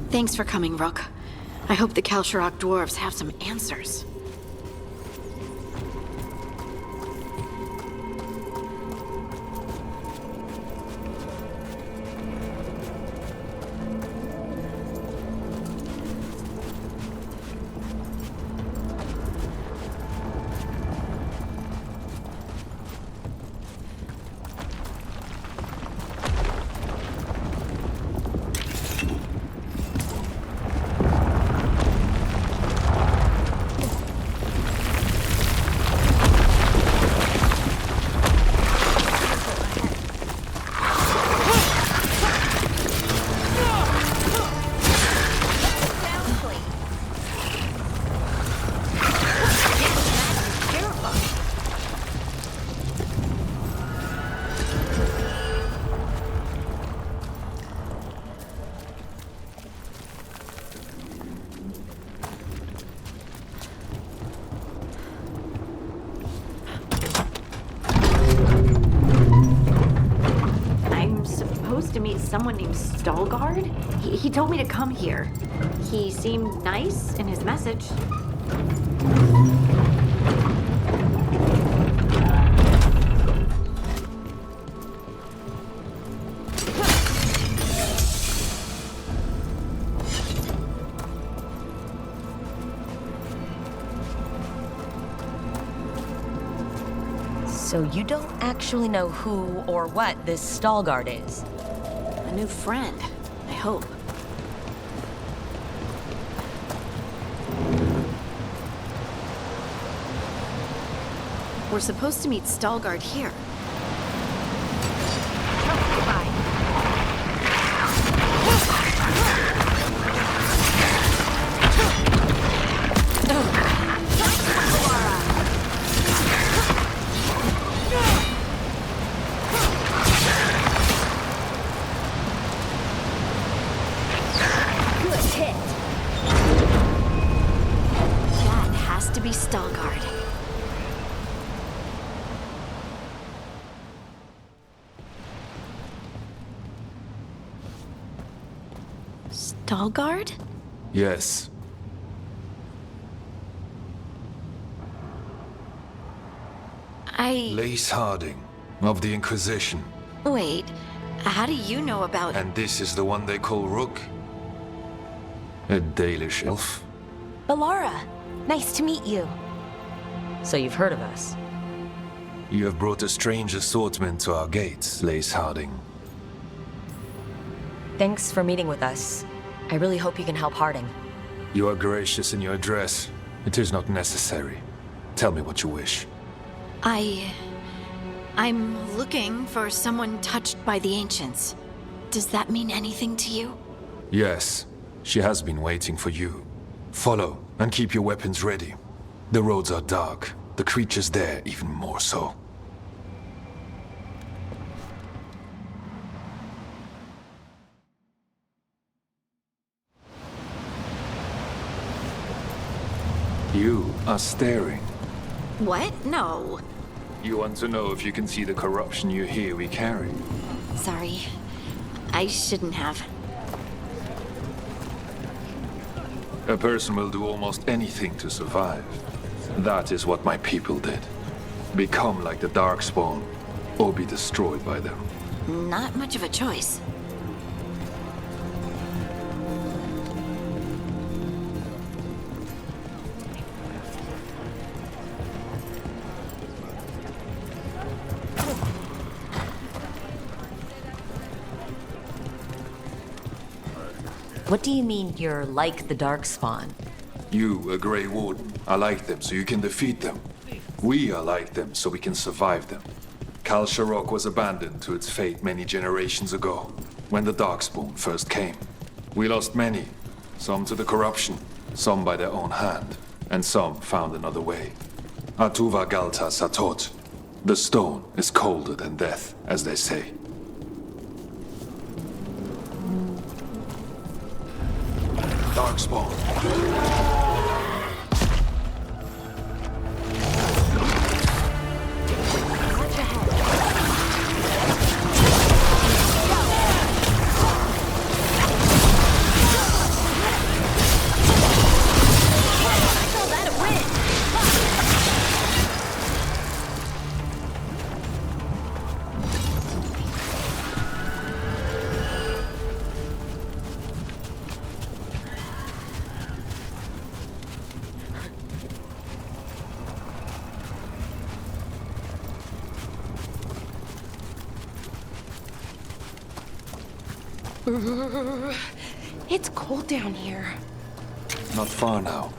Thanks for coming, Rook. I hope the Kalsharok dwarves have some answers. To meet someone named Stalgard? He told me to come here. He seemed nice in his message. So you don't actually know who or what this Stalgard is? A new friend, I hope. We're supposed to meet Stalgard here. Stalgard. Stalgard? Yes. Lace Harding, of the Inquisition. Wait, how do you know about... And this is the one they call Rook? A Dalish elf? Balara, nice to meet you. So you've heard of us? You have brought a strange assortment to our gates, Lace Harding. Thanks for meeting with us. I really hope you can help Harding. You are gracious in your address. It is not necessary. Tell me what you wish. I'm looking for someone touched by the Ancients. Does that mean anything to you? Yes. She has been waiting for you. Follow, and keep your weapons ready. The roads are dark. The creatures there even more so. You are staring. What? No. You want to know if you can see the corruption you hear we carry? Sorry. I shouldn't have. A person will do almost anything to survive. That is what my people did. Become like the Darkspawn, or be destroyed by them. Not much of a choice. What do you mean you're like the Darkspawn? You, a Grey Warden, are like them so you can defeat them. We are like them so we can survive them. Kalsharok was abandoned to its fate many generations ago, when the Darkspawn first came. We lost many, some to the corruption, some by their own hand, and some found another way. Atuva Galta Satot. The stone is colder than death, as they say. Darkspawn. It's cold down here. Not far now.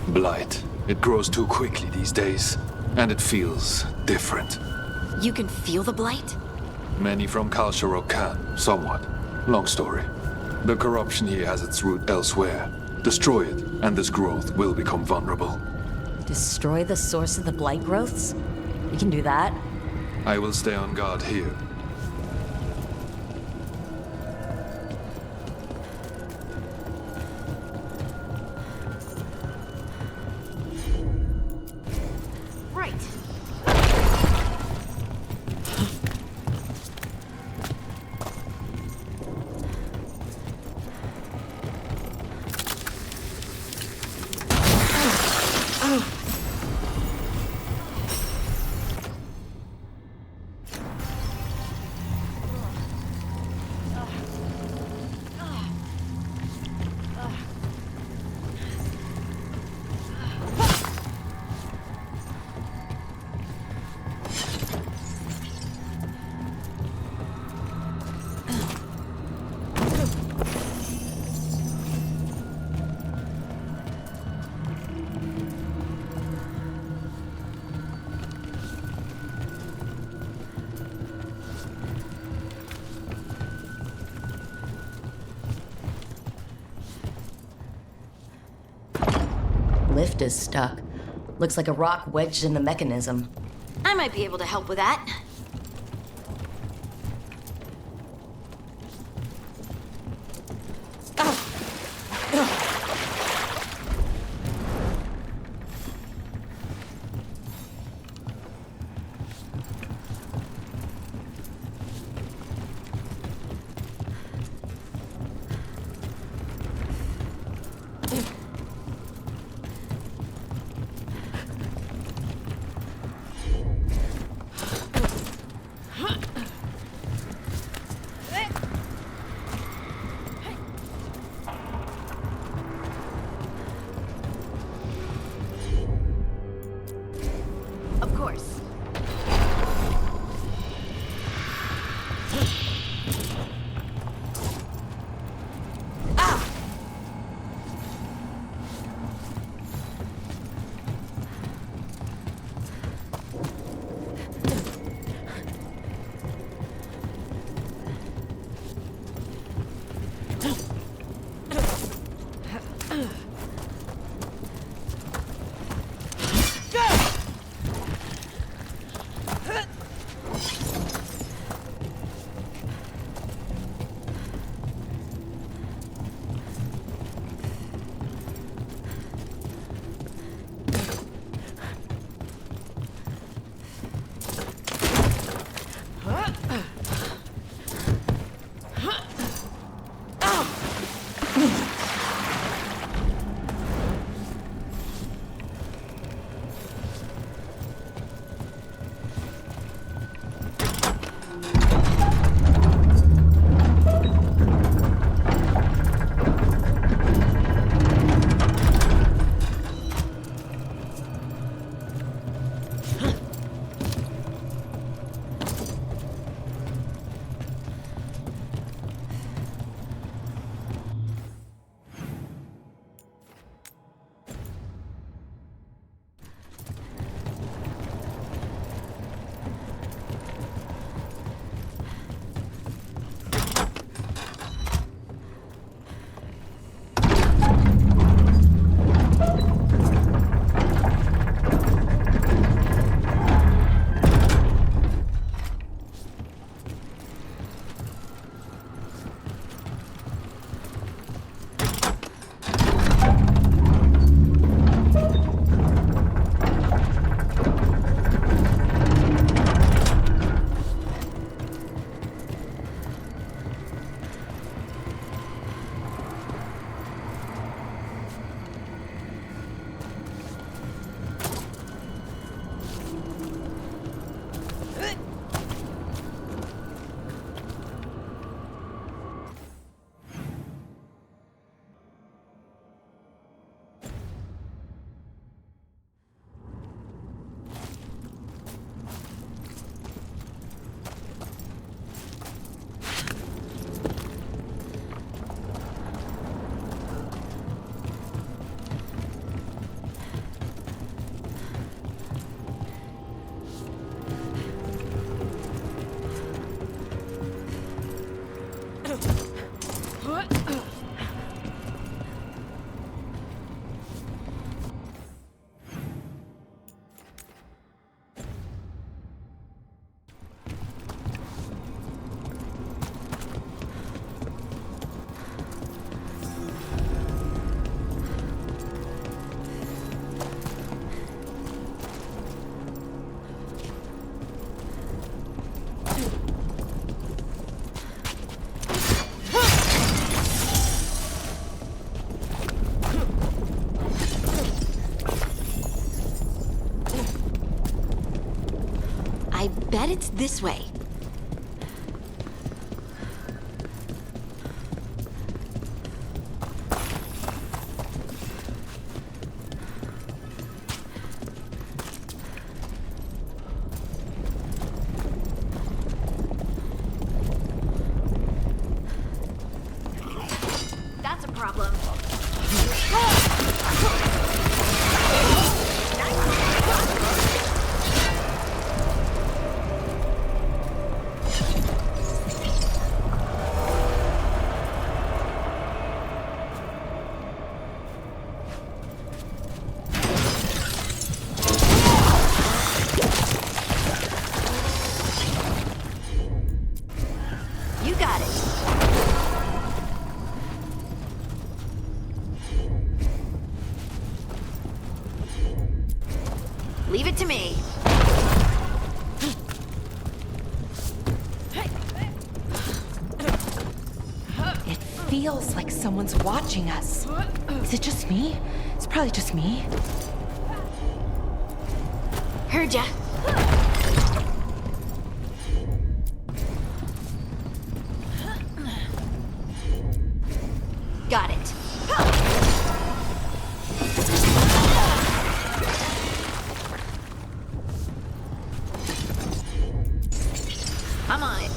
Blight. It grows too quickly these days, and it feels different. You can feel the blight? Many from Kalsharok can, somewhat. Long story. The corruption here has its root elsewhere. Destroy it, and this growth will become vulnerable. Destroy the source of the blight growths? We can do that. I will stay on guard here. Right. Lift is stuck. Looks like a rock wedged in the mechanism. I might be able to help with that. Of course. I bet it's this way. That's a problem. You got it. Leave it to me. It feels like someone's watching us. Is it just me? It's probably just me. Heard ya. Got it. I'm on it.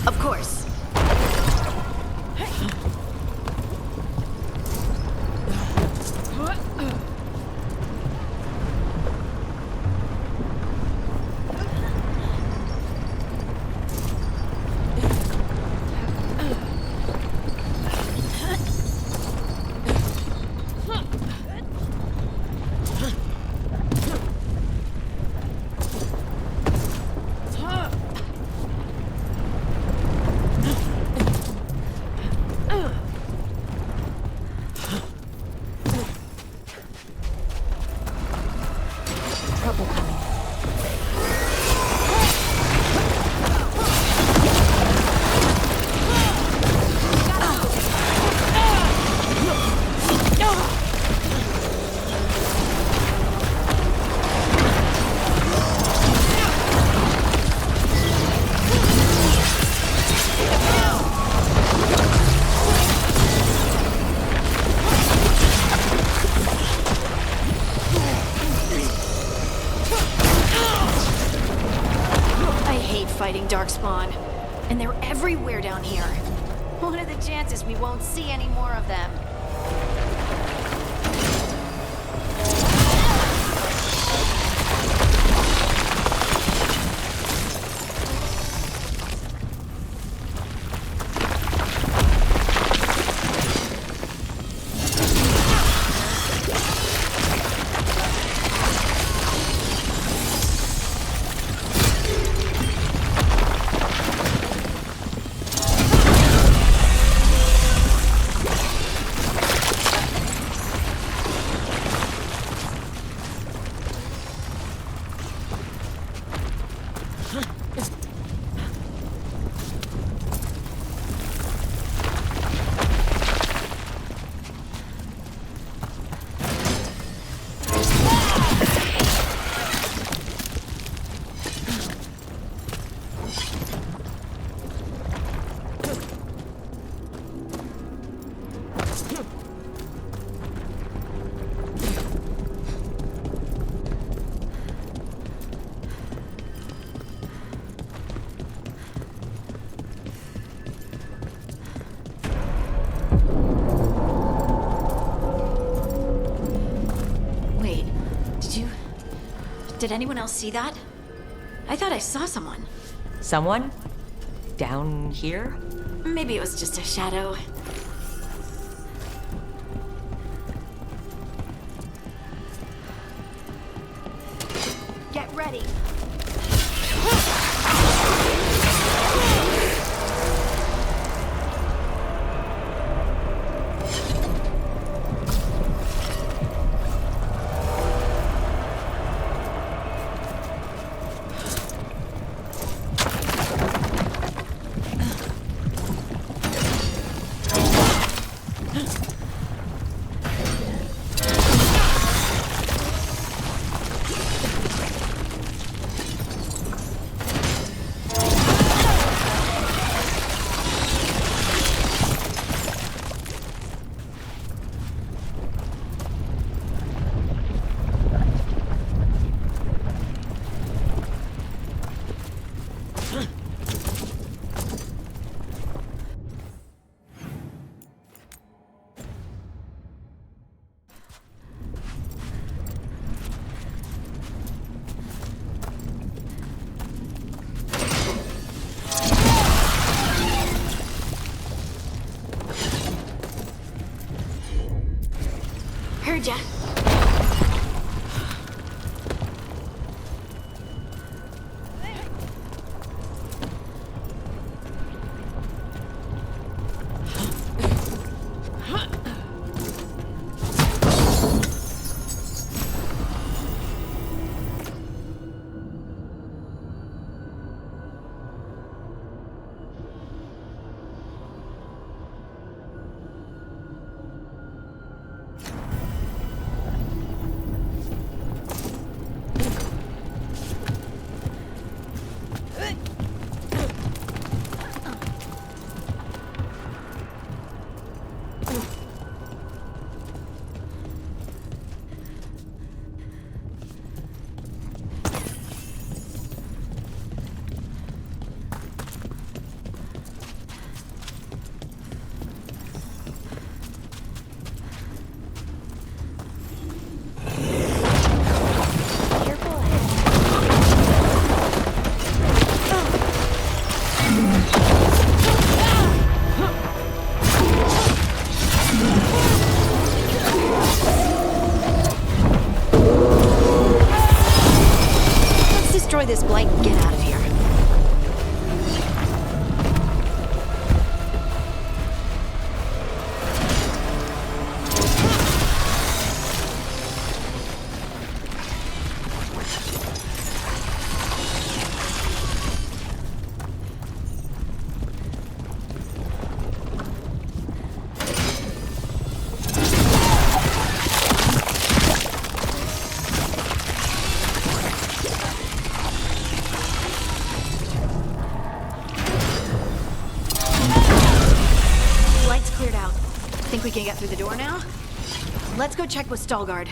Of course. Trouble coming. I hate fighting Darkspawn. And they're everywhere down here. What are the chances we won't see any more of them? Did anyone else see that? I thought I saw someone. Someone? Down here? Maybe it was just a shadow. ready. Heard ya. Destroy this blight and get out of here. Think we can get through the door now? Let's go check with Stalguard.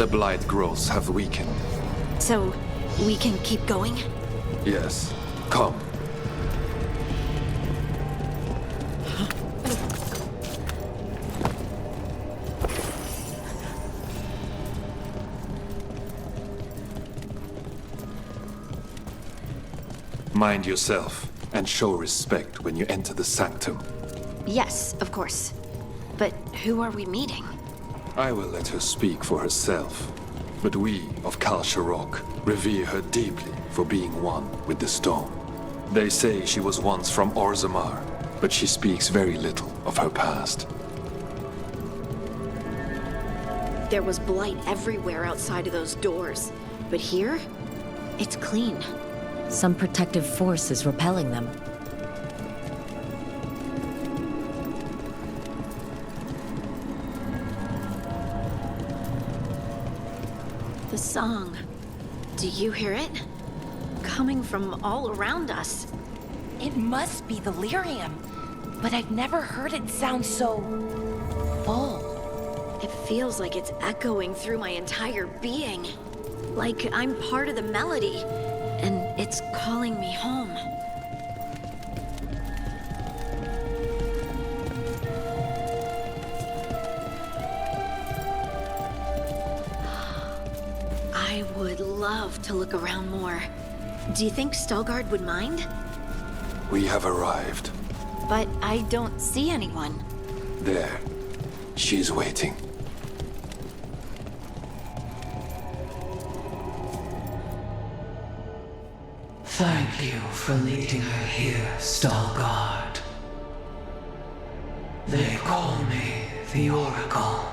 The blight growths have weakened. So, we can keep going? Yes. Come. Mind yourself, and show respect when you enter the sanctum. Yes, of course. But who are we meeting? I will let her speak for herself. But we of Kal Sharok revere her deeply for being one with the stone. They say she was once from Orzammar, but she speaks very little of her past. There was blight everywhere outside of those doors. But here, it's clean. Some protective force is repelling them. The song. Do you hear it? Coming from all around us. It must be the lyrium, but I've never heard it sound so full. It feels like it's echoing through my entire being. Like I'm part of the melody, and it's calling me home. I would love to look around more. Do you think Stalgard would mind? We have arrived. But I don't see anyone. There. She's waiting. Thank you for leading her here, Stalgard. They call me the Oracle.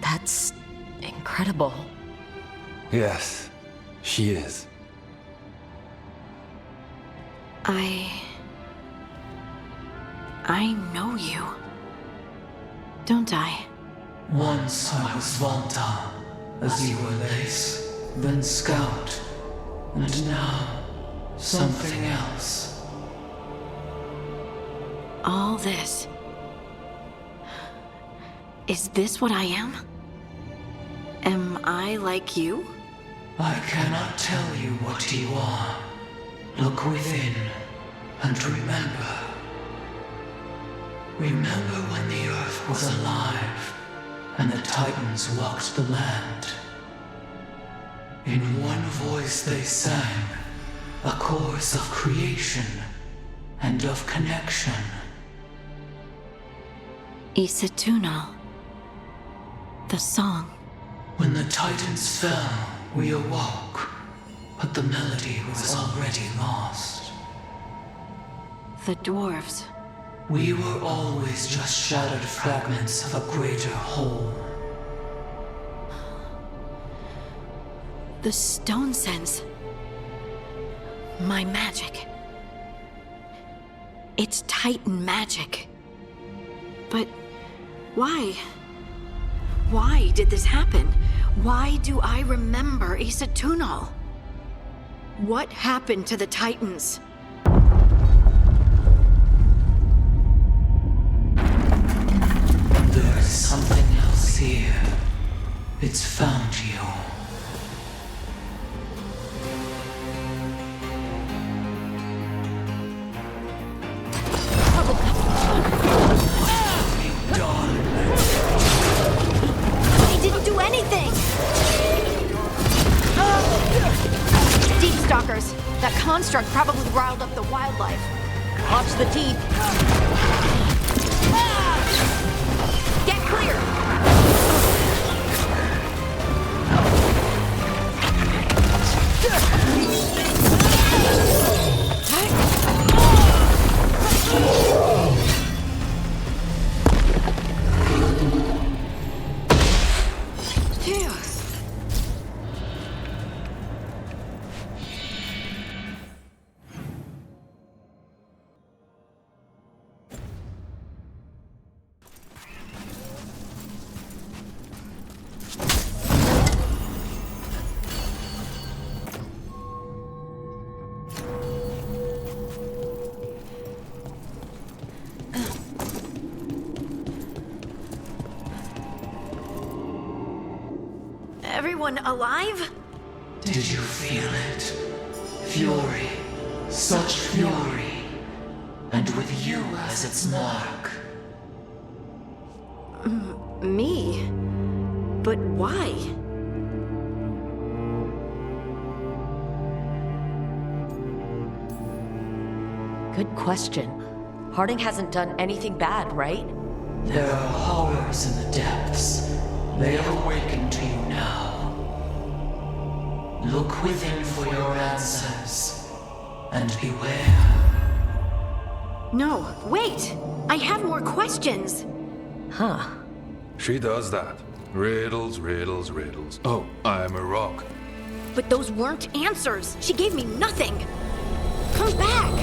That's incredible. Yes, she is. I know you. Don't I? Once I was Volta, as you were Lace, then Scout, and now something else. All this. Is this what I am? Am I like you? I cannot tell you what you are. Look within, and remember. Remember when the Earth was alive, and the Titans walked the land. In one voice they sang, a chorus of creation and of connection. Isatunal. The song. When the Titans fell, we awoke, but the melody was already lost. The dwarves. We were always just shattered fragments of a greater whole. The stone sense. My magic. It's Titan magic. But why? Why did this happen? Why do I remember Isatunal? What happened to the Titans? There is something else here. It's found you. He didn't do anything! Deep stalkers. That construct probably riled up the wildlife. Watch the teeth. Get clear! Phew. everyone alive? Did you feel it? Fury. Such fury. And with you as its mark. Me? But why? Good question. Harding hasn't done anything bad, right? There are horrors in the depths. They have awakened to you now. Look within for your answers. And beware. No, wait! I have more questions! Huh. She does that. Riddles, riddles, riddles. Oh, I'm a rock. But those weren't answers! She gave me nothing! Come back!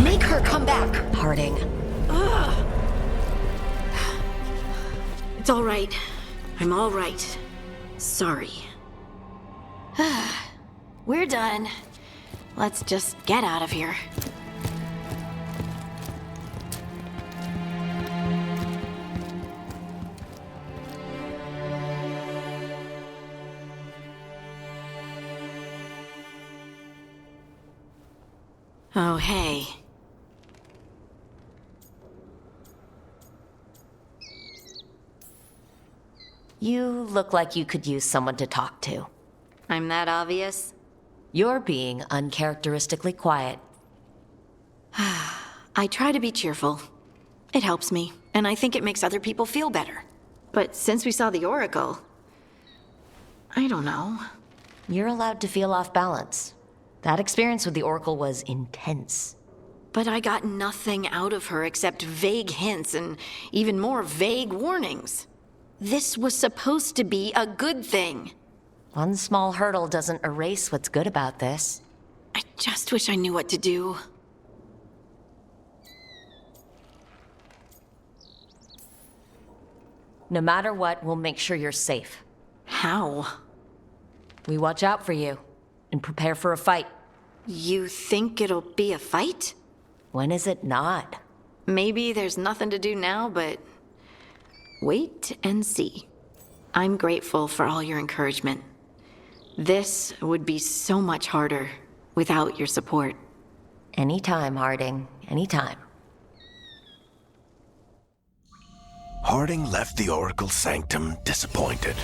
Make her come back! Harding. Ugh. It's all right. I'm all right. Sorry. We're done. Let's just get out of here. Oh, hey. You look like you could use someone to talk to. I'm that obvious? You're being uncharacteristically quiet. I try to be cheerful. It helps me, and I think it makes other people feel better. But since we saw the Oracle, I don't know. You're allowed to feel off balance. That experience with the Oracle was intense. But I got nothing out of her except vague hints and even more vague warnings. This was supposed to be a good thing. One small hurdle doesn't erase what's good about this. I just wish I knew what to do. No matter what, we'll make sure you're safe. How? We watch out for you and prepare for a fight. You think it'll be a fight? When is it not? Maybe there's nothing to do now, but wait and see. I'm grateful for all your encouragement. This would be so much harder without your support. Anytime, Harding. Anytime. Harding left the Oracle Sanctum disappointed.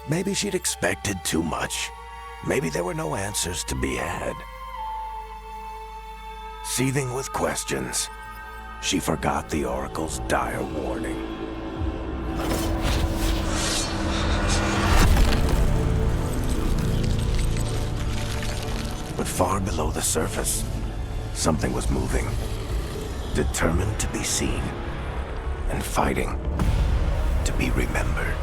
Maybe she'd expected too much. Maybe there were no answers to be had. Seething with questions, she forgot the Oracle's dire warning. But far below the surface, something was moving, determined to be seen, and fighting to be remembered.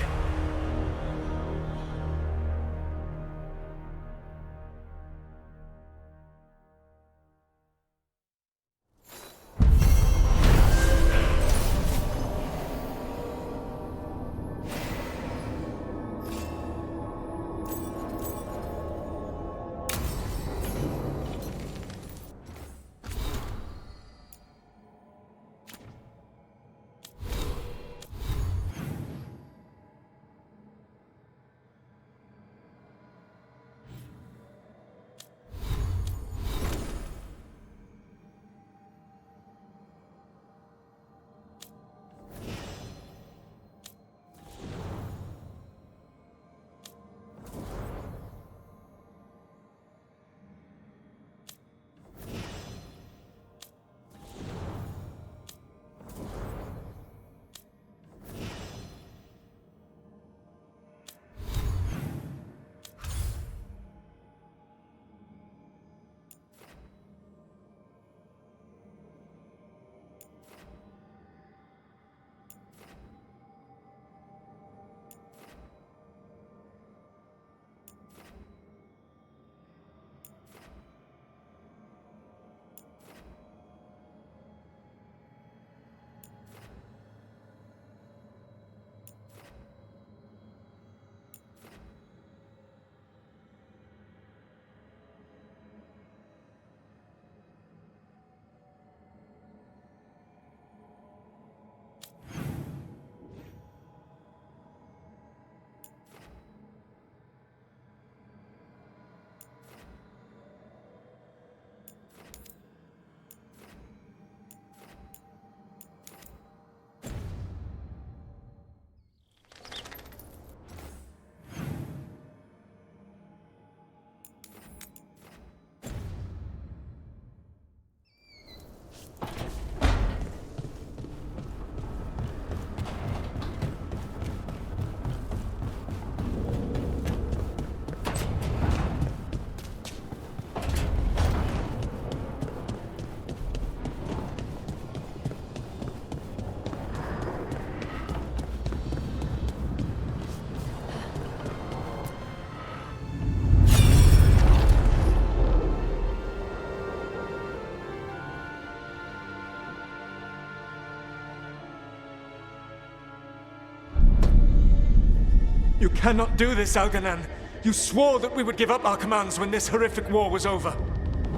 cannot do this, Algernon. You swore that we would give up our commands when this horrific war was over.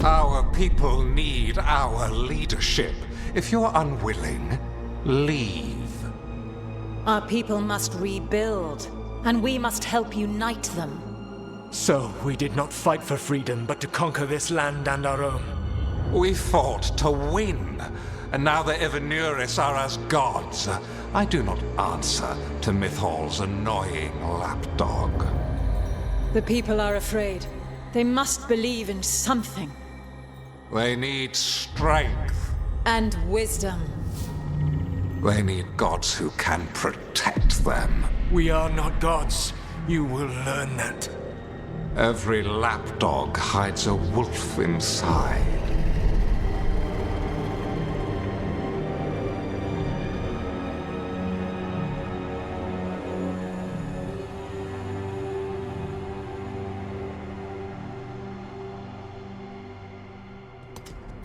Our people need our leadership. If you're unwilling, leave. Our people must rebuild, and we must help unite them. So, we did not fight for freedom, but to conquer this land and our own. We fought to win, and now the Evanuris are as gods. I do not answer to Mythal's annoying lapdog. The people are afraid. They must believe in something. They need strength. And wisdom. They need gods who can protect them. We are not gods. You will learn that. Every lapdog hides a wolf inside.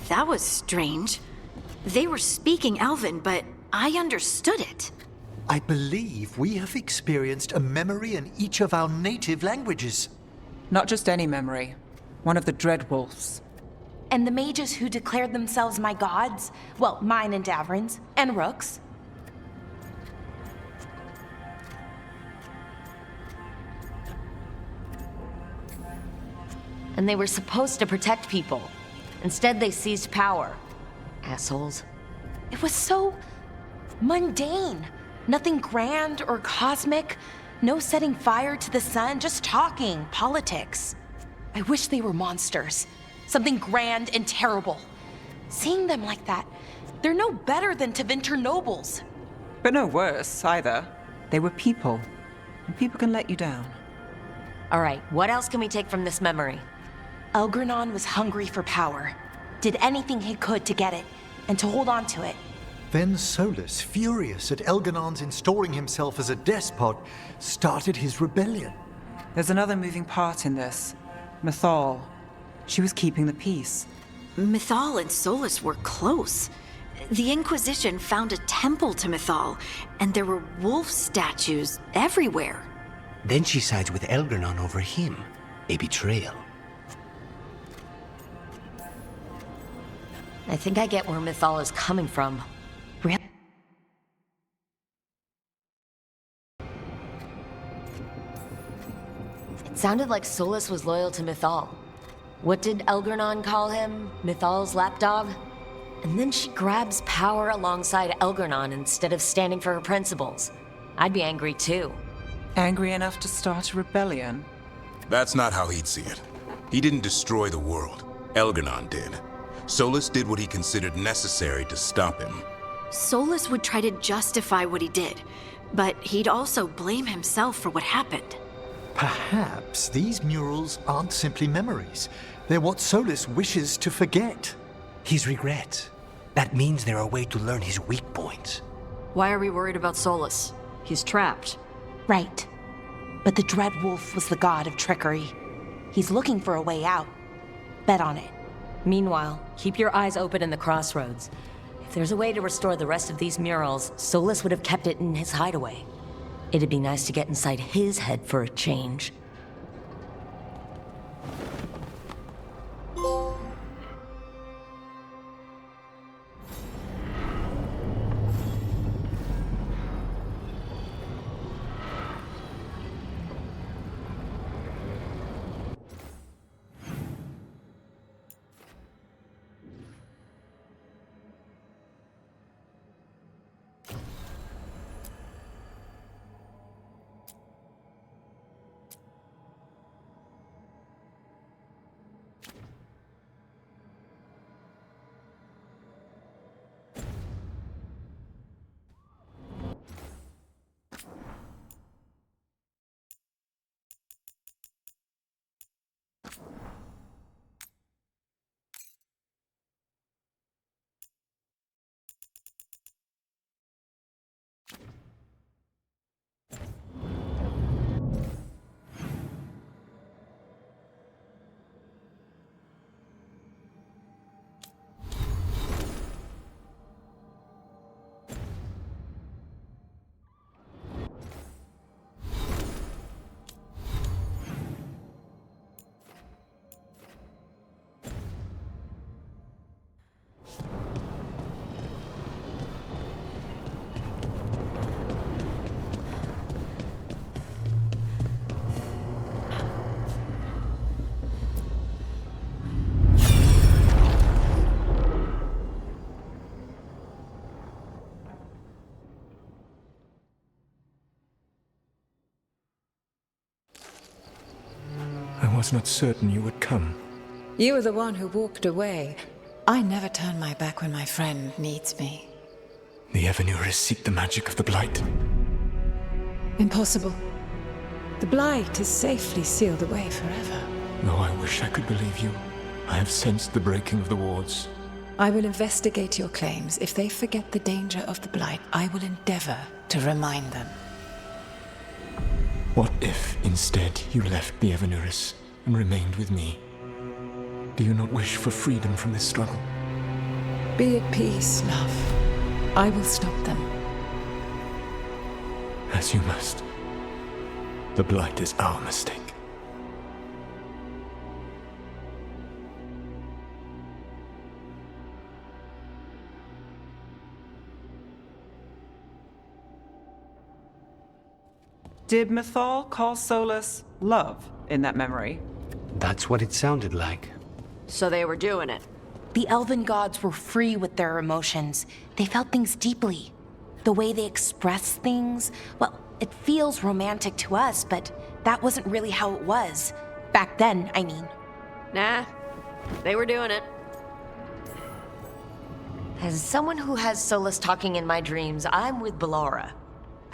That was strange. They were speaking Elven, but I understood it. I believe we have experienced a memory in each of our native languages. Not just any memory. One of the Dread Wolves. And the mages who declared themselves my gods? Well, mine and Davrin's, and Rook's. And they were supposed to protect people. Instead, they seized power. Assholes. It was so mundane. Nothing grand or cosmic. No setting fire to the sun, just talking, politics. I wish they were monsters. Something grand and terrible. Seeing them like that, they're no better than Tevinter nobles. But no worse, either. They were people. And people can let you down. All right, what else can we take from this memory? Elgranon was hungry for power. Did anything he could to get it, and to hold on to it. Then Solus, furious at Elganon's installing himself as a despot, started his rebellion. There's another moving part in this. Mythal. She was keeping the peace. Mythal and Solus were close. The Inquisition found a temple to Mythal, and there were wolf statues everywhere. Then she sides with Elgernon over him. A betrayal. I think I get where Mythal is coming from. Really? It sounded like Solus was loyal to Mythal. What did Elgernon call him? Mythal's lapdog? And then she grabs power alongside Elgernon instead of standing for her principles. I'd be angry too. Angry enough to start a rebellion? That's not how he'd see it. He didn't destroy the world. Elgernon did. Solus did what he considered necessary to stop him. Solus would try to justify what he did, but he'd also blame himself for what happened. Perhaps these murals aren't simply memories. They're what Solus wishes to forget. His regrets. That means they're a way to learn his weak points. Why are we worried about Solus? He's trapped. Right. But the Dread Wolf was the god of trickery. He's looking for a way out. Bet on it. Meanwhile, keep your eyes open in the crossroads. If there's a way to restore the rest of these murals, Solus would have kept it in his hideaway. It'd be nice to get inside his head for a change. was not certain you would come. You were the one who walked away. I never turn my back when my friend needs me. The Evanurus seek the magic of the Blight. Impossible. The Blight is safely sealed away forever. Though I wish I could believe you. I have sensed the breaking of the wards. I will investigate your claims. If they forget the danger of the Blight, I will endeavor to remind them. What if, instead, you left the Evanurus and remained with me? Do you not wish for freedom from this struggle? Be at peace, love. I will stop them. As you must. The Blight is our mistake. Did Mythal call Solus love in that memory? That's what it sounded like. So they were doing it. The elven gods were free with their emotions. They felt things deeply. The way they expressed things, well, it feels romantic to us, but that wasn't really how it was. Back then, I mean. Nah, they were doing it. As someone who has Solus talking in my dreams, I'm with Ballora.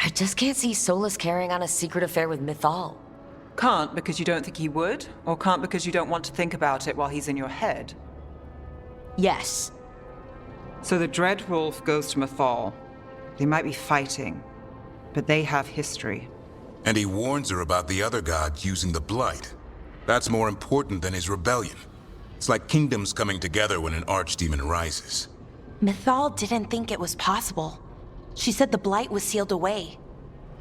I just can't see Solus carrying on a secret affair with Mythal. Can't because you don't think he would? Or can't because you don't want to think about it while he's in your head? Yes. So the Dread Wolf goes to Mythal. They might be fighting, but they have history. And he warns her about the other gods using the Blight. That's more important than his rebellion. It's like kingdoms coming together when an archdemon rises. Mythal didn't think it was possible. She said the Blight was sealed away.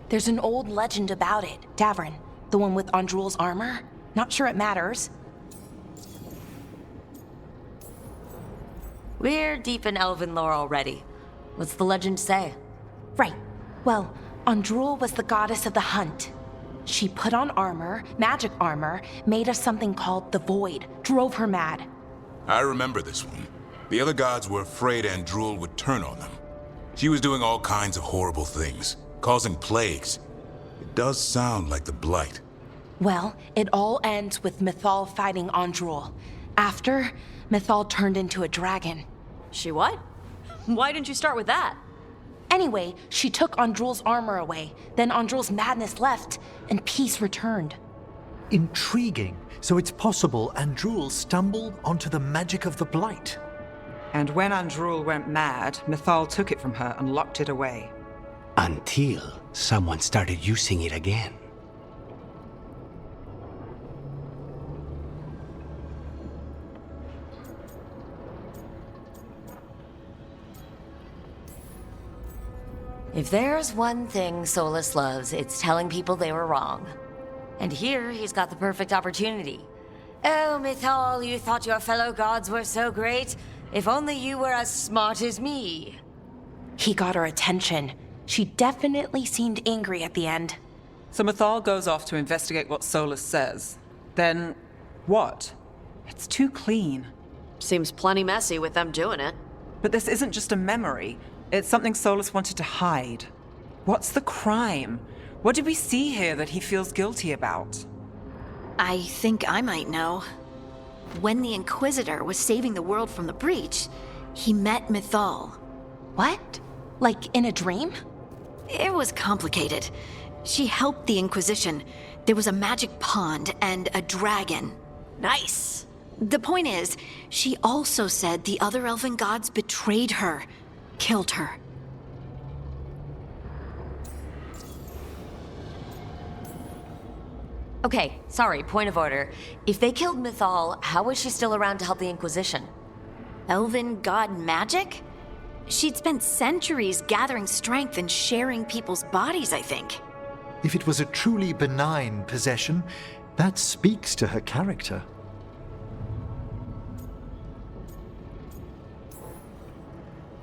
There's an old legend about it. Davrin, the one with Andrul's armor. Not sure it matters. We're deep in elven lore already. What's the legend say? Right. Well, Andrul was the goddess of the hunt. She put on armor, magic armor, made us something called the Void, drove her mad. I remember this one. The other gods were afraid Andrul would turn on them. She was doing all kinds of horrible things, causing plagues. It does sound like the Blight. Well, it all ends with Mythal fighting Andrul. After, Mythal turned into a dragon. She what? Why didn't you start with that? Anyway, she took Andrul's armor away. Then Andrul's madness left, and peace returned. Intriguing. So it's possible Andrul stumbled onto the magic of the Blight. And when Andrul went mad, Mythal took it from her and locked it away. Until someone started using it again. If there's one thing Solus loves, it's telling people they were wrong. And here, he's got the perfect opportunity. Oh, Mythal, you thought your fellow gods were so great? If only you were as smart as me. He got her attention. She definitely seemed angry at the end. So Mythal goes off to investigate what Solus says. Then, what? It's too clean. Seems plenty messy with them doing it. But this isn't just a memory. It's something Solus wanted to hide. What's the crime? What did we see here that he feels guilty about? I think I might know. When the Inquisitor was saving the world from the breach, he met Mythal. What? Like in a dream? It was complicated. She helped the Inquisition. There was a magic pond and a dragon. Nice. The point is, she also said the other elven gods betrayed her, killed her. Okay, sorry, point of order. If they killed Mythal, how was she still around to help the Inquisition? Elven god magic? She'd spent centuries gathering strength and sharing people's bodies, I think. If it was a truly benign possession, that speaks to her character.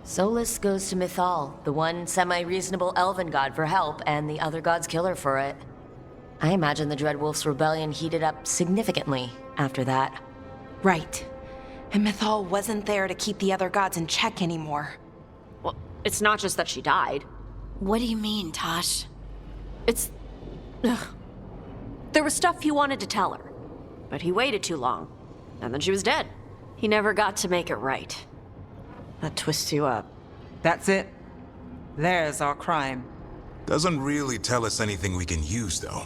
Solus goes to Mythal, the one semi-reasonable elven god, for help, and the other gods kill her for it. I imagine the Dreadwolf's rebellion heated up significantly after that. Right. And Mythal wasn't there to keep the other gods in check anymore. Well, it's not just that she died. What do you mean, Tosh? It's... Ugh. There was stuff you wanted to tell her. but he waited too long. And then she was dead. He never got to make it right. That twists you up. That's it. There's our crime. Doesn't really tell us anything we can use, though.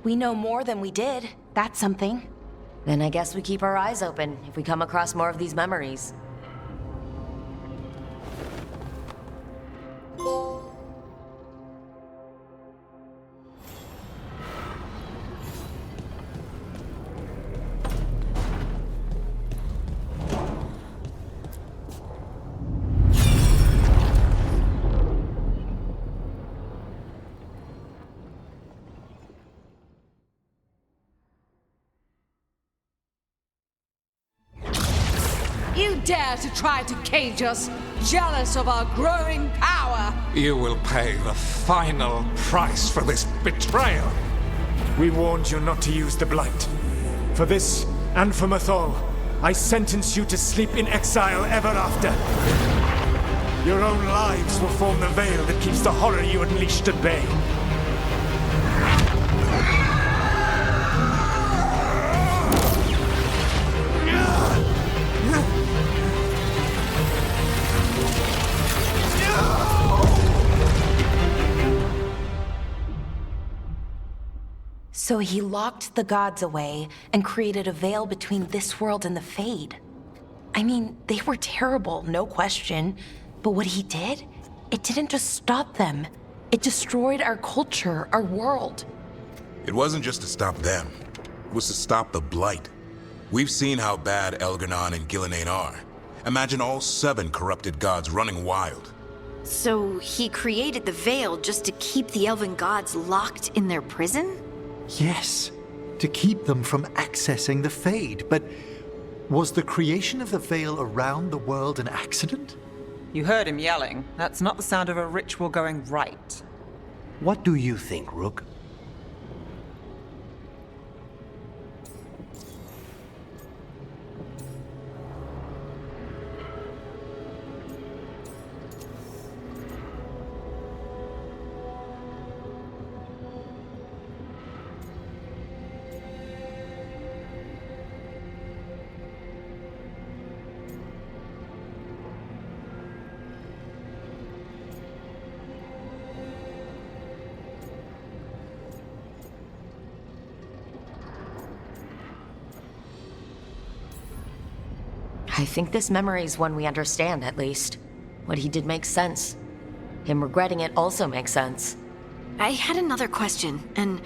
We know more than we did. That's something. Then I guess we keep our eyes open if we come across more of these memories. You dare to try to cage us, jealous of our growing power! You will pay the final price for this betrayal. We warned you not to use the Blight. For this, and for Mythal, I sentence you to sleep in exile ever after. Your own lives will form the veil that keeps the horror you unleashed at bay. So he locked the gods away and created a veil between this world and the Fade. I mean, they were terrible, no question. But what he did, it didn't just stop them. It destroyed our culture, our world. It wasn't just to stop them. It was to stop the Blight. We've seen how bad Elgar'nan and Gillenane are. Imagine all 7 corrupted gods running wild. So he created the veil just to keep the elven gods locked in their prison? Yes, to keep them from accessing the Fade. But was the creation of the veil around the world an accident? You heard him yelling. That's not the sound of a ritual going right. What do you think, Rook? I think this memory is one we understand, at least. What he did makes sense. Him regretting it also makes sense. I had another question, and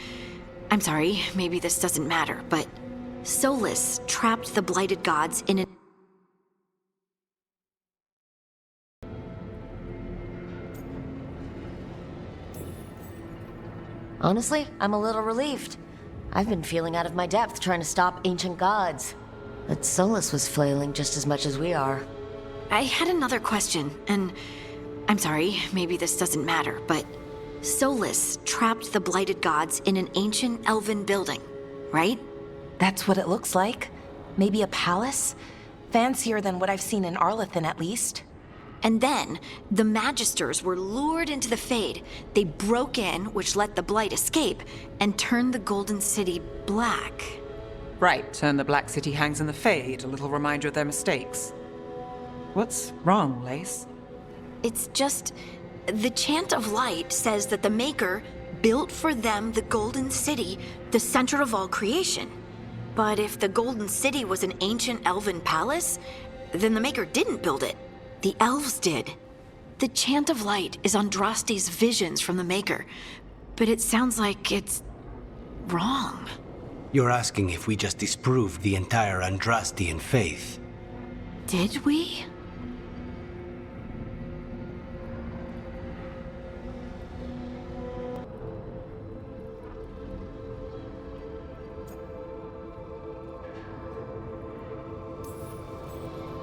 I'm sorry, maybe this doesn't matter, but Solus trapped the blighted gods in an... Honestly, I'm a little relieved. I've been feeling out of my depth trying to stop ancient gods. But Solus was flailing just as much as we are. I had another question, and I'm sorry, maybe this doesn't matter, but Solus trapped the blighted gods in an ancient elven building, right? That's what it looks like. Maybe a palace? Fancier than what I've seen in Arlethan, at least. And then, the Magisters were lured into the Fade. They broke in, which let the Blight escape, and turned the Golden City black. Right, and the Black City hangs in the Fade, a little reminder of their mistakes. What's wrong, Lace? It's just... the Chant of Light says that the Maker built for them the Golden City, the center of all creation. But if the Golden City was an ancient elven palace, then the Maker didn't build it. The elves did. The Chant of Light is Andraste's visions from the Maker, but it sounds like it's... wrong. You're asking if we just disproved the entire Andrastian faith. Did we?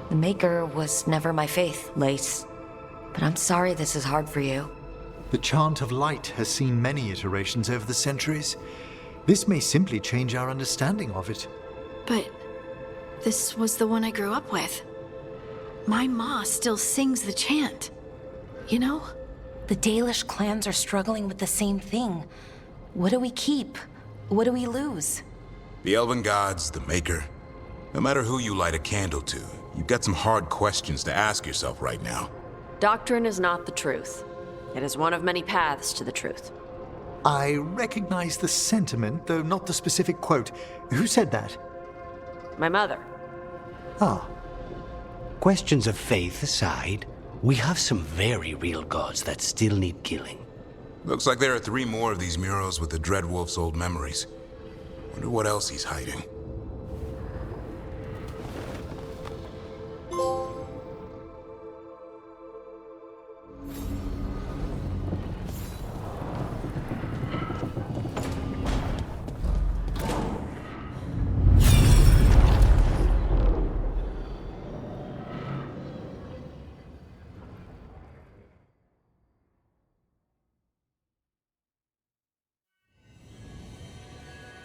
The Maker was never my faith, Lace. But I'm sorry this is hard for you. The Chant of Light has seen many iterations over the centuries. This may simply change our understanding of it. But this was the one I grew up with. My ma still sings the chant. You know? The Dalish clans are struggling with the same thing. What do we keep? What do we lose? The Elven Gods, the Maker. No matter who you light a candle to, you've got some hard questions to ask yourself right now. Doctrine is not the truth. It is one of many paths to the truth. I recognize the sentiment, though not the specific quote. Who said that? My mother. Ah. Questions of faith aside, we have some very real gods that still need killing. Looks like there are 3 more of these murals with the Dreadwolf's old memories. Wonder what else he's hiding.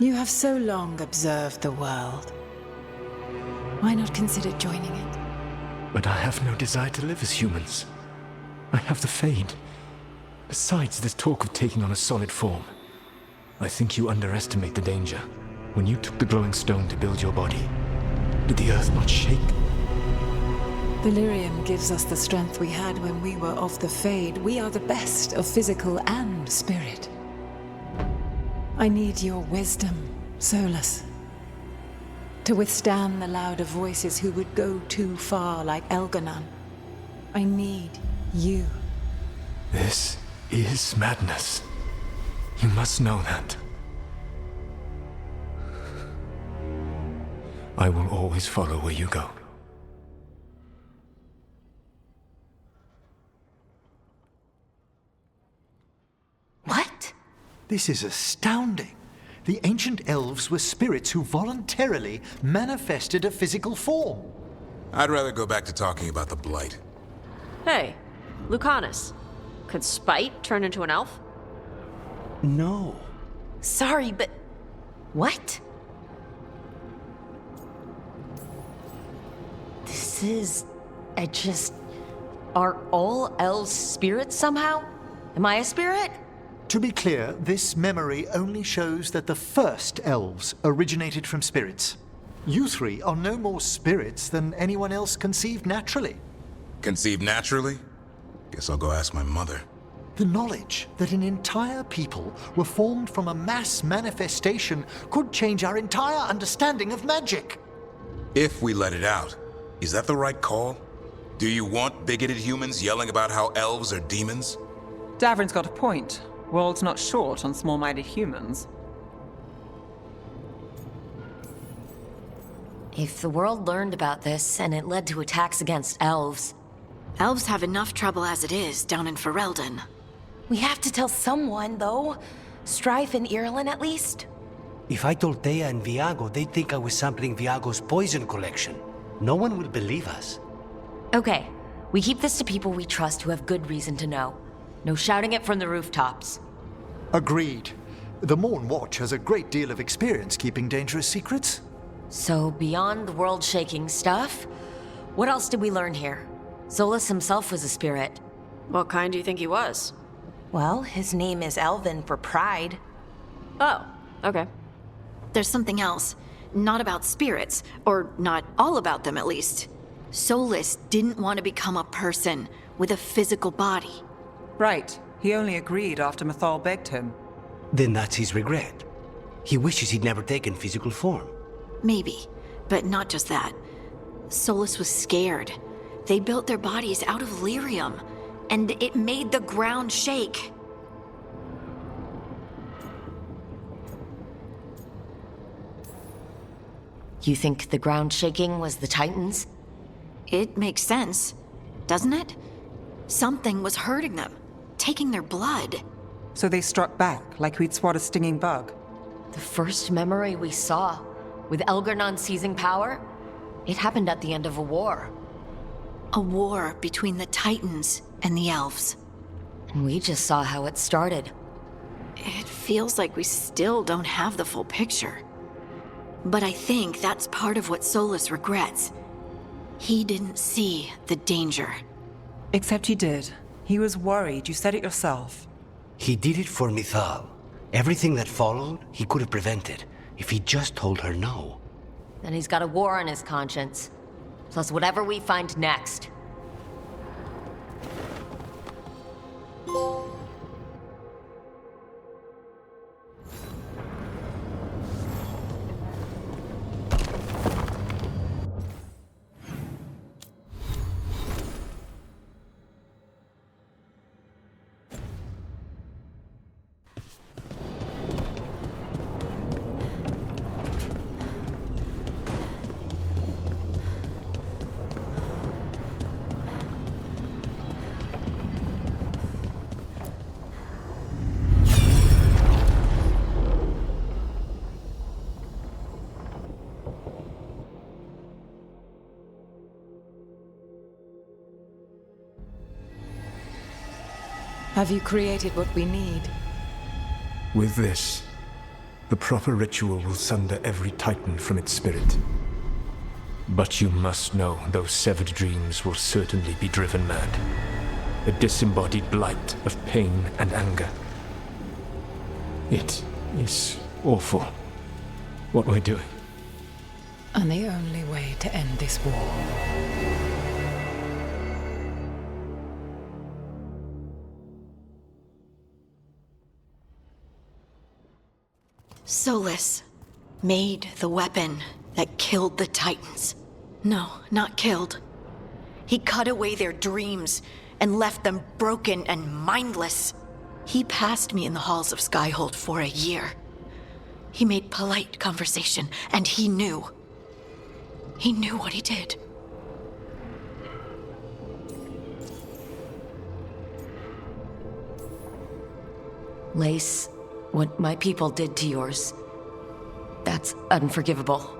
You have so long observed the world. Why not consider joining it? But I have no desire to live as humans. I have the Fade. Besides, this talk of taking on a solid form. I think you underestimate the danger. When you took the glowing stone to build your body, did the earth not shake? Delirium gives us the strength we had when we were of the Fade. We are the best of physical and spirit. I need your wisdom, Solus. To withstand the louder voices who would go too far like Elgar'nan. I need you. This is madness. You must know that. I will always follow where you go. What? This is astounding. The ancient elves were spirits who voluntarily manifested a physical form. I'd rather go back to talking about the Blight. Hey, Lucanus. Could Spite turn into an elf? No. Sorry, but... what? This is... Are all elves spirits somehow? Am I a spirit? To be clear, this memory only shows that the first elves originated from spirits. You 3 are no more spirits than anyone else conceived naturally. Conceived naturally? Guess I'll go ask my mother. The knowledge that an entire people were formed from a mass manifestation could change our entire understanding of magic. If we let it out, is that the right call? Do you want bigoted humans yelling about how elves are demons? Davrin's got a point. World's not short on small-minded humans. If the world learned about this and it led to attacks against elves... Elves have enough trouble as it is down in Ferelden. We have to tell someone, though. Strife and Irulan, at least. If I told Thea and Viago, they'd think I was sampling Viago's poison collection. No one will believe us. Okay, we keep this to people we trust who have good reason to know. No shouting it from the rooftops. Agreed. The Morn Watch has a great deal of experience keeping dangerous secrets. So, beyond the world-shaking stuff, what else did we learn here? Solus himself was a spirit. What kind do you think he was? Well, his name is Elven for pride. Oh, okay. There's something else. Not about spirits, or not all about them at least. Solus didn't want to become a person with a physical body. Right. He only agreed after Mythal begged him. Then that's his regret. He wishes he'd never taken physical form. Maybe, but not just that. Solus was scared. They built their bodies out of lyrium, and it made the ground shake. You think the ground shaking was the Titans? It makes sense, doesn't it? Something was hurting them, taking their blood. So they struck back, like we'd swat a stinging bug. The first memory we saw, with Elgar'nan seizing power, it happened at the end of a war. A war between the Titans and the elves. And we just saw how it started. It feels like we still don't have the full picture. But I think that's part of what Solus regrets. He didn't see the danger. Except he did. He was worried, you said it yourself. He did it for Mythal. Everything that followed, he could have prevented. If he just told her no. Then he's got a war on his conscience. Plus whatever we find next. Have you created what we need? With this, the proper ritual will sunder every Titan from its spirit. But you must know those severed dreams will certainly be driven mad. A disembodied blight of pain and anger. It is awful what we're doing. And the only way to end this war. Solus made the weapon that killed the Titans. No, not killed. He cut away their dreams and left them broken and mindless. He passed me in the halls of Skyhold for a year. He made polite conversation, and he knew. He knew what he did. Lace, what my people did to yours, that's unforgivable.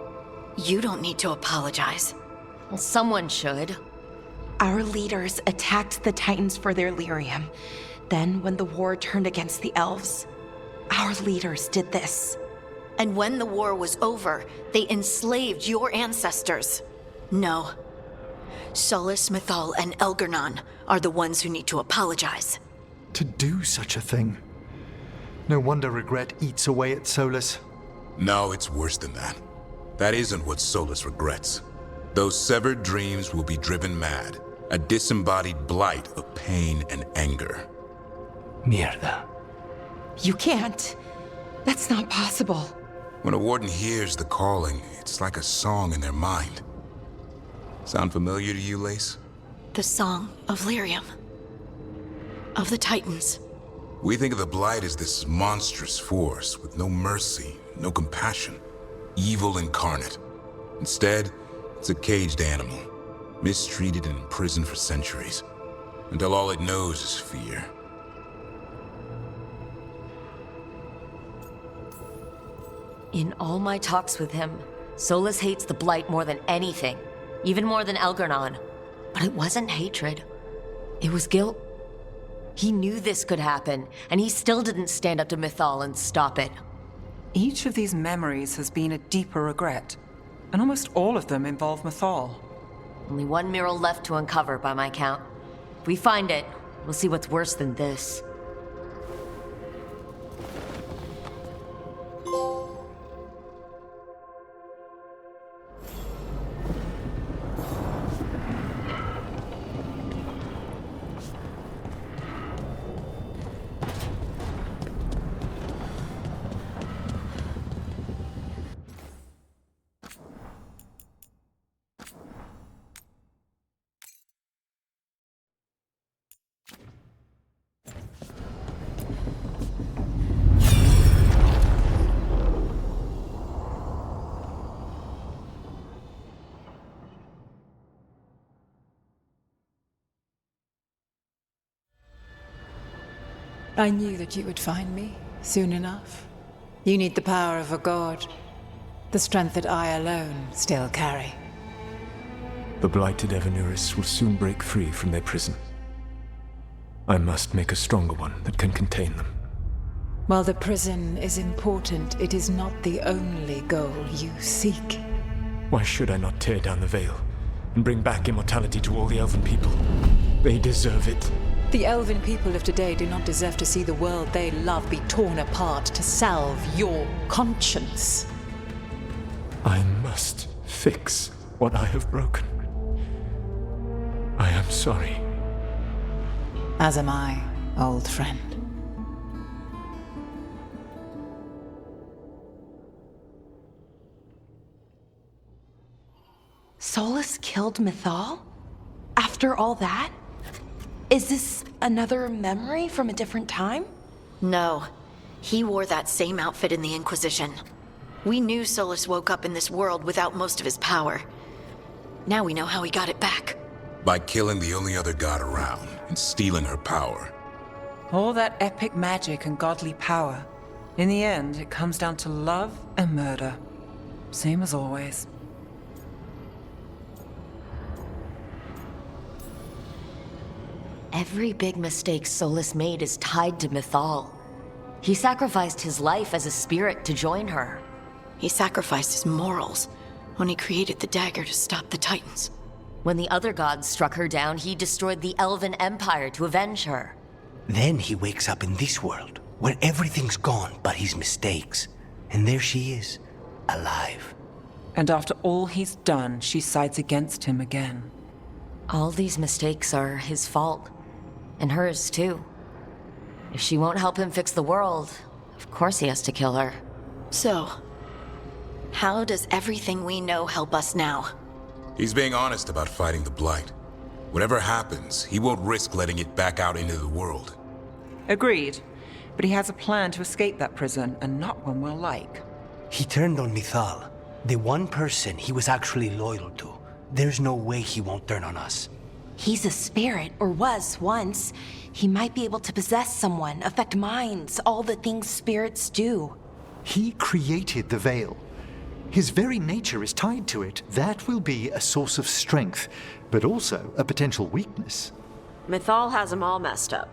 You don't need to apologize. Well, someone should. Our leaders attacked the Titans for their lyrium. Then, when the war turned against the elves, our leaders did this. And when the war was over, they enslaved your ancestors. No. Solus, Mythal, and Elgernon are the ones who need to apologize. To do such a thing. No wonder regret eats away at Solus. No, it's worse than that. That isn't what Solus regrets. Those severed dreams will be driven mad. A disembodied blight of pain and anger. Mierda. You can't. That's not possible. When a warden hears the calling, it's like a song in their mind. Sound familiar to you, Lace? The song of lyrium. Of the Titans. We think of the Blight as this monstrous force with no mercy, no compassion. Evil incarnate. Instead, it's a caged animal. Mistreated and imprisoned for centuries. Until all it knows is fear. In all my talks with him, Solus hates the Blight more than anything. Even more than Elgernon. But it wasn't hatred. It was guilt. He knew this could happen, and he still didn't stand up to Mythal and stop it. Each of these memories has been a deeper regret, and almost all of them involve Mythal. Only one mural left to uncover, by my count. If we find it, we'll see what's worse than this. I knew that you would find me soon enough. You need the power of a god, the strength that I alone still carry. The blighted Evanuris will soon break free from their prison. I must make a stronger one that can contain them. While the prison is important, it is not the only goal you seek. Why should I not tear down the veil and bring back immortality to all the Elven people? They deserve it. The Elven people of today do not deserve to see the world they love be torn apart to salve your conscience. I must fix what I have broken. I am sorry. As am I, old friend. Solus killed Mythal? After all that? Is this another memory from a different time? No. He wore that same outfit in the Inquisition. We knew Solus woke up in this world without most of his power. Now we know how he got it back. By killing the only other god around and stealing her power. All that epic magic and godly power. In the end, it comes down to love and murder. Same as always. Every big mistake Solus made is tied to Mythal. He sacrificed his life as a spirit to join her. He sacrificed his morals when he created the dagger to stop the Titans. When the other gods struck her down, he destroyed the Elven Empire to avenge her. Then he wakes up in this world, where everything's gone but his mistakes. And there she is, alive. And after all he's done, she sides against him again. All these mistakes are his fault. And hers, too. If she won't help him fix the world, of course he has to kill her. So, how does everything we know help us now? He's being honest about fighting the Blight. Whatever happens, he won't risk letting it back out into the world. Agreed. But he has a plan to escape that prison, and not one we'll like. He turned on Mythal, the one person he was actually loyal to. There's no way he won't turn on us. He's a spirit, or was once. He might be able to possess someone, affect minds, all the things spirits do. He created the Veil. His very nature is tied to it. That will be a source of strength, but also a potential weakness. Mythal has him all messed up.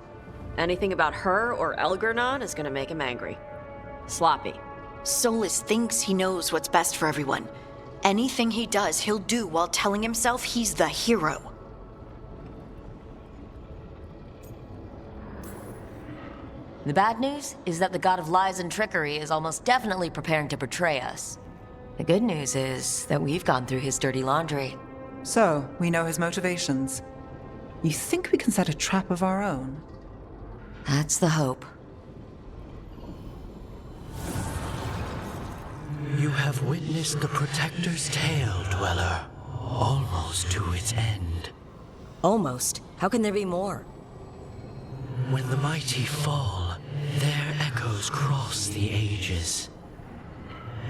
Anything about her or Elgernon is gonna make him angry. Sloppy. Solus thinks he knows what's best for everyone. Anything he does, he'll do while telling himself he's the hero. The bad news is that the god of lies and trickery is almost definitely preparing to betray us. The good news is that we've gone through his dirty laundry. So, we know his motivations. You think we can set a trap of our own? That's the hope. You have witnessed the Protector's tale, Dweller, almost to its end. Almost? How can there be more? When the mighty fall, their echoes cross the ages.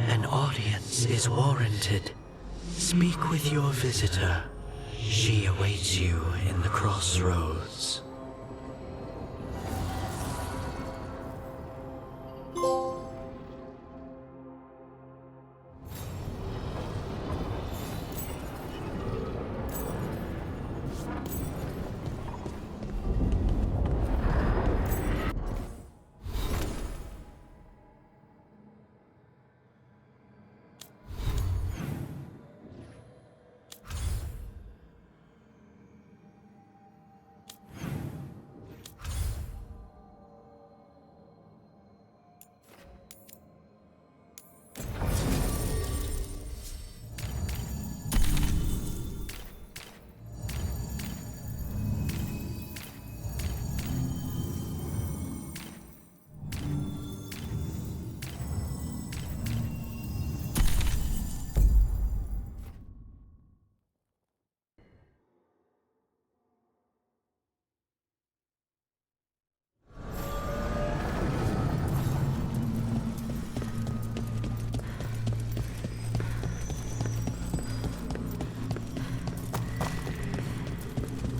An audience is warranted. Speak with your visitor. She awaits you in the crossroads.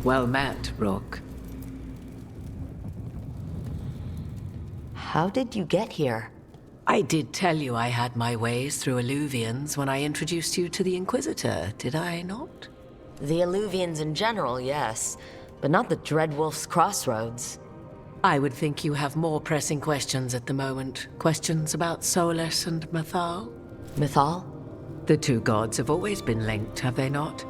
Well met, Rook. How did you get here? I did tell you I had my ways through Illuvians when I introduced you to the Inquisitor, did I not? The Illuvians in general, yes. But not the Dreadwolf's Crossroads. I would think you have more pressing questions at the moment. Questions about Solus and Mythal? Mythal? The two gods have always been linked, have they not?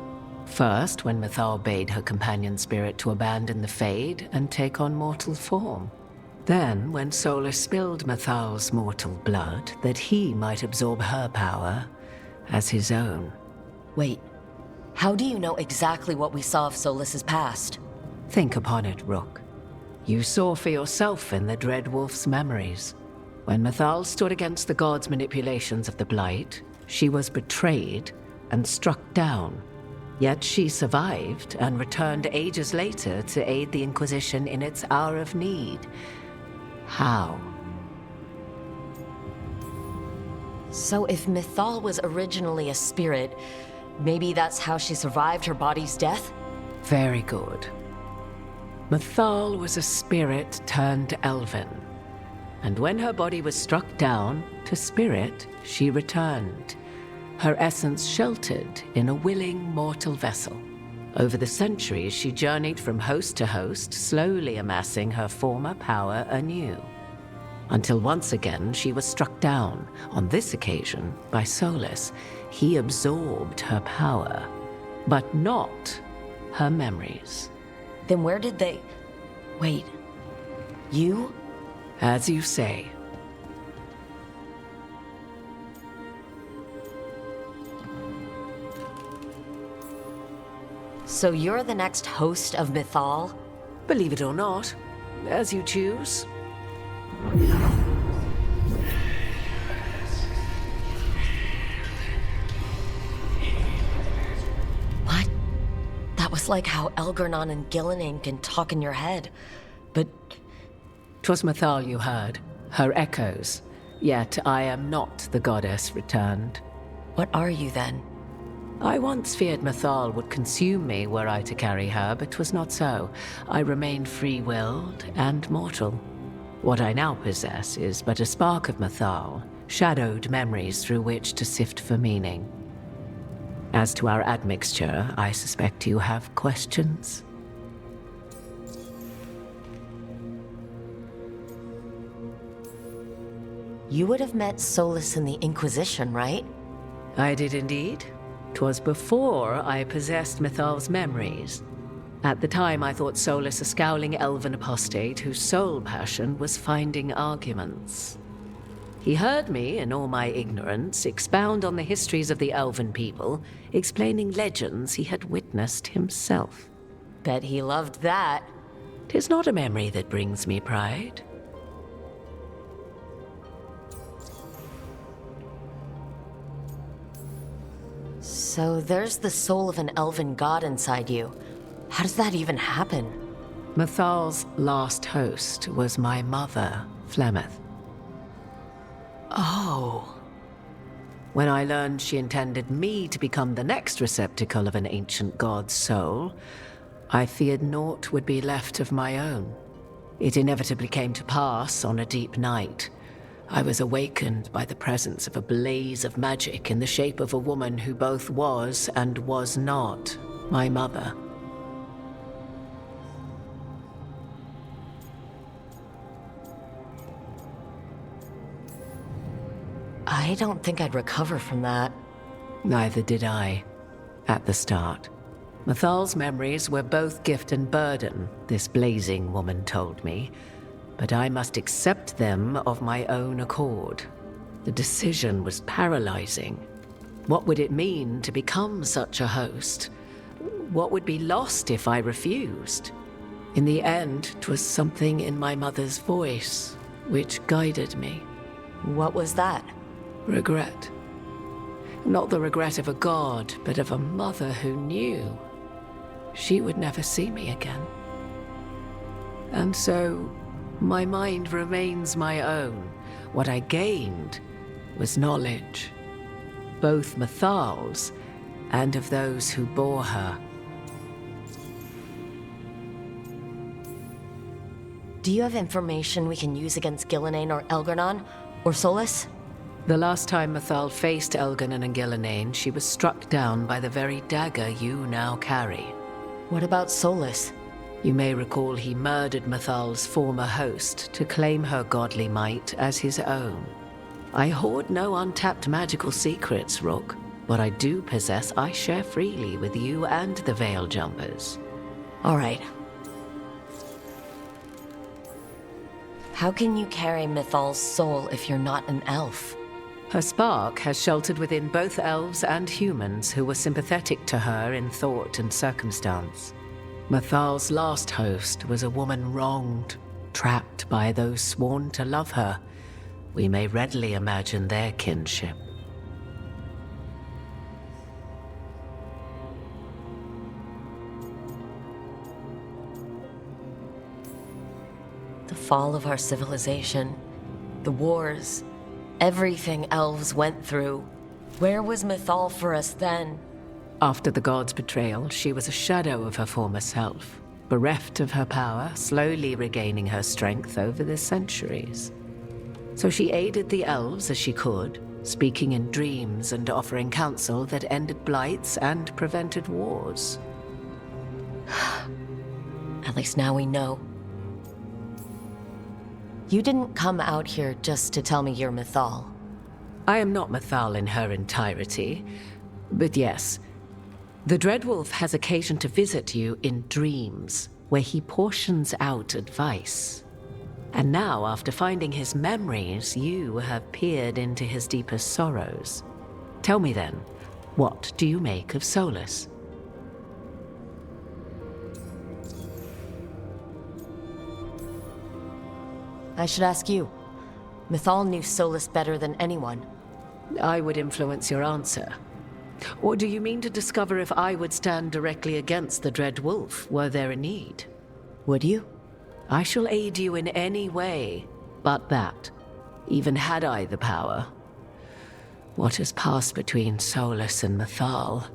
First, when Mythal bade her companion spirit to abandon the Fade and take on mortal form. Then, when Solus spilled Mythal's mortal blood, that he might absorb her power as his own. Wait, how do you know exactly what we saw of Solas's past? Think upon it, Rook. You saw for yourself in the Dread Wolf's memories. When Mythal stood against the gods' manipulations of the Blight, she was betrayed and struck down. Yet she survived and returned ages later to aid the Inquisition in its hour of need. How? So if Mythal was originally a spirit, maybe that's how she survived her body's death? Very good. Mythal was a spirit turned elven. And when her body was struck down, to spirit, she returned. Her essence sheltered in a willing mortal vessel. Over the centuries, she journeyed from host to host, slowly amassing her former power anew. Until once again, she was struck down, on this occasion, by Solas. He absorbed her power, but not her memories. Then where did they... Wait, you? As you say. So you're the next host of Mythal? Believe it or not, as you choose. What? That was like how Elgernon and Gillenane can talk in your head, but... 'Twas Mythal you heard, her echoes. Yet I am not the goddess returned. What are you then? I once feared Mythal would consume me were I to carry her, but 'twas not so. I remained free-willed and mortal. What I now possess is but a spark of Mythal, shadowed memories through which to sift for meaning. As to our admixture, I suspect you have questions. You would have met Solas in the Inquisition, right? I did indeed. 'Twas before I possessed Mythal's memories. At the time, I thought Solas a scowling elven apostate whose sole passion was finding arguments. He heard me, in all my ignorance, expound on the histories of the elven people, explaining legends he had witnessed himself. Bet he loved that. 'Tis not a memory that brings me pride. So there's the soul of an elven god inside you. How does that even happen? Mythal's last host was my mother, Flemeth. Oh. When I learned she intended me to become the next receptacle of an ancient god's soul, I feared naught would be left of my own. It inevitably came to pass on a deep night. I was awakened by the presence of a blaze of magic in the shape of a woman who both was and was not my mother. I don't think I'd recover from that. Neither did I, at the start. Mythal's memories were both gift and burden, this blazing woman told me, but I must accept them of my own accord. The decision was paralyzing. What would it mean to become such a host? What would be lost if I refused? In the end, 'twas something in my mother's voice which guided me. What was that? Regret. Not the regret of a god, but of a mother who knew she would never see me again. And so, my mind remains my own. What I gained was knowledge, both Mythal's and of those who bore her. Do you have information we can use against Gillenane or Elgernon? Or Solas? The last time Mythal faced Elgernon and Gillenane, she was struck down by the very dagger you now carry. What about Solas? You may recall he murdered Mythal's former host to claim her godly might as his own. I hoard no untapped magical secrets, Rook. What I do possess, I share freely with you and the Veil Jumpers. All right. How can you carry Mythal's soul if you're not an elf? Her spark has sheltered within both elves and humans who were sympathetic to her in thought and circumstance. Mathal's last host was a woman wronged, trapped by those sworn to love her. We may readily imagine their kinship. The fall of our civilization, the wars, everything elves went through. Where was Mythal for us then? After the god's betrayal, she was a shadow of her former self, bereft of her power, slowly regaining her strength over the centuries. So she aided the elves as she could, speaking in dreams and offering counsel that ended blights and prevented wars. At least now we know. You didn't come out here just to tell me you're Mythal. I am not Mythal in her entirety, but yes, the Dreadwolf has occasion to visit you in dreams, where he portions out advice. And now, after finding his memories, you have peered into his deepest sorrows. Tell me then, what do you make of Solus? I should ask you. Mythal knew Solus better than anyone. I would influence your answer. Or do you mean to discover if I would stand directly against the Dread Wolf were there a need? Would you? I shall aid you in any way, but that, even had I the power. What has passed between Solus and Mythal?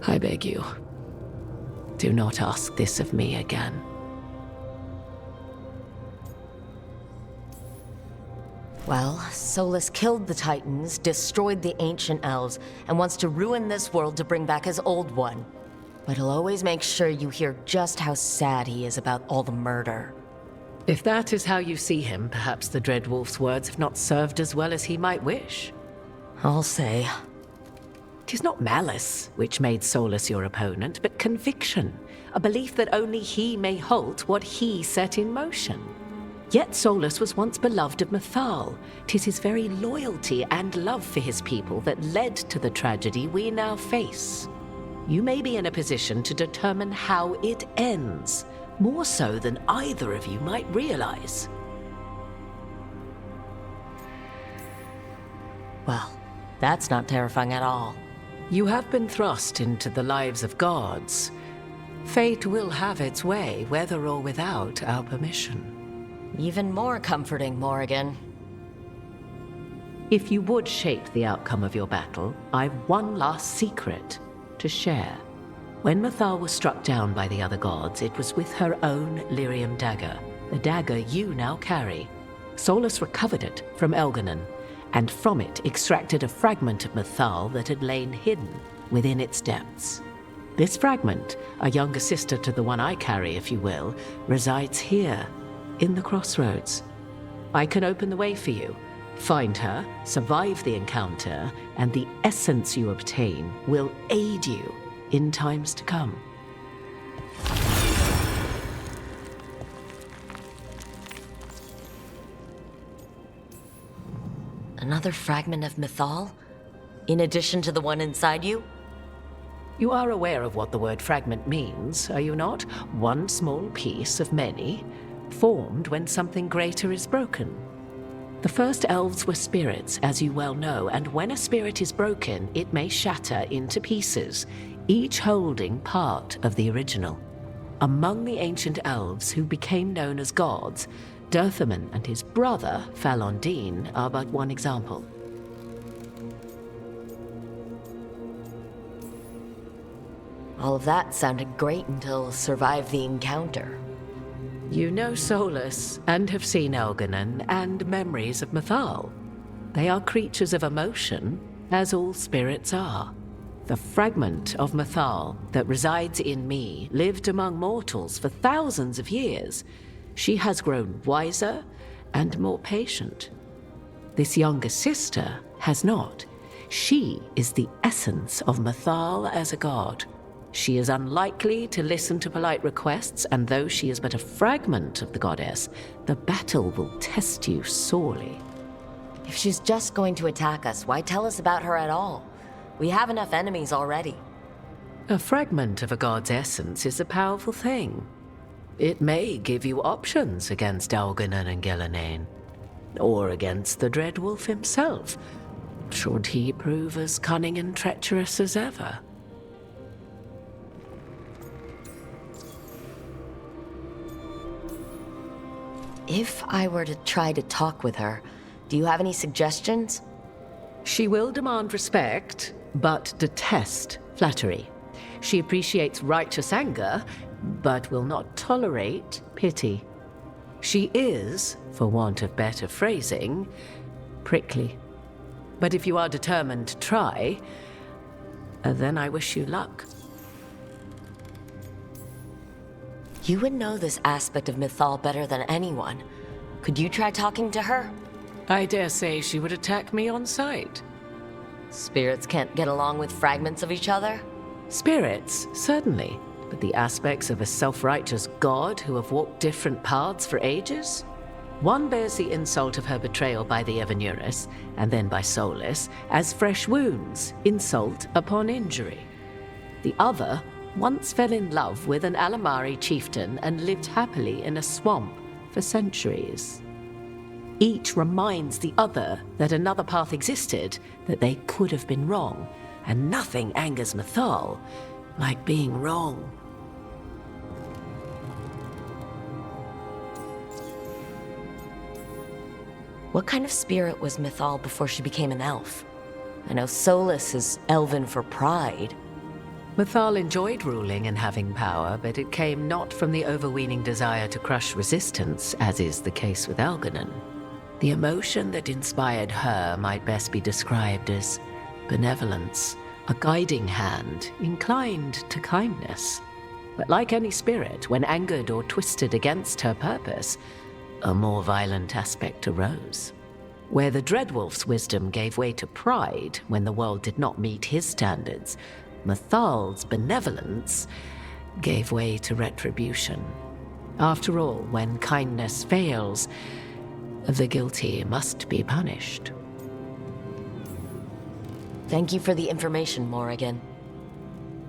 I beg you, do not ask this of me again. Well, Solus killed the Titans, destroyed the ancient elves, and wants to ruin this world to bring back his old one. But he'll always make sure you hear just how sad he is about all the murder. If that is how you see him, perhaps the Dread Wolf's words have not served as well as he might wish. I'll say. 'Tis not malice which made Solus your opponent, but conviction, a belief that only he may halt what he set in motion. Yet Solus was once beloved of Mythal. 'Tis his very loyalty and love for his people that led to the tragedy we now face. You may be in a position to determine how it ends, more so than either of you might realize. Well, that's not terrifying at all. You have been thrust into the lives of gods. Fate will have its way, whether or without our permission. Even more comforting, Morrigan. If you would shape the outcome of your battle, I've one last secret to share. When Mythal was struck down by the other gods, it was with her own lyrium dagger, the dagger you now carry. Solus recovered it from Elganon, and from it extracted a fragment of Mythal that had lain hidden within its depths. This fragment, a younger sister to the one I carry, if you will, resides here, in the crossroads. I can open the way for you. Find her, survive the encounter, and the essence you obtain will aid you in times to come. Another fragment of Mythal? In addition to the one inside you? You are aware of what the word fragment means, are you not? One small piece of many, formed when something greater is broken. The first elves were spirits, as you well know, and when a spirit is broken, it may shatter into pieces, each holding part of the original. Among the ancient elves who became known as gods, Dirthaman and his brother, Falondine, are but one example. All of that sounded great until survive the encounter. You know Solus, and have seen Elganon, and memories of Mythal. They are creatures of emotion, as all spirits are. The fragment of Mythal that resides in me lived among mortals for thousands of years. She has grown wiser and more patient. This younger sister has not. She is the essence of Mythal as a god. She is unlikely to listen to polite requests, and though she is but a fragment of the goddess, the battle will test you sorely. If she's just going to attack us, why tell us about her at all? We have enough enemies already. A fragment of a god's essence is a powerful thing. It may give you options against Algernon and Gillenane, or against the Dreadwolf himself, should he prove as cunning and treacherous as ever. If I were to try to talk with her, do you have any suggestions? She will demand respect, but detest flattery. She appreciates righteous anger, but will not tolerate pity. She is, for want of better phrasing, prickly. But if you are determined to try, then I wish you luck. You would know this aspect of Mythal better than anyone. Could you try talking to her? I dare say she would attack me on sight. Spirits can't get along with fragments of each other? Spirits, certainly. But the aspects of a self-righteous god who have walked different paths for ages? One bears the insult of her betrayal by the Evanuris, and then by Solus, as fresh wounds, insult upon injury. The other once fell in love with an Alamari chieftain and lived happily in a swamp for centuries. Each reminds the other that another path existed, that they could have been wrong, and nothing angers Mythal like being wrong. What kind of spirit was Mythal before she became an elf? I know Solus is elven for pride. Mythal enjoyed ruling and having power, but it came not from the overweening desire to crush resistance, as is the case with Algernon. The emotion that inspired her might best be described as benevolence, a guiding hand inclined to kindness. But like any spirit, when angered or twisted against her purpose, a more violent aspect arose. Where the Dreadwolf's wisdom gave way to pride when the world did not meet his standards, Mythal's benevolence gave way to retribution. After all, when kindness fails, the guilty must be punished. Thank you for the information, Morrigan.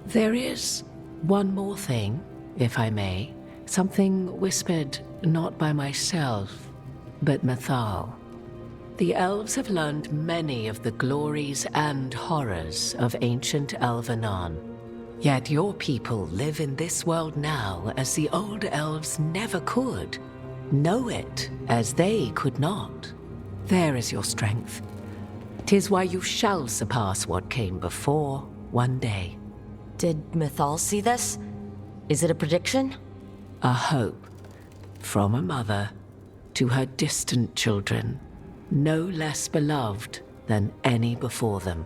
There is one more thing, if I may. Something whispered not by myself, but Mythal. The elves have learned many of the glories and horrors of ancient Elvenon. Yet your people live in this world now as the old elves never could. Know it as they could not. There is your strength. 'Tis why you shall surpass what came before one day. Did Mythal see this? Is it a prediction? A hope. From a mother to her distant children, no less beloved than any before them.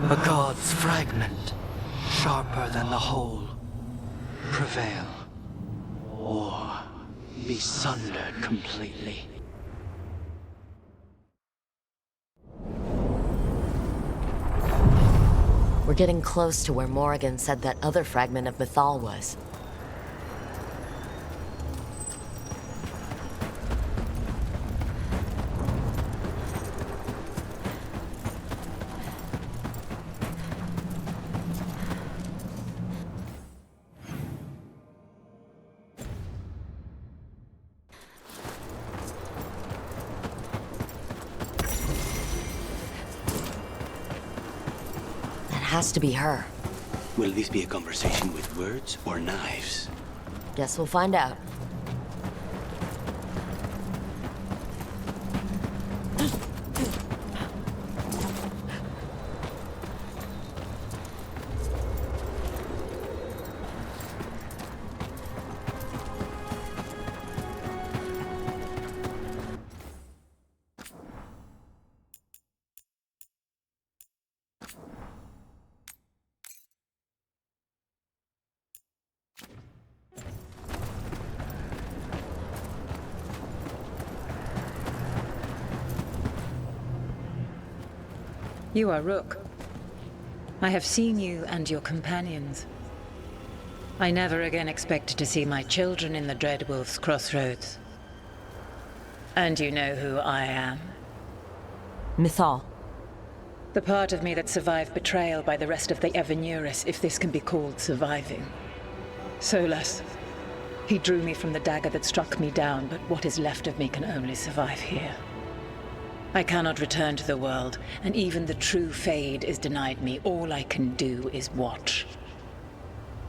A god's fragment, sharper than the whole, prevail, or be sundered completely. We're getting close to where Morrigan said that other fragment of Mythal was. Has to be her. Will this be a conversation with words or knives? Guess we'll find out. You are Rook. I have seen you and your companions. I never again expected to see my children in the Dreadwolf's crossroads. And you know who I am? Mythal. The part of me that survived betrayal by the rest of the Evanuris, if this can be called surviving. Solas. He drew me from the dagger that struck me down, but what is left of me can only survive here. I cannot return to the world, and even the true Fade is denied me. All I can do is watch.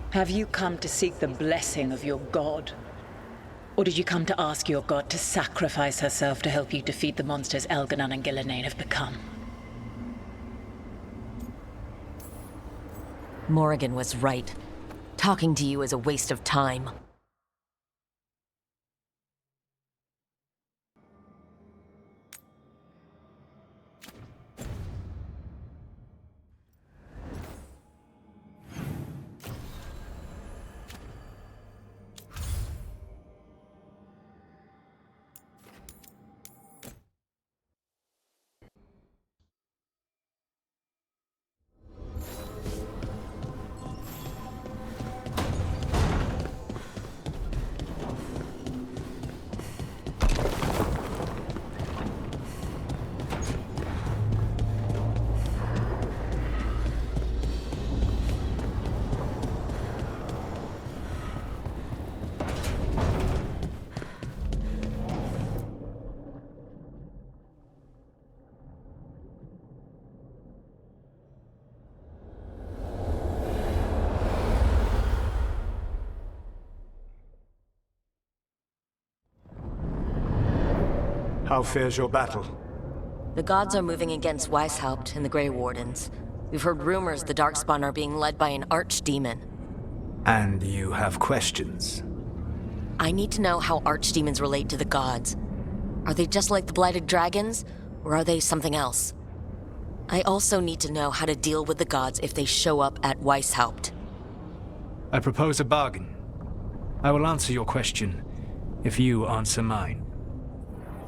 Have you come to seek the blessing of your god? Or did you come to ask your god to sacrifice herself to help you defeat the monsters Elganon and Gillenane have become? Morrigan was right. Talking to you is a waste of time. How fares your battle? The gods are moving against Weishaupt and the Grey Wardens. We've heard rumors the Darkspawn are being led by an archdemon. And you have questions? I need to know how archdemons relate to the gods. Are they just like the Blighted Dragons, or are they something else? I also need to know how to deal with the gods if they show up at Weishaupt. I propose a bargain. I will answer your question if you answer mine.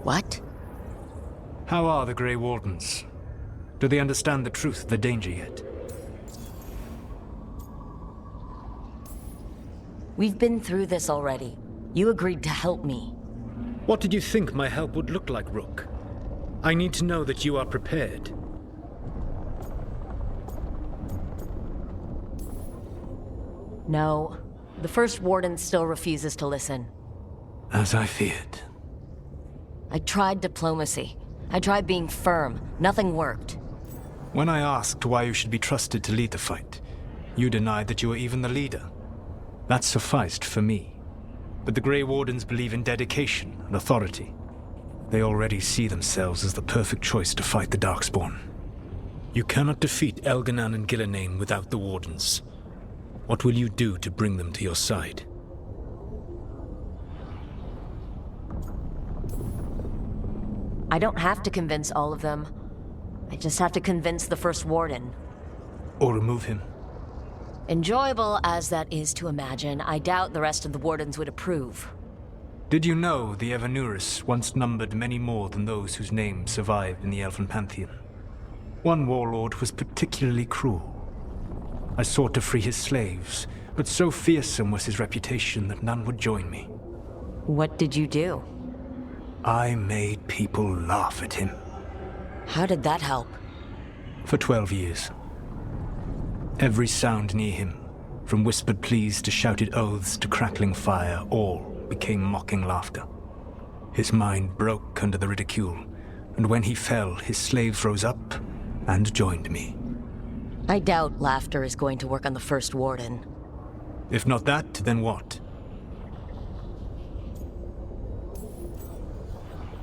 What? How are the Grey Wardens? Do they understand the truth of the danger yet? We've been through this already. You agreed to help me. What did you think my help would look like, Rook? I need to know that you are prepared. No. The First Warden still refuses to listen. As I feared. I tried diplomacy. I tried being firm. Nothing worked. When I asked why you should be trusted to lead the fight, you denied that you were even the leader. That sufficed for me. But the Grey Wardens believe in dedication and authority. They already see themselves as the perfect choice to fight the Darkspawn. You cannot defeat Elganon and Gillenane without the Wardens. What will you do to bring them to your side? I don't have to convince all of them. I just have to convince the First Warden. Or remove him. Enjoyable as that is to imagine, I doubt the rest of the Wardens would approve. Did you know the Evanuris once numbered many more than those whose names survived in the Elven Pantheon? One warlord was particularly cruel. I sought to free his slaves, but so fearsome was his reputation that none would join me. What did you do? I made people laugh at him. How did that help? For 12 years. Every sound near him, from whispered pleas to shouted oaths to crackling fire, all became mocking laughter. His mind broke under the ridicule, and when he fell, his slaves rose up and joined me. I doubt laughter is going to work on the First Warden. If not that, then what?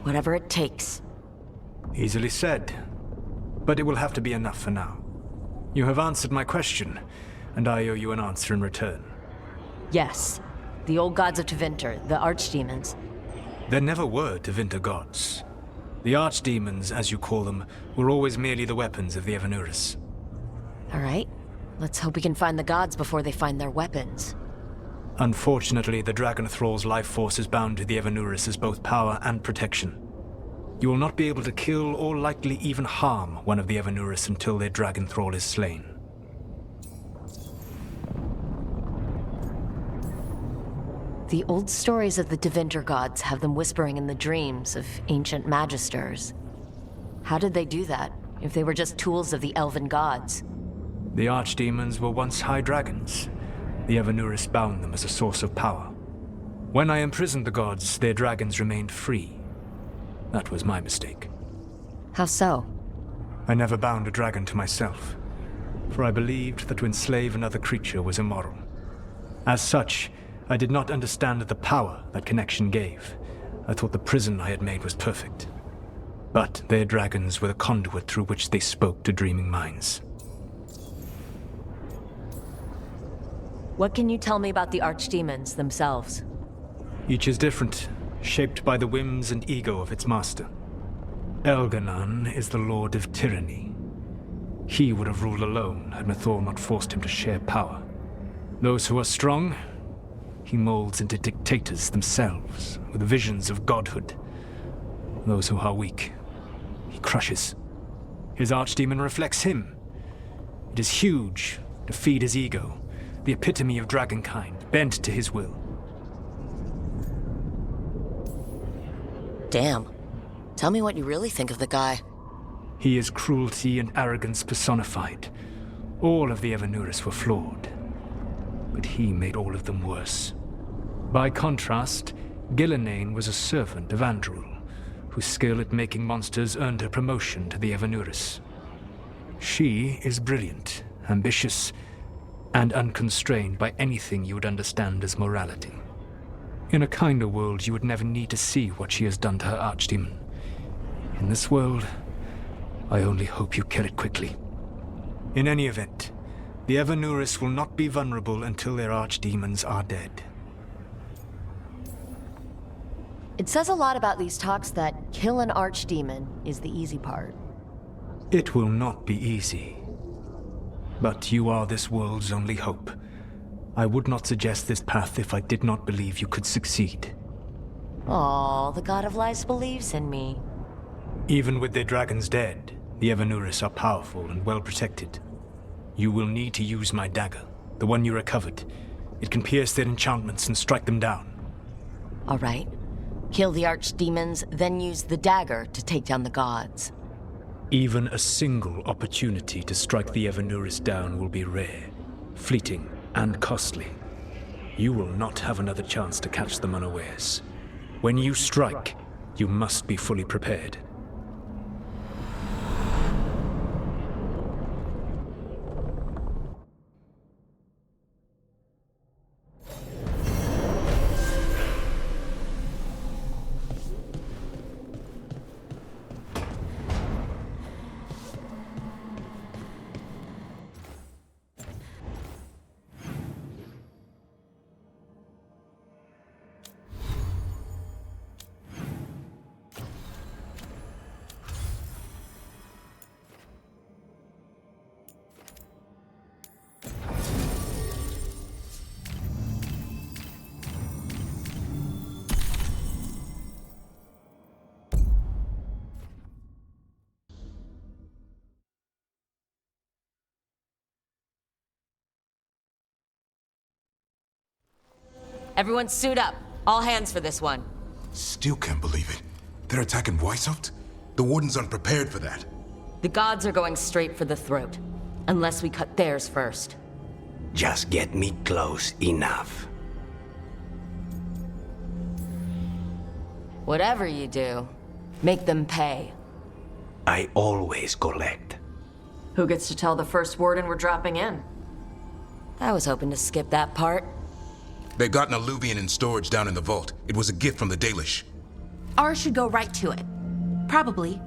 Whatever it takes. Easily said, but it will have to be enough for now. You have answered my question, and I owe you an answer in return. Yes. The old gods of Tevinter, the archdemons. There never were Tevinter gods. The archdemons, as you call them, were always merely the weapons of the Evanuris. All right. Let's hope we can find the gods before they find their weapons. Unfortunately, the Dragon Thrall's life force is bound to the Evanuris as both power and protection. You will not be able to kill or likely even harm one of the Evanuris until their Dragon Thrall is slain. The old stories of the Tevinter gods have them whispering in the dreams of ancient magisters. How did they do that, if they were just tools of the elven gods? The archdemons were once high dragons. The Evanuris bound them as a source of power. When I imprisoned the gods, their dragons remained free. That was my mistake. How so? I never bound a dragon to myself, for I believed that to enslave another creature was immoral. As such, I did not understand the power that connection gave. I thought the prison I had made was perfect. But their dragons were the conduit through which they spoke to dreaming minds. What can you tell me about the archdemons themselves? Each is different, shaped by the whims and ego of its master. Elgar'nan is the Lord of Tyranny. He would have ruled alone had Mythal not forced him to share power. Those who are strong, he molds into dictators themselves, with visions of godhood. Those who are weak, he crushes. His archdemon reflects him. It is huge, to feed his ego, the epitome of dragonkind, bent to his will. Damn. Tell me what you really think of the guy. He is cruelty and arrogance personified. All of the Evanuris were flawed, but he made all of them worse. By contrast, Gillenane was a servant of Andrul, whose skill at making monsters earned her promotion to the Evanuris. She is brilliant, ambitious, and unconstrained by anything you would understand as morality. In a kinder world, you would never need to see what she has done to her archdemon. In this world, I only hope you kill it quickly. In any event, the Evanuris will not be vulnerable until their archdemons are dead. It says a lot about these talks that kill an archdemon is the easy part. It will not be easy. But you are this world's only hope. I would not suggest this path if I did not believe you could succeed. Aw, the God of Lies believes in me. Even with their dragons dead, the Evanuris are powerful and well protected. You will need to use my dagger, the one you recovered. It can pierce their enchantments and strike them down. All right. Kill the archdemons, then use the dagger to take down the gods. Even a single opportunity to strike the Evanuris down will be rare, fleeting, and costly. You will not have another chance to catch them unawares. When you strike, you must be fully prepared. Everyone suit up. All hands for this one. Still can't believe it. They're attacking Weishaupt? The Wardens aren't prepared for that. The gods are going straight for the throat. Unless we cut theirs first. Just get me close enough. Whatever you do, make them pay. I always collect. Who gets to tell the first warden we're dropping in? I was hoping to skip that part. They've got an alluvian in storage down in the vault. It was a gift from the Dalish. Ours should go right to it. Probably.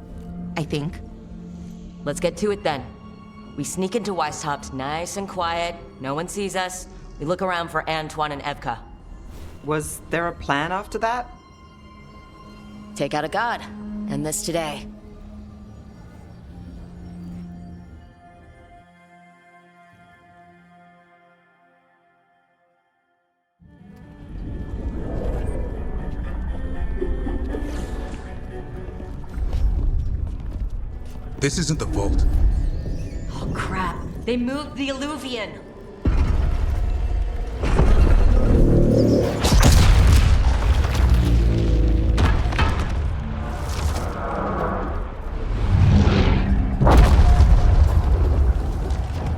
I think. Let's get to it then. We sneak into Weishaupt nice and quiet. No one sees us. We look around for Antoine and Evka. Was there a plan after that? Take out a god. End this today. This isn't the vault. Oh crap. They moved the alluvian.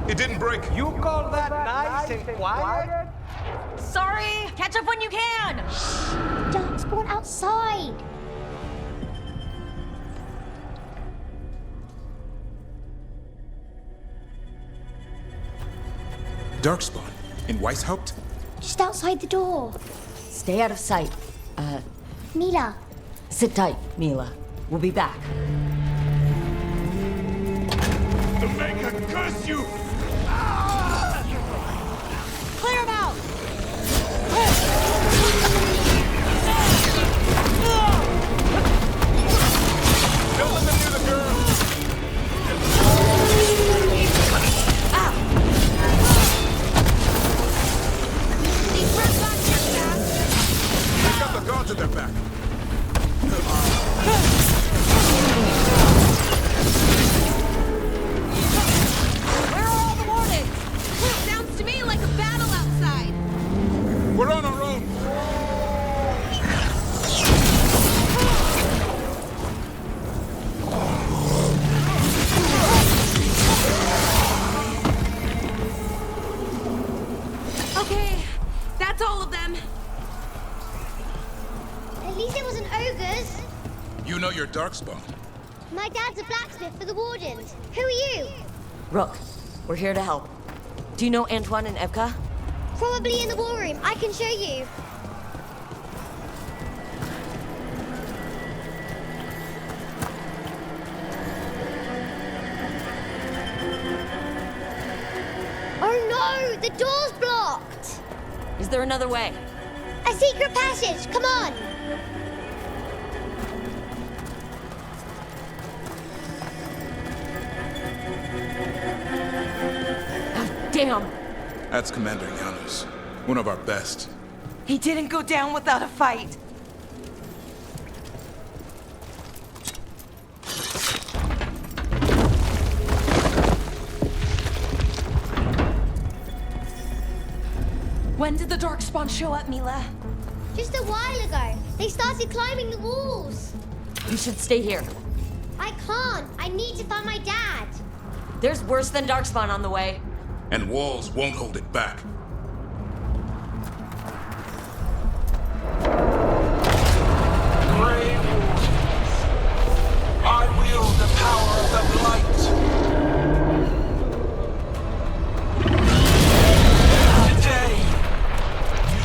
It didn't break. You call that nice and quiet? Sorry! Catch up when you can! Darkspawn outside! Darkspawn? In Weishaupt? Just outside the door. Stay out of sight. Mila. Sit tight, Mila. We'll be back. The Maker curse you! Clear him out! Don't let them near the girl! They've got the gods at their back. Where are all the wardens? Sounds to me like a battle outside. We're on our own. Okay, that's all of them. At least it wasn't ogres. You know your Darkspawn. My dad's a blacksmith for the Wardens. Who are you? Rook, we're here to help. Do you know Antoine and Evka? Probably in the war room. I can show you. Oh no! The door's blocked! Is there another way? A secret passage! Come on! Damn! That's Commander Janus. One of our best. He didn't go down without a fight. When did the Darkspawn show up, Mila? Just a while ago. They started climbing the walls. You should stay here. I can't. I need to find my dad. There's worse than Darkspawn on the way. And walls won't hold it back. Grey Wardens, I wield the power of the Blight. Today,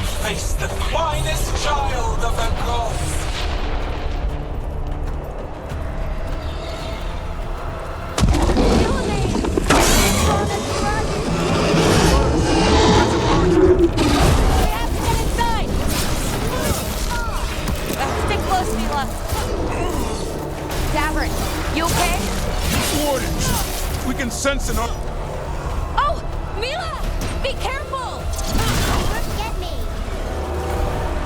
you face the finest child of the gods. Stick close, Mila. Davrin, you okay? Wardens! We can sense an... Oh! Mila! Be careful! Don't get me.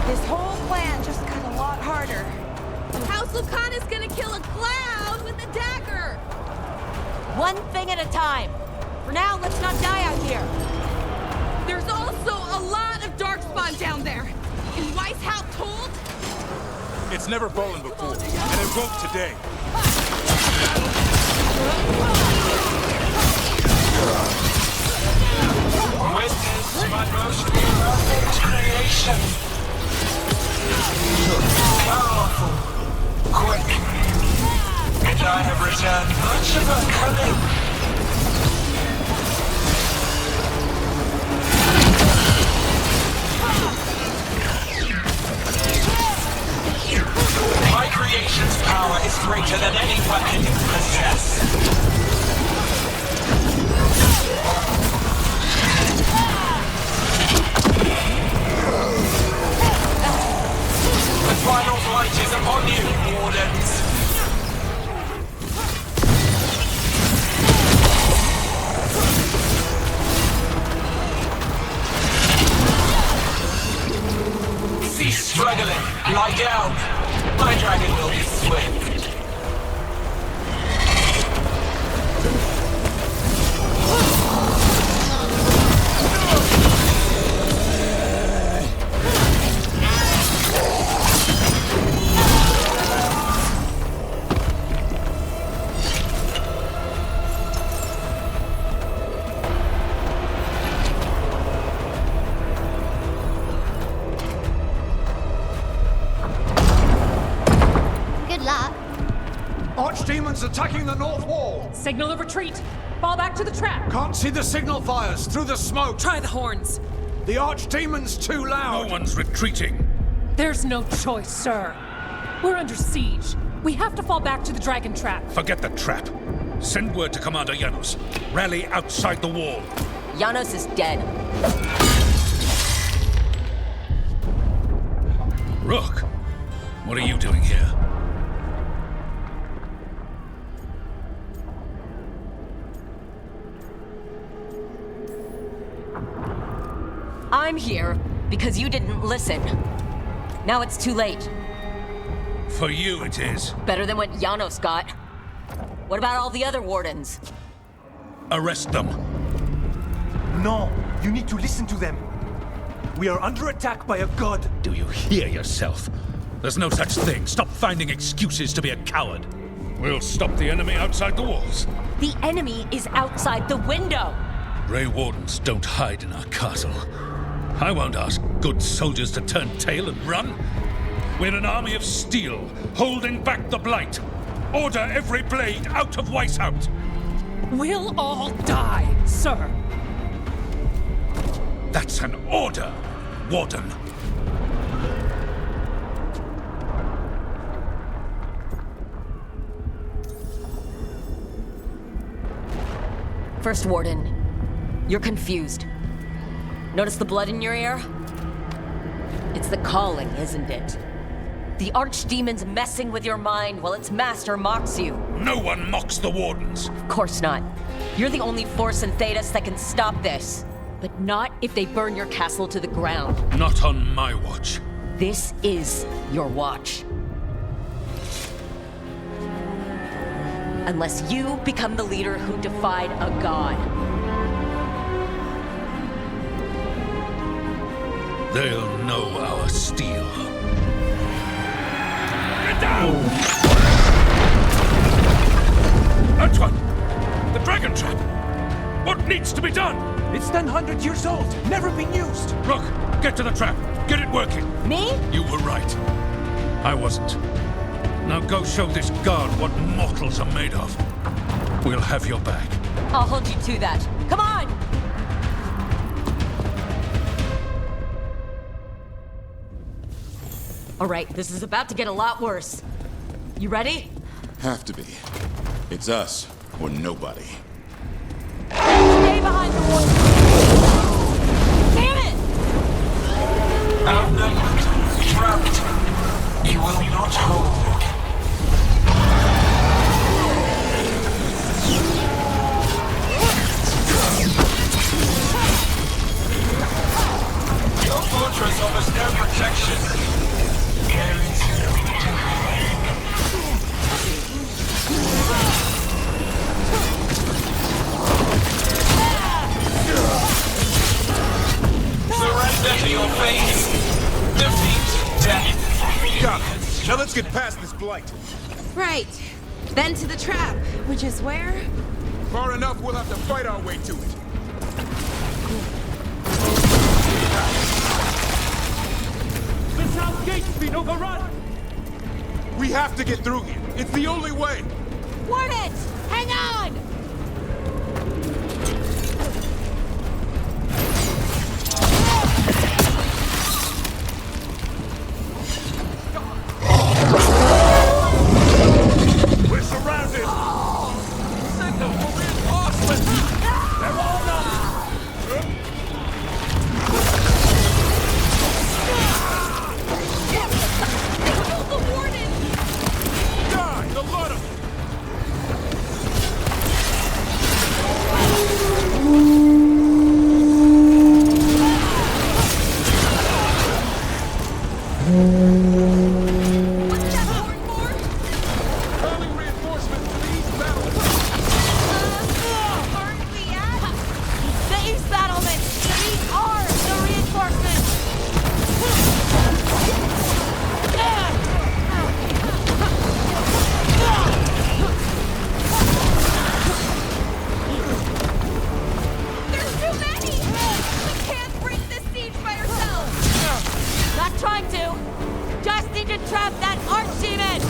This whole plan just got a lot harder. House Lucan is gonna kill a cloud with a dagger! One thing at a time. For now, let's not die out here. There's also a lot of Darkspawn down there. in Weiss household? It's never fallen before, and it won't today. Witness my most perfect creation. Powerful, quick, and I have returned much of her cunning. My creation's power is greater than any weapon you possess. The final light is upon you, Wardens. Cease struggling. Lie down. My dragon will be swift. Archdemons attacking the north wall! Signal of retreat! Fall back to the trap! Can't see the signal fires through the smoke! Try the horns! The Archdemon's too loud! No one's retreating! There's no choice, sir. We're under siege. We have to fall back to the dragon trap. Forget the trap. Send word to Commander Janos. Rally outside the wall. Janos is dead. Rook, what are you doing here? I'm here because you didn't listen. Now it's too late. For you it is. Better than what Janos got. What about all the other wardens? Arrest them. No, you need to listen to them. We are under attack by a god. Do you hear yourself? There's no such thing. Stop finding excuses to be a coward. We'll stop the enemy outside the walls. The enemy is outside the window. Grey Wardens don't hide in our castle. I won't ask good soldiers to turn tail and run. We're an army of steel, holding back the Blight. Order every blade out of Weishaupt. We'll all die, sir. That's an order, Warden. First Warden, you're confused. Notice the blood in your ear? It's the calling, isn't it? The Archdemon's messing with your mind while its master mocks you. No one mocks the Wardens. Of course not. You're the only force in Thedas that can stop this. But not if they burn your castle to the ground. Not on my watch. This is your watch. Unless you become the leader who defied a god. They'll know our steel. Get down! Antoine! The dragon trap! What needs to be done? It's 100 years old, never been used. Look, get to the trap. Get it working. Me? You were right. I wasn't. Now go show this guard what mortals are made of. We'll have your back. I'll hold you to that. Come on! All right, this is about to get a lot worse. You ready? Have to be. It's us or nobody. Stay behind the wall! Damn it! Outnumbered, trapped, you will not hold. Your fortress offers no protection. Surrender to your fate. Defeat Let's get past this blight. Right. Then to the trap, which is where? Far enough, we'll have to fight our way to it. The south gate's been overrun! We have to get through here. It's the only way. Warden! Hang on! We're surrounded! Send them for reinforcements! They're on us! The warden! Die! The lot of Calling reinforcements to the east battle. Aren't we at? The east battlement! These are the reinforcements! There's too many! We can't break this siege by ourselves! Not trying to! Just need to trap that archdemon!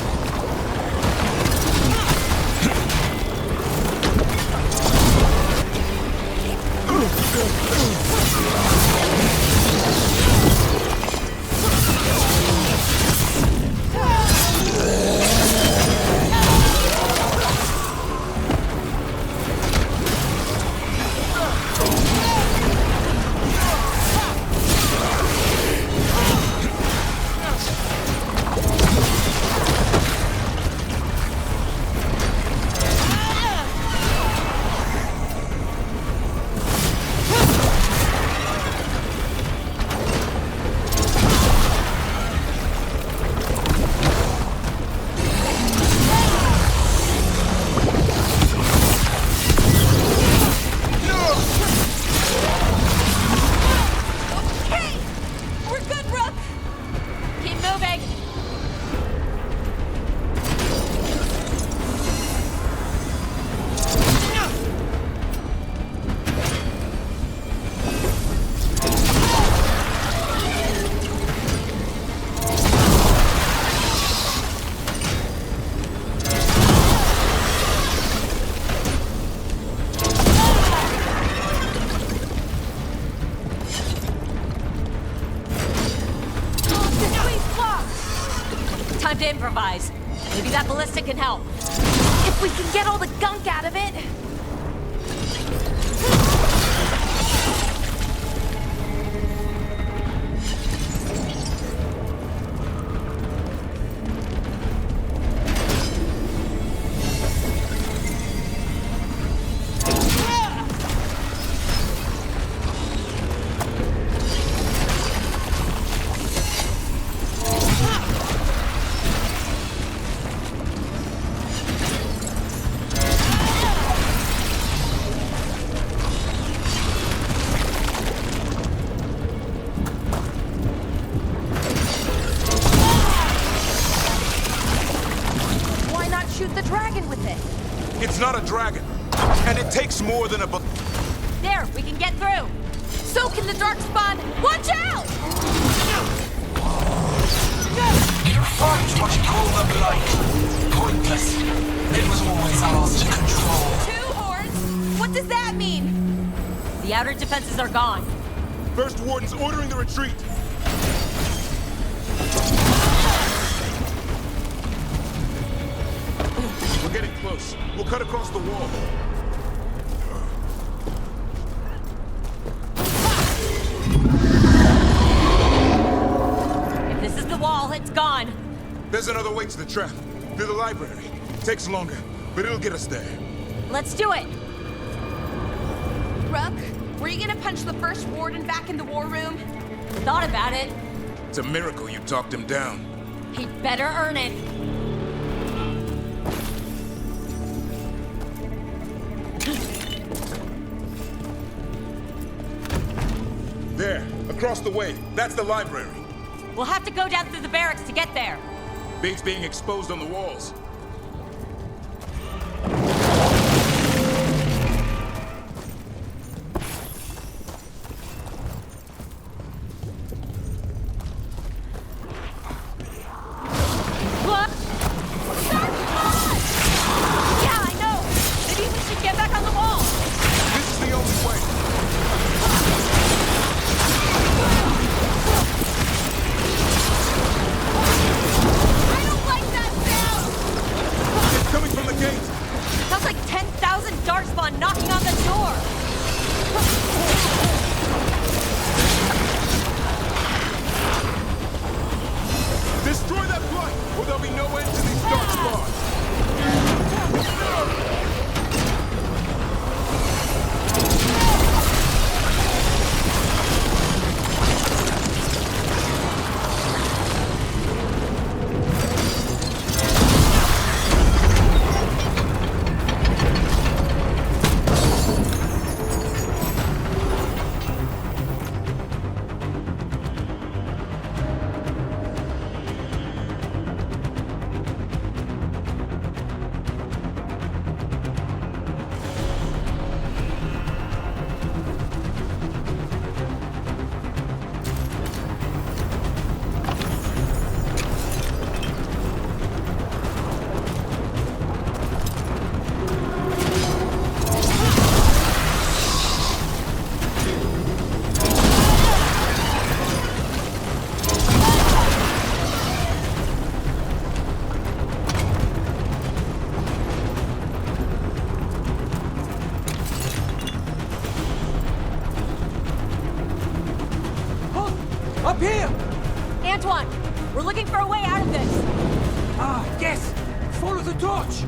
Okay! We're good, Rook! Keep moving! Time to improvise. Maybe that ballista can help. If we can get all the gunk out of it. Why not shoot the dragon with it? It's not a dragon. And it takes more than a There, we can get through. So can the dark spawn. Watch out! You fight what you call the blight. Pointless. It was always ours to control. 2 hordes? What does that mean? The outer defenses are gone. First Warden's ordering the retreat. We're getting close. We'll cut across the wall. If this is the wall, it's gone. There's another way to the trap. Through the library. Takes longer, but it'll get us there. Let's do it. Rook, were you gonna punch the first warden back in the war room? Thought about it. It's a miracle you talked him down. He'd better earn it. There, across the way. That's the library. We'll have to go down through the barracks to get there. Bait's being exposed on the walls. What? Yeah, I know! Maybe we should get back on the wall! This is the only way! I don't like that sound! It's coming from the gate! Sounds like 10,000 darkspawn knocking on the door! Destroy that blight, or there'll be no end to these darkspawn! Up here! Antoine, we're looking for a way out of this! Ah, yes! Follow the torch!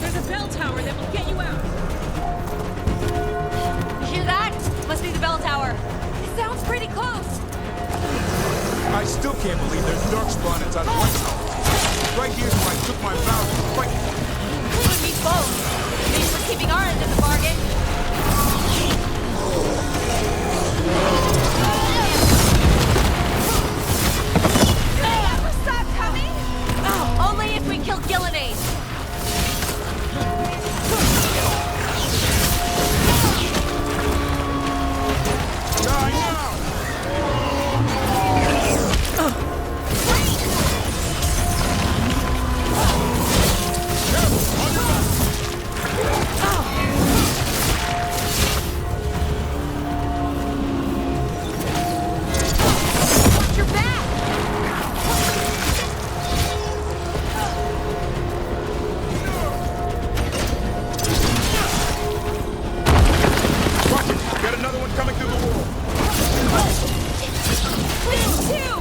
There's a bell tower that will get you out. You hear that? Must be the bell tower. It sounds pretty close. I still can't believe there's darkspawn inside of White House. Right here's where I took my vow to fight. You and me both. Thanks for keeping our end of the bargain. Do they ever stop coming? Oh, only if we kill Gillenade. Die now! Your back! Watch it! Got another one coming through the wall! Please, too!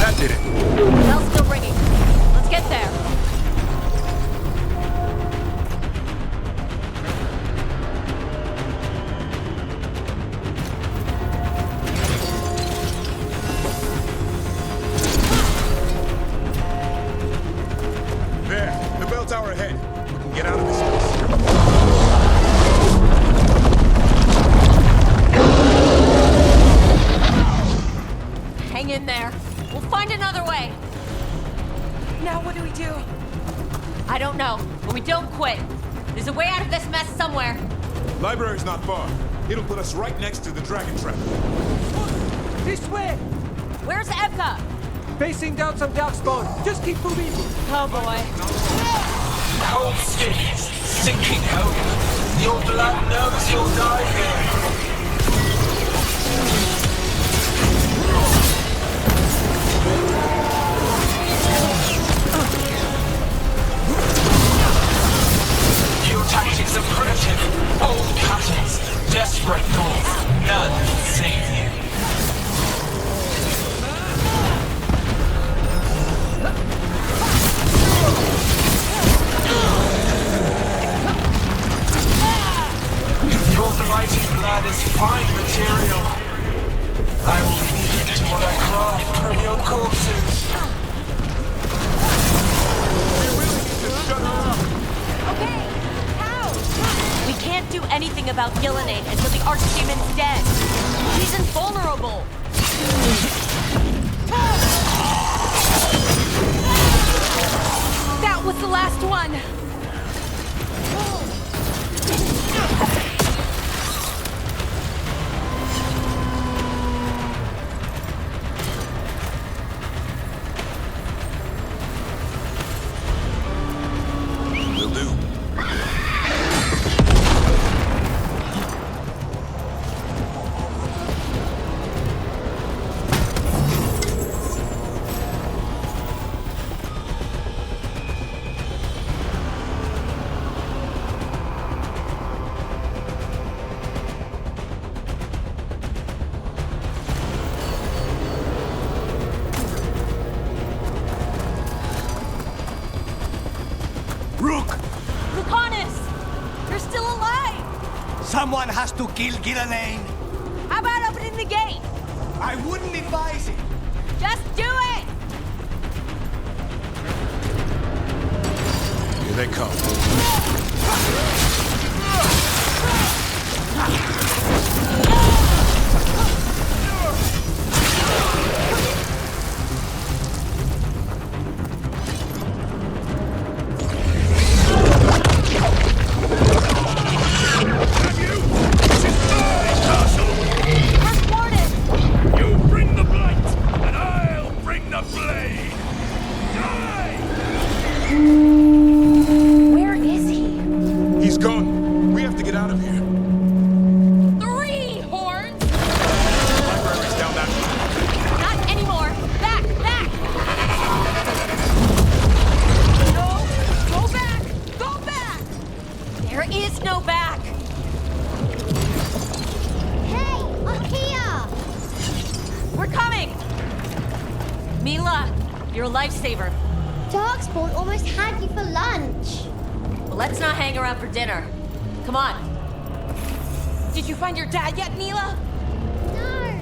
That did it! Bell's still ringing. Let's get there. There, the bell tower ahead. We can get out of this mess. Hang in there. We'll find another way. Now what do we do? I don't know, but we don't quit. There's a way out of this mess somewhere. Library's not far. It'll put us right next to the dragon trap. This way! Where's Evka? Facing down some darkspawn. Just keep moving! Oh boy. Cold skins, sinking hunger. Your blood knows you'll die here. Your tactics are primitive. Old patterns. Desperate thoughts. None can save you. Your blighted blood is fine material. about Gillenade until the Archdemon's dead. He's invulnerable. That was the last one! Will do. Someone has to kill Gillenade. How about opening the gate? I wouldn't advise it. Just do it! Here they come. Where is he? He's gone. We have to get out of here. 3 horns! The library's down that way. Not anymore! Back! Back! No! Go back! Go back! There is no back! Hey, I'm here! We're coming! Mila, you're a lifesaver. Darkspawn almost had you for lunch. Well, let's not hang around for dinner. Come on. Did you find your dad yet, Mila? No,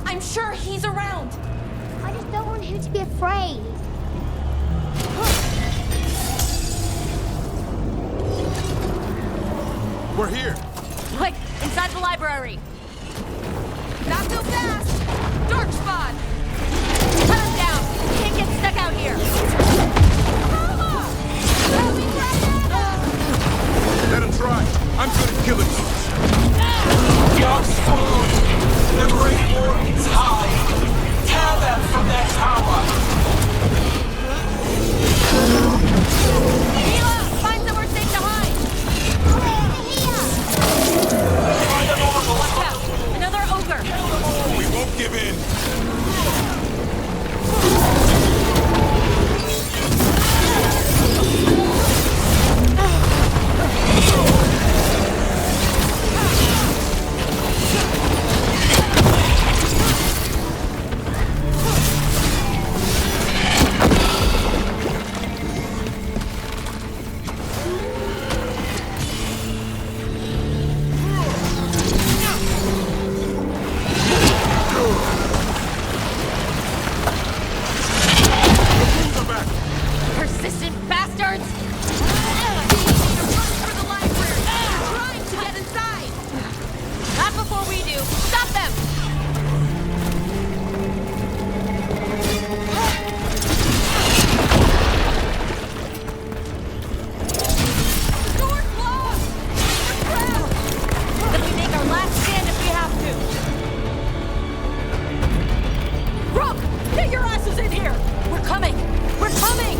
I'm sure he's around. I just don't want him to be afraid. We're here. Quick, inside the library. Not so fast! Darkspawn! Cut him down! We can't get stuck out here! Let him try. I'm good at killing those. Darkspawn! The Great War is high. Tear them from their tower. Mila, find somewhere safe to hide! Watch out! Another ogre! We won't give in. Persistent bastards! For the library! They're trying to get inside! Not before we do! Stop them! The door's locked! We're trapped! Then we make our last stand if we have to! Rook! Get your asses in here! We're coming! We're coming!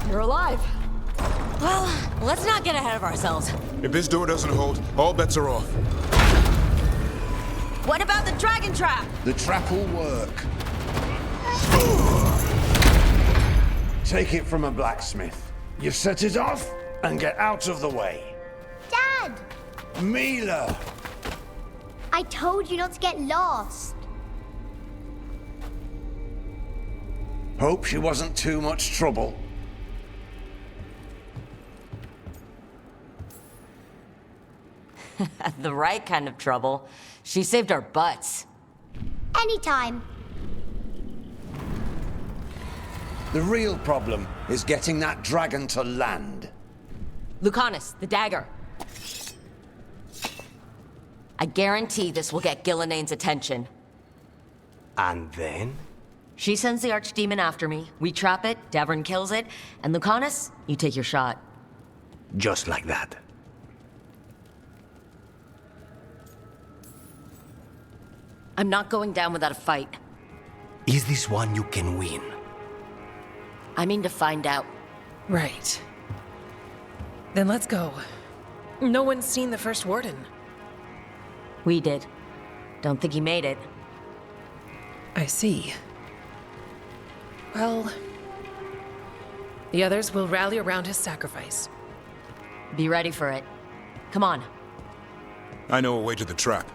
You're alive. Well, let's not get ahead of ourselves. If this door doesn't hold, all bets are off. What about the dragon trap? The trap will work. Take it from a blacksmith. You set it off and get out of the way. Dad! Mila! I told you not to get lost. Hope she wasn't too much trouble. The right kind of trouble. She saved our butts. Anytime. The real problem is getting that dragon to land. Lucanus, the dagger. I guarantee this will get Gillenane's attention. And then? She sends the archdemon after me, we trap it, Davern kills it, and Lucanus, you take your shot. Just like that. I'm not going down without a fight. Is this one you can win? I mean to find out. Right. Then let's go. No one's seen the First Warden. We did. Don't think he made it. I see. Well, the others will rally around his sacrifice. Be ready for it. Come on. I know a way to the trap.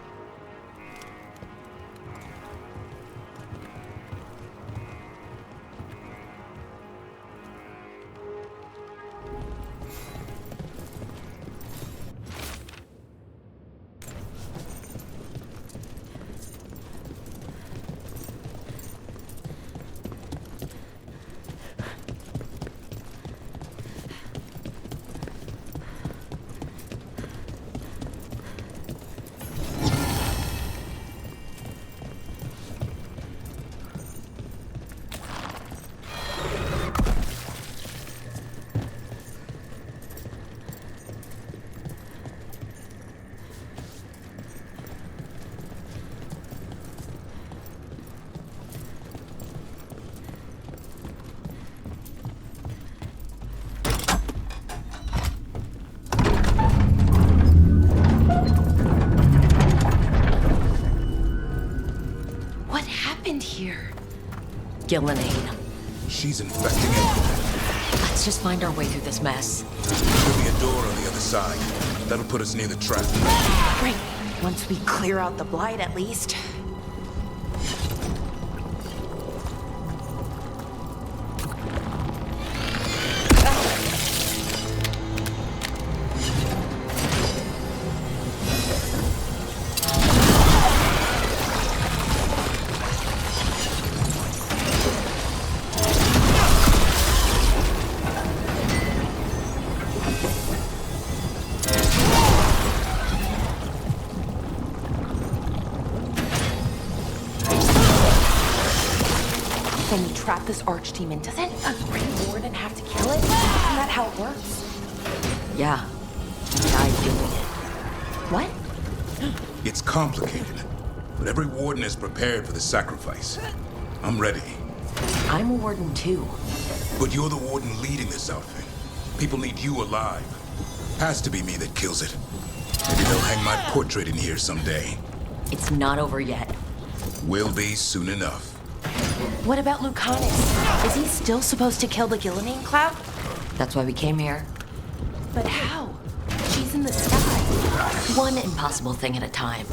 Here. Gillenane. She's infecting everything. Let's just find our way through this mess. There'll be a door on the other side. That'll put us near the trap. Great. Once we clear out the blight, at least. When you trap this archdemon, doesn't a Great Warden have to kill it? Isn't that how it works? Yeah. He died doing it. What? It's complicated, but every warden is prepared for the sacrifice. I'm ready. I'm a warden too. But you're the warden leading this outfit. People need you alive. Has to be me that kills it. Maybe they'll hang my portrait in here someday. It's not over yet. Will be soon enough. What about Lucanus? Is he still supposed to kill the Gillenane cloud? That's why we came here. But how? She's in the sky. One impossible thing at a time.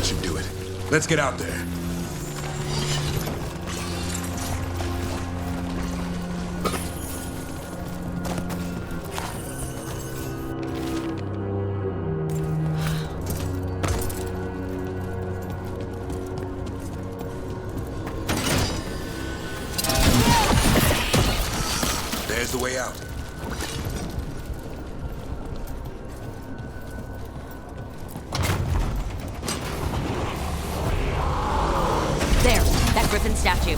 That should do it. Let's get out there. There's the way out. There, that griffin statue.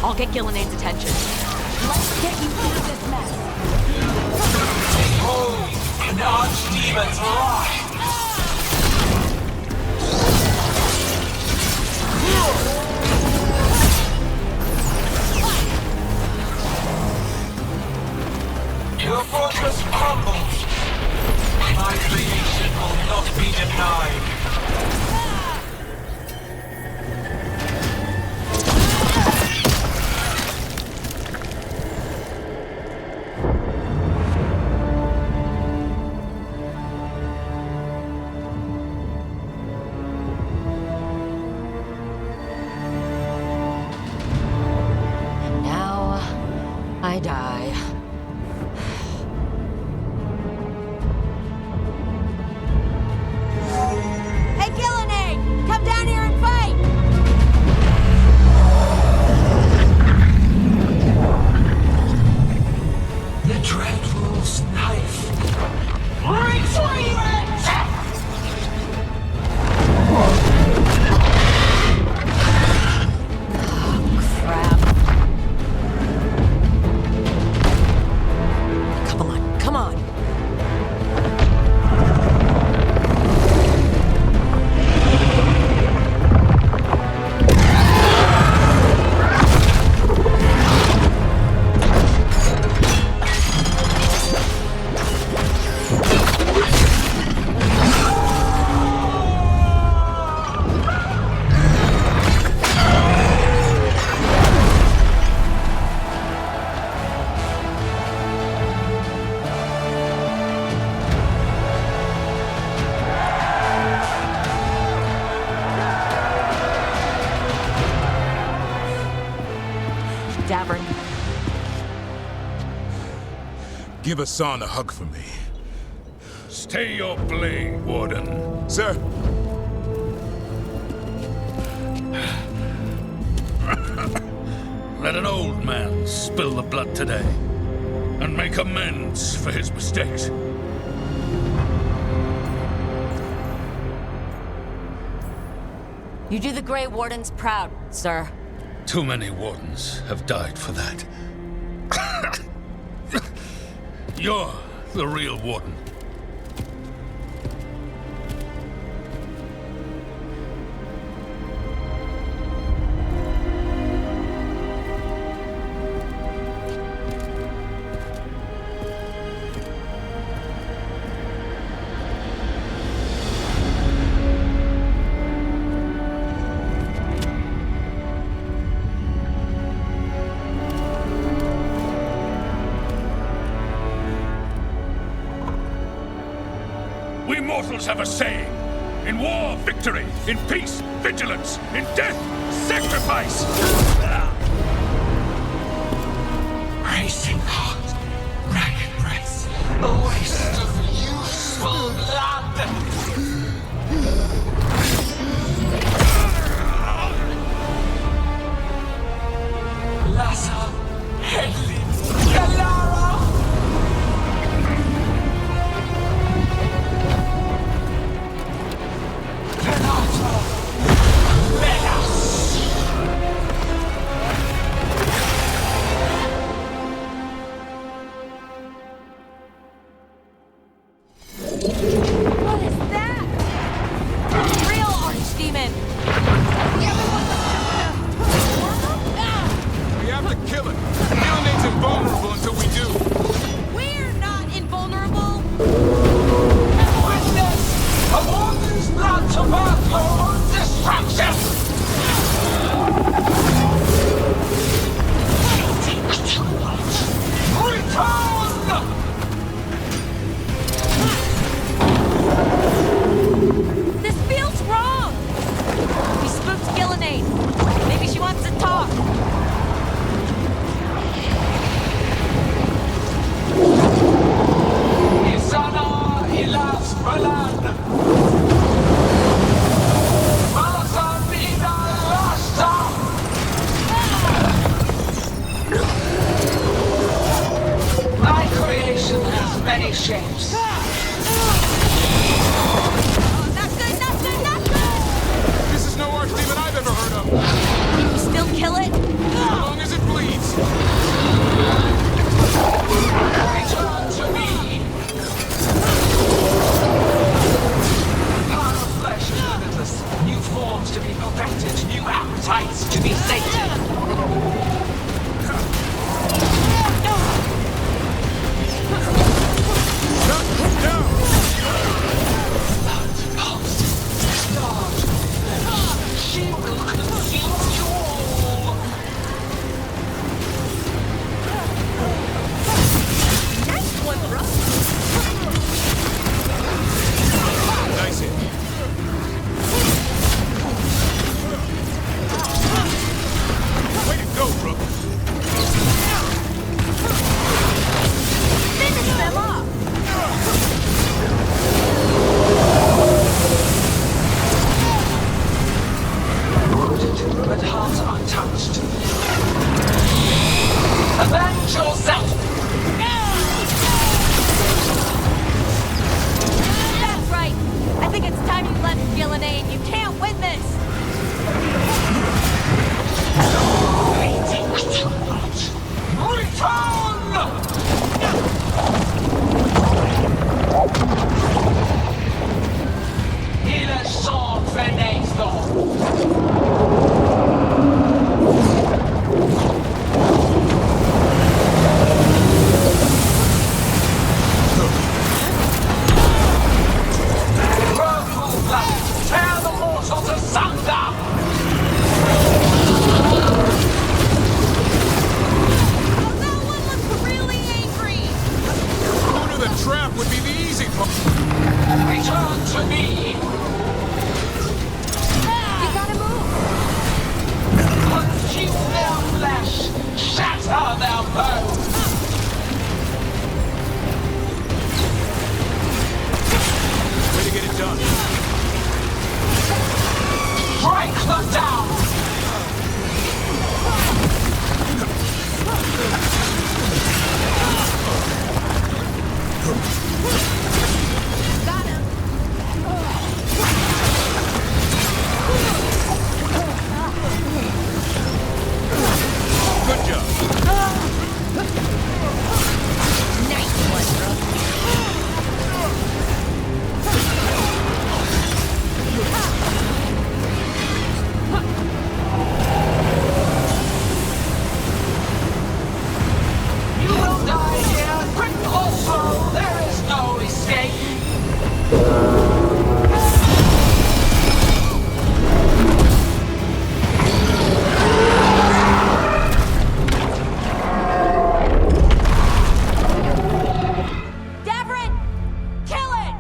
I'll get Gillenay's attention. Let's get you through this mess. Behold, an archdemon's wrath! Your fortress crumbles. My creation will not be denied. Now, I die. Hey, Gillenay! Come down here and fight! The Dreadwolf's knife. Retrieve it! Crap. Come on, come on. Davern. Give Hassan a hug for me. Stay your blade, Warden. Sir. Let an old man spill the blood today and make amends for his mistakes. You do the Grey Wardens proud, sir. Too many wardens have died for that. You're the real warden. We mortals have a saying. In war, victory. In peace, vigilance. In death, sacrifice. Racing heart, ragged breath, a waste of useful blood. Lassa, Hedley, Galara. What is forms to be perfected, new appetites to be sated. She will consume you all. Nice one, bro. Nice hit. Way to go, Brooke. Finish them up. But heart untouched. Avenge yourself! That's right. I think it's time you left, Gillenane. You can't win this. Return! Il est sans fenêtre. Tear the mortals asunder! That one looks really angry. Who knew the trap would be the easy part? Return to me! You gotta move. Consume their flesh! Shatter their bones! Way to get it done. Break them down! Got him. Good job. Nice one, bro. You will die here, quick or slow, there is no escape! Davrin! Kill it!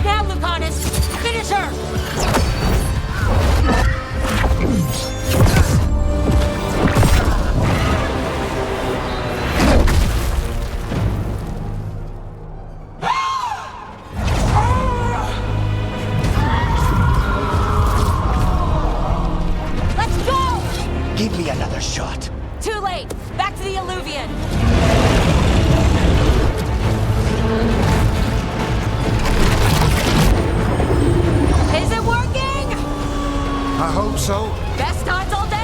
Now, Lucanus! Finish her! Let's go! Give me another shot. Too late! Back to the Alluvian! Is it working? I hope so. Best odds all day!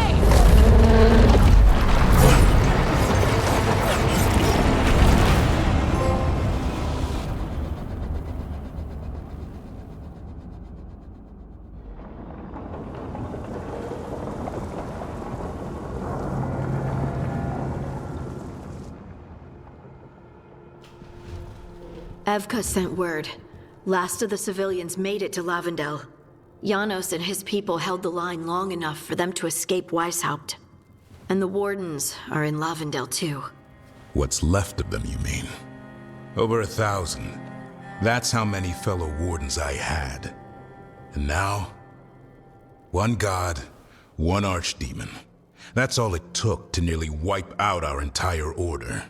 Evka sent word. Last of the civilians made it to Lavendel. Janos and his people held the line long enough for them to escape Weishaupt. And the Wardens are in Lavendel too. What's left of them, you mean? Over 1,000. That's how many fellow Wardens I had. And now, one god, one archdemon. That's all it took to nearly wipe out our entire order.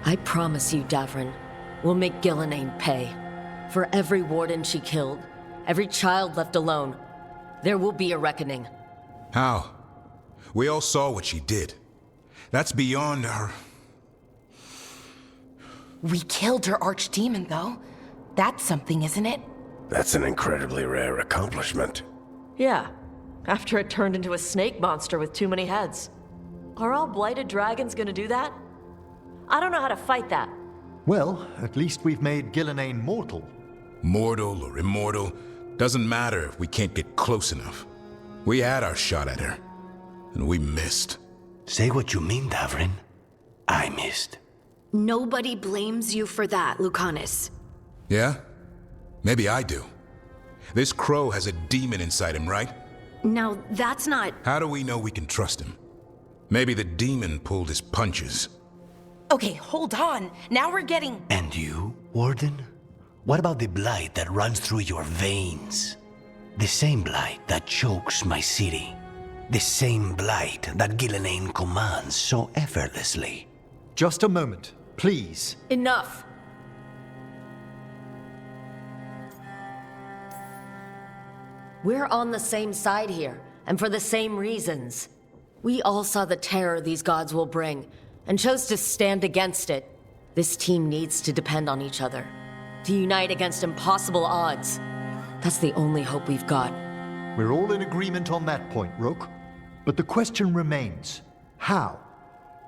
I promise you, Davrin, we'll make Gillenane pay. For every warden she killed, every child left alone, there will be a reckoning. How? We all saw what she did. That's beyond our... We killed her archdemon, though. That's something, isn't it? That's an incredibly rare accomplishment. Yeah, after it turned into a snake monster with too many heads. Are all blighted dragons gonna do that? I don't know how to fight that. Well, at least we've made Gillenane mortal. Mortal or immortal, doesn't matter if we can't get close enough. We had our shot at her, and we missed. Say what you mean, Davrin. I missed. Nobody blames you for that, Lucanus. Yeah? Maybe I do. This crow has a demon inside him, right? Now, that's not... How do we know we can trust him? Maybe the demon pulled his punches. Okay, hold on. Now we're getting... And you, Warden? What about the blight that runs through your veins? The same blight that chokes my city. The same blight that Gillenane commands so effortlessly. Just a moment, please. Enough. We're on the same side here, and for the same reasons. We all saw the terror these gods will bring, and chose to stand against it. This team needs to depend on each other, to unite against impossible odds. That's the only hope we've got. We're all in agreement on that point, Rook. But the question remains, how?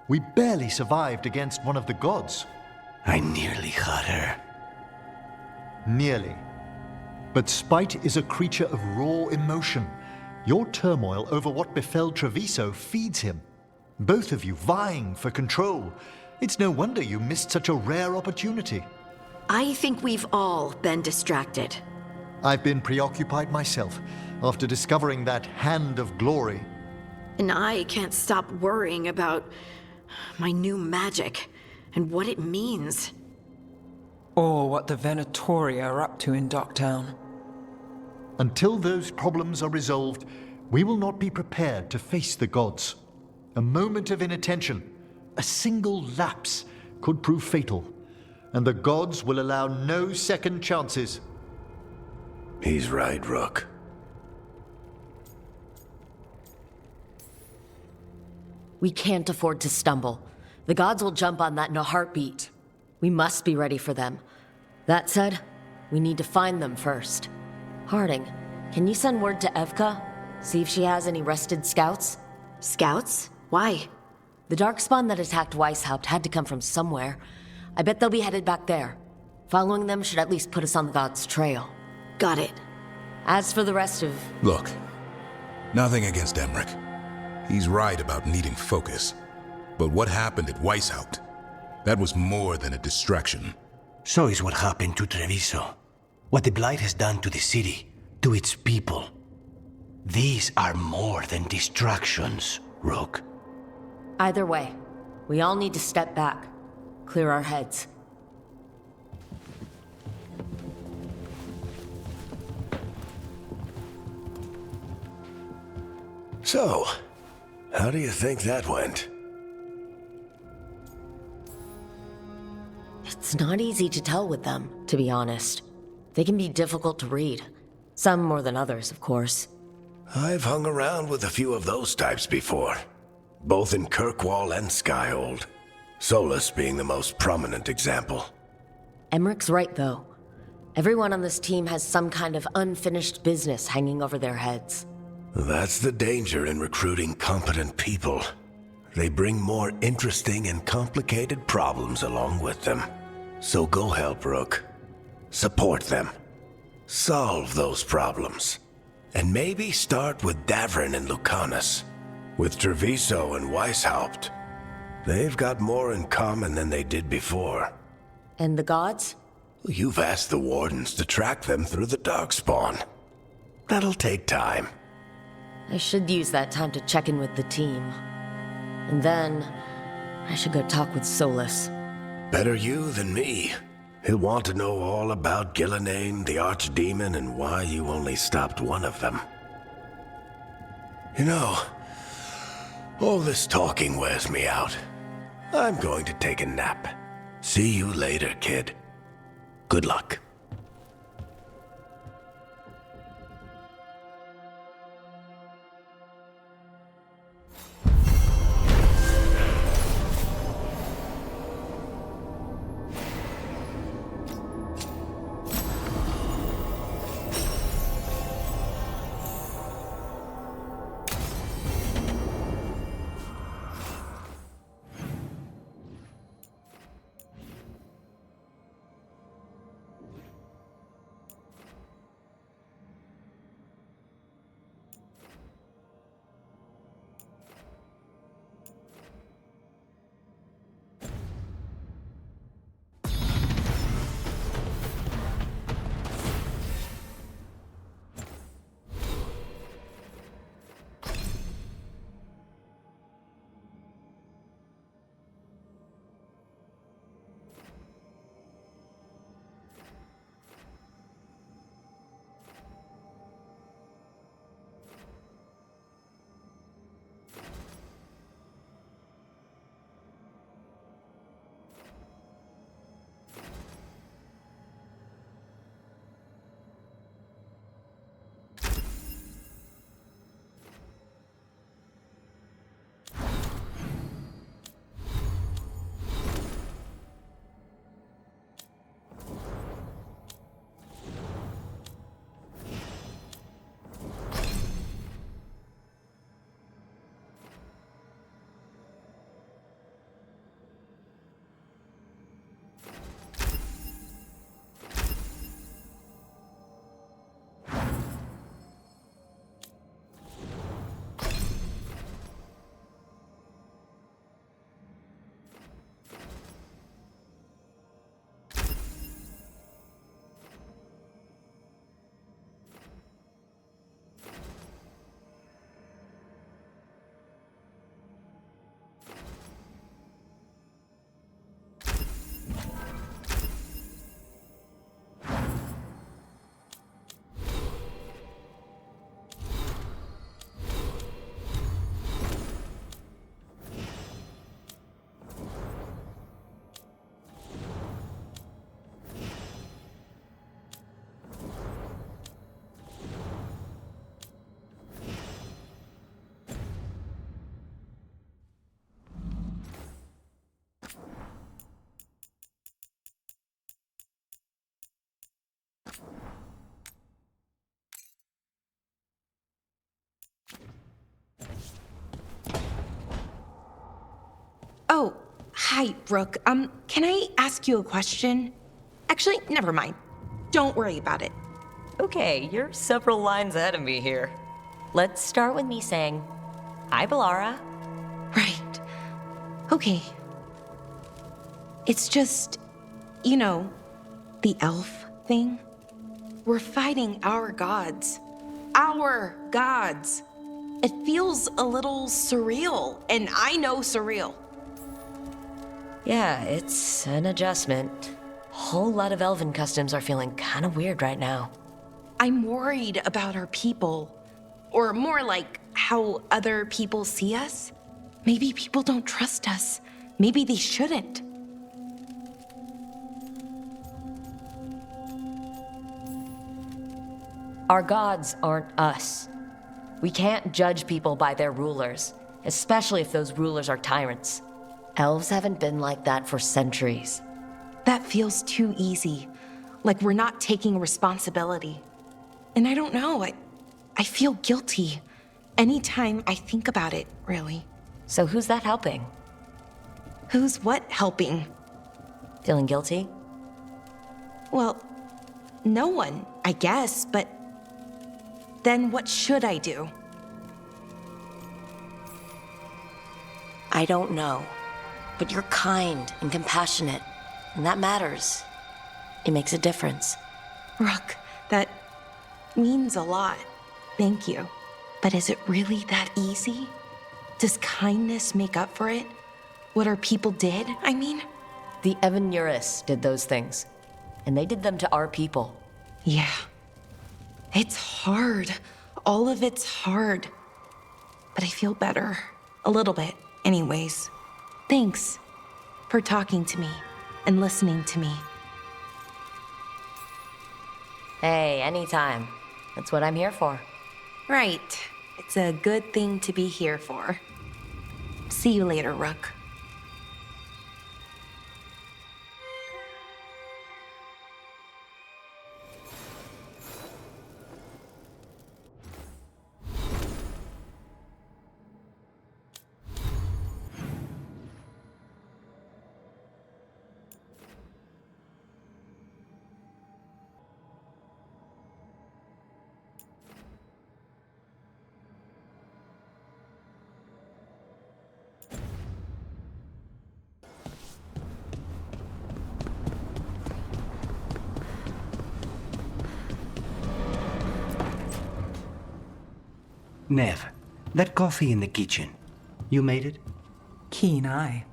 We barely survived against one of the gods. I nearly had her. Nearly. But spite is a creature of raw emotion. Your turmoil over what befell Treviso feeds him. Both of you vying for control. It's no wonder you missed such a rare opportunity. I think we've all been distracted. I've been preoccupied myself after discovering that hand of glory. And I can't stop worrying about my new magic and what it means. Or what the Venatoria are up to in Docktown. Until those problems are resolved, we will not be prepared to face the gods. A moment of inattention, a single lapse, could prove fatal, and the gods will allow no second chances. He's right, Rook. We can't afford to stumble. The gods will jump on that in a heartbeat. We must be ready for them. That said, we need to find them first. Harding, can you send word to Evka? See if she has any rested scouts? Scouts? Why? The darkspawn that attacked Weishaupt had to come from somewhere. I bet they'll be headed back there. Following them should at least put us on the gods' trail. Got it. As for the rest of... Look, nothing against Emmerich. He's right about needing focus. But what happened at Weishaupt? That was more than a distraction. So is what happened to Treviso. What the Blight has done to the city, to its people. These are more than distractions, Rook. Either way, we all need to step back. Clear our heads. So, how do you think that went? It's not easy to tell with them, to be honest. They can be difficult to read. Some more than others, of course. I've hung around with a few of those types before. Both in Kirkwall and Skyhold. Solus being the most prominent example. Emmerich's right, though. Everyone on this team has some kind of unfinished business hanging over their heads. That's the danger in recruiting competent people. They bring more interesting and complicated problems along with them. So go help, Rook. Support them. Solve those problems. And maybe start with Davrin and Lucanus. With Treviso and Weishaupt. They've got more in common than they did before. And the gods? You've asked the Wardens to track them through the Darkspawn. That'll take time. I should use that time to check in with the team. And then, I should go talk with Solus. Better you than me. He'll want to know all about Gillenane, the Archdemon, and why you only stopped one of them. You know, all this talking wears me out. I'm going to take a nap. See you later, kid. Good luck. Hi, Brooke. Can I ask you a question? Actually, never mind. Don't worry about it. Okay, you're several lines ahead of me here. Let's start with me saying, "Hi, Bellara." Right. Okay. It's just, you know, the elf thing. We're fighting our gods. Our gods. It feels a little surreal, and I know surreal. Yeah, it's an adjustment. Whole lot of elven customs are feeling kind of weird right now. I'm worried about our people. Or more like how other people see us. Maybe people don't trust us. Maybe they shouldn't. Our gods aren't us. We can't judge people by their rulers, especially if those rulers are tyrants. Elves haven't been like that for centuries. That feels too easy. Like we're not taking responsibility. And I don't know, I feel guilty anytime I think about it, really. So who's that helping? Who's what helping? Feeling guilty? Well, no one, I guess, but then what should I do? I don't know. But you're kind and compassionate, and that matters. It makes a difference. Rook, that means a lot. Thank you. But is it really that easy? Does kindness make up for it? What our people did, I mean? The Evanuris did those things, and they did them to our people. Yeah. It's hard. All of it's hard. But I feel better. A little bit, anyways. Thanks for talking to me and listening to me. Hey, anytime. That's what I'm here for. Right. It's a good thing to be here for. See you later, Rook. Nev, that coffee in the kitchen, you made it? Keen eye.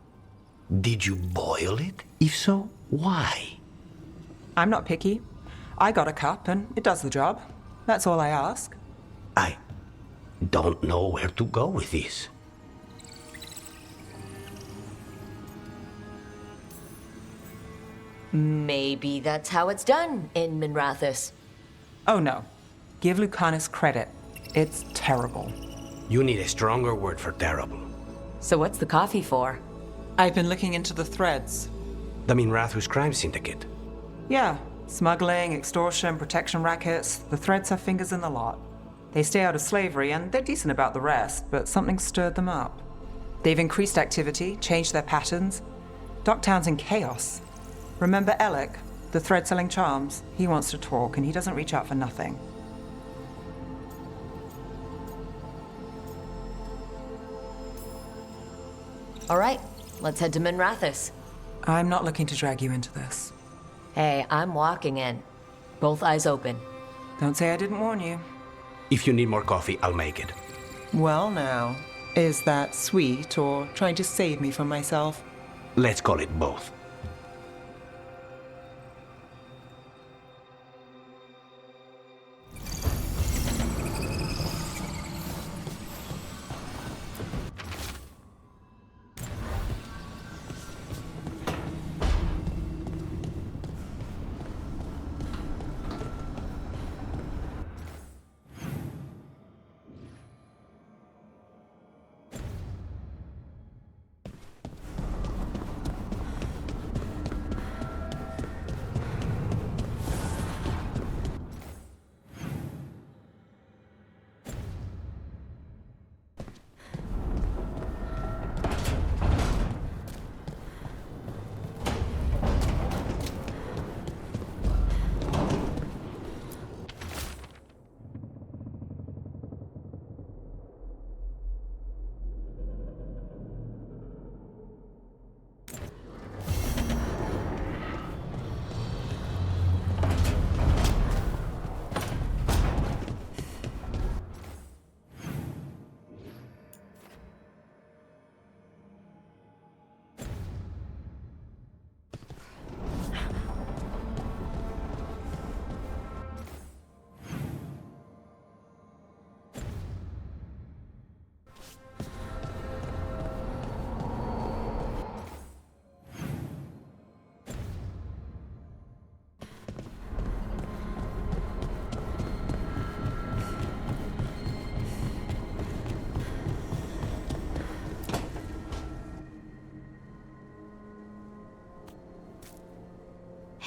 Did you boil it? If so, why? I'm not picky. I got a cup and it does the job. That's all I ask. I don't know where to go with this. Maybe that's how it's done in Minrathous. Oh no. Give Lucanus credit. It's terrible. You need a stronger word for terrible. So what's the coffee for? I've been looking into the threads. The Minrathous crime syndicate. Yeah. Smuggling, extortion, protection rackets. The threads have fingers in the lot. They stay out of slavery and they're decent about the rest, but something stirred them up. They've increased activity, changed their patterns. Docktown's in chaos. Remember Alec, the thread-selling charms? He wants to talk and he doesn't reach out for nothing. All right, let's head to Minrathous. I'm not looking to drag you into this. Hey, I'm walking in. Both eyes open. Don't say I didn't warn you. If you need more coffee, I'll make it. Well now, is that sweet or trying to save me from myself? Let's call it both.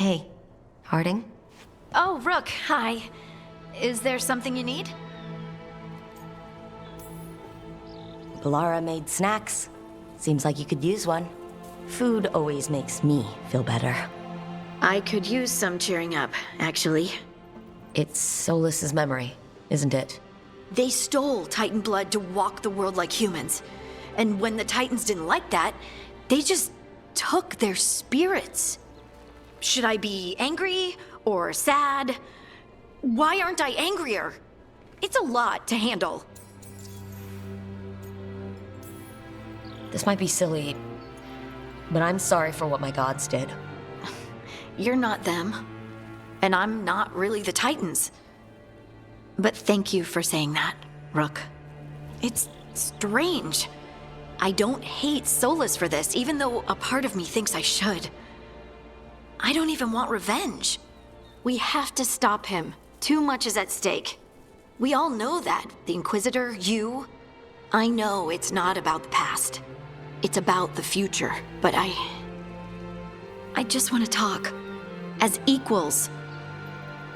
Hey, Harding? Oh, Rook, hi. Is there something you need? Lara made snacks. Seems like you could use one. Food always makes me feel better. I could use some cheering up, actually. It's Solus's memory, isn't it? They stole Titan blood to walk the world like humans. And when the Titans didn't like that, they just took their spirits. Should I be angry or sad? Why aren't I angrier? It's a lot to handle. This might be silly, but I'm sorry for what my gods did. You're not them. And I'm not really the Titans. But thank you for saying that, Rook. It's strange. I don't hate Solus for this, even though a part of me thinks I should. I don't even want revenge. We have to stop him. Too much is at stake. We all know that. The Inquisitor, you. I know it's not about the past. It's about the future. But I just want to talk. As equals.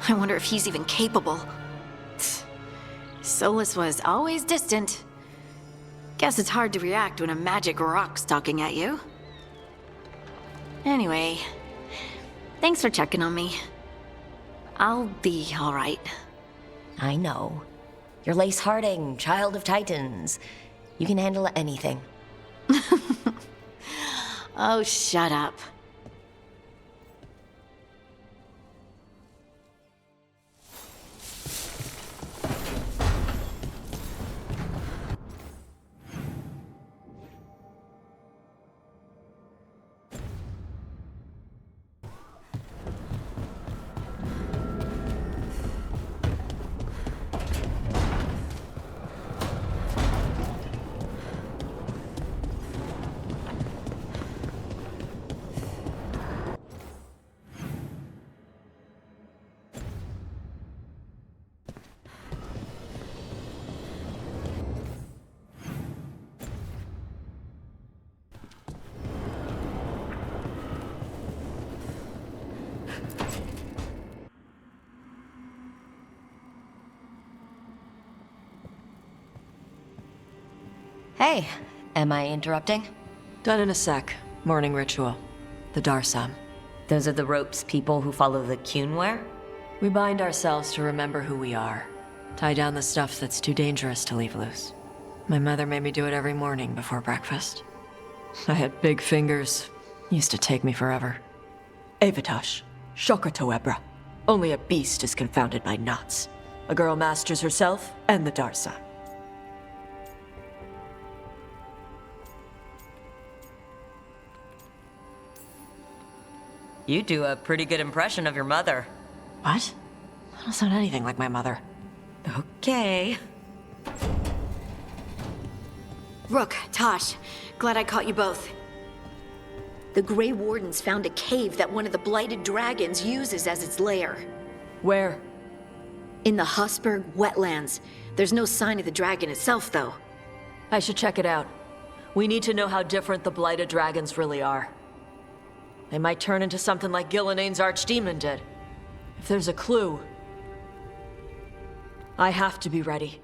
I wonder if he's even capable. Solus was always distant. Guess it's hard to react when a magic rock's talking at you. Anyway, thanks for checking on me. I'll be all right. I know. You're Lace Harding, child of Titans. You can handle anything. Oh, shut up. Hey, am I interrupting? Done in a sec. Morning ritual. The Darsam. Those are the ropes people who follow the Qun wear? We bind ourselves to remember who we are. Tie down the stuff that's too dangerous to leave loose. My mother made me do it every morning before breakfast. I had big fingers. Used to take me forever. Avatosh. Shokotoebra. Only a beast is confounded by knots. A girl masters herself and the Darsam. You do a pretty good impression of your mother. What? I don't sound anything like my mother. Okay. Rook, Tosh, glad I caught you both. The Grey Wardens found a cave that one of the Blighted Dragons uses as its lair. Where? In the Husberg wetlands. There's no sign of the dragon itself, though. I should check it out. We need to know how different the Blighted Dragons really are. They might turn into something like Gillineane's archdemon did. If there's a clue, I have to be ready.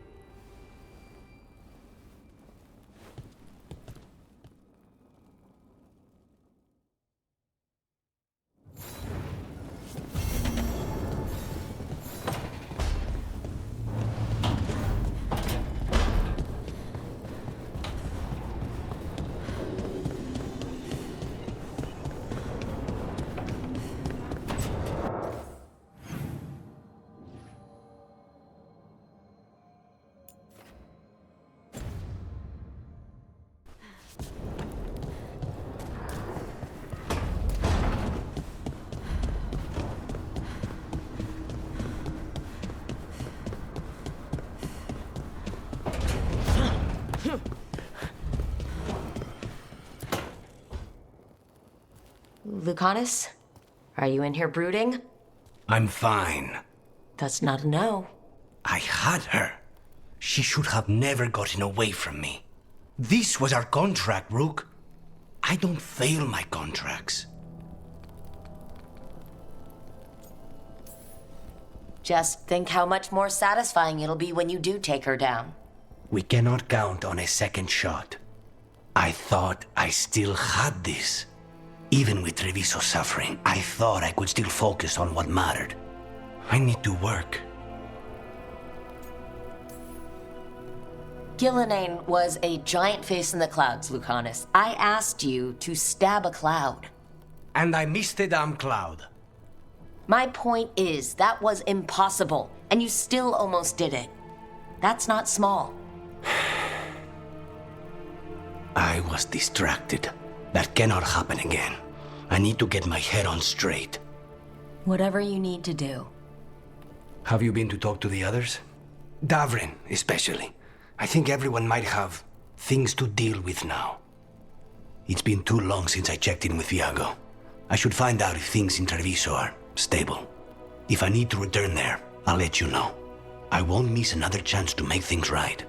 Lucanus? Are you in here brooding? I'm fine. That's not a no. I had her. She should have never gotten away from me. This was our contract, Rook. I don't fail my contracts. Just think how much more satisfying it'll be when you do take her down. We cannot count on a second shot. I thought I still had this. Even with Treviso suffering, I thought I could still focus on what mattered. I need to work. Gillenane was a giant face in the clouds, Lucanus. I asked you to stab a cloud. And I missed the damn cloud. My point is, that was impossible, and you still almost did it. That's not small. I was distracted. That cannot happen again. I need to get my head on straight. Whatever you need to do. Have you been to talk to the others? Davrin, especially. I think everyone might have things to deal with now. It's been too long since I checked in with Viago. I should find out if things in Treviso are stable. If I need to return there, I'll let you know. I won't miss another chance to make things right.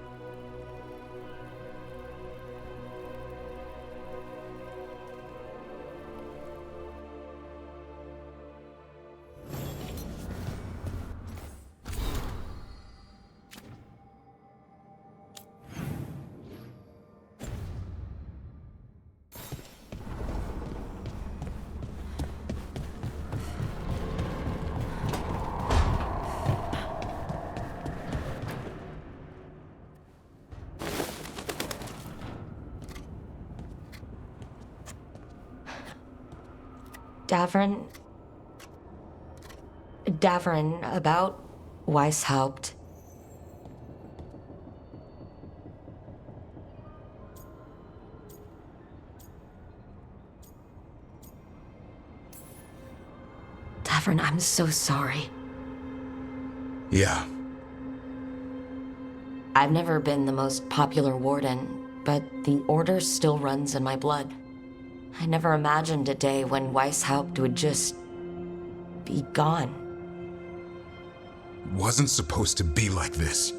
Davrin, about Weishaupt. Davrin, I'm so sorry. Yeah. I've never been the most popular warden, but the order still runs in my blood. I never imagined a day when Weishaupt would just be gone. Wasn't supposed to be like this.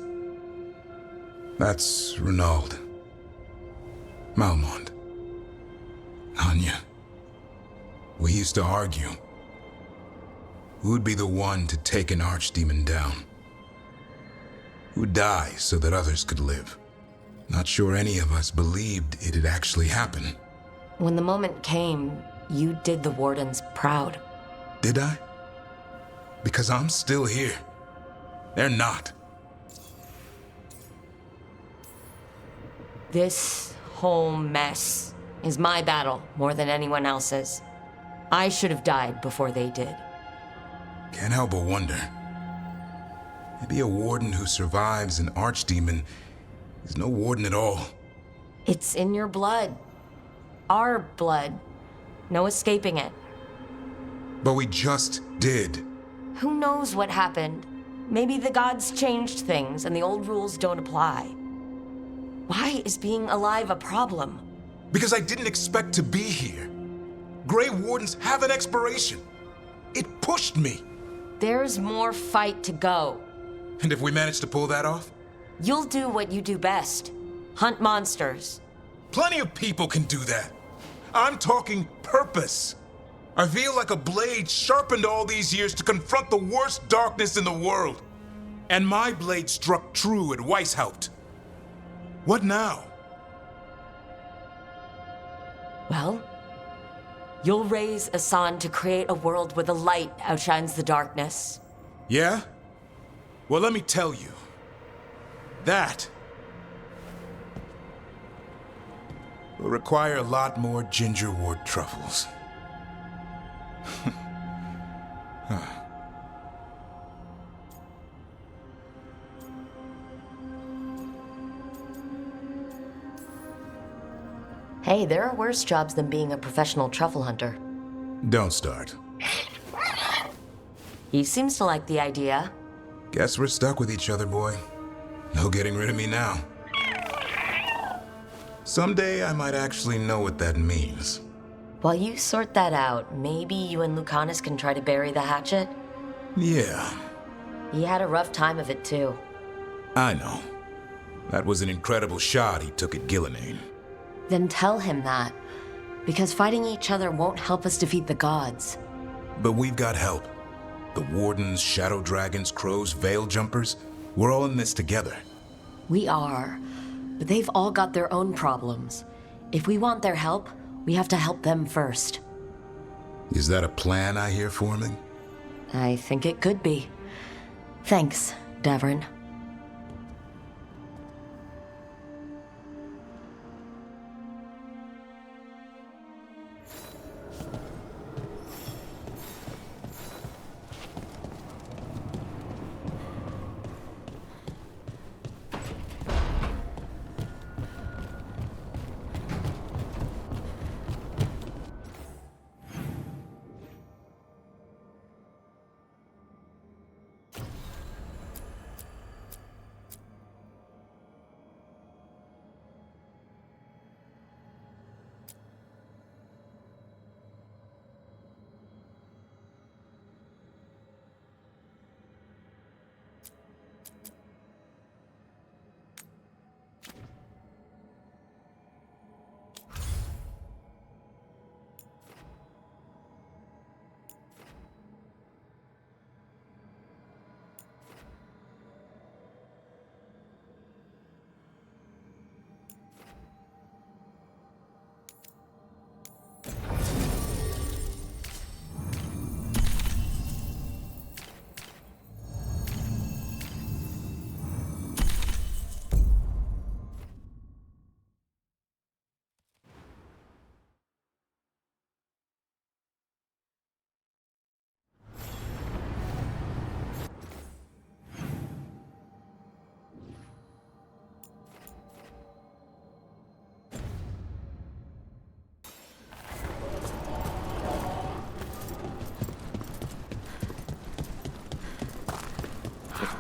That's Renaud. Malmond. Anya. We used to argue. Who'd be the one to take an archdemon down? Who'd die so that others could live? Not sure any of us believed it'd actually happen. When the moment came, you did the wardens proud. Did I? Because I'm still here. They're not. This whole mess is my battle more than anyone else's. I should have died before they did. Can't help but wonder. Maybe a warden who survives an archdemon is no warden at all. It's in your blood. Our blood. No escaping it. But we just did. Who knows what happened? Maybe the gods changed things and the old rules don't apply. Why is being alive a problem? Because I didn't expect to be here. Grey Wardens have an expiration. It pushed me. There's more fight to go. And if we manage to pull that off? You'll do what you do best. Hunt monsters. Plenty of people can do that. I'm talking purpose. I feel like a blade sharpened all these years to confront the worst darkness in the world. And my blade struck true at Weishaupt. What now? Well, you'll raise Asan to create a world where the light outshines the darkness. Yeah? Well, let me tell you. That will require a lot more gingerwort truffles. Hey, there are worse jobs than being a professional truffle hunter. Don't start. He seems to like the idea. Guess we're stuck with each other, boy. No getting rid of me now. Someday I might actually know what that means. While you sort that out, maybe you and Lucanus can try to bury the hatchet? Yeah. He had a rough time of it, too. I know. That was an incredible shot he took at Gillenane. Then tell him that. Because fighting each other won't help us defeat the gods. But we've got help. The Wardens, Shadow Dragons, Crows, Veil Jumpers, we're all in this together. We are, but they've all got their own problems. If we want their help, we have to help them first. Is that a plan I hear forming? I think it could be. Thanks, Davrin.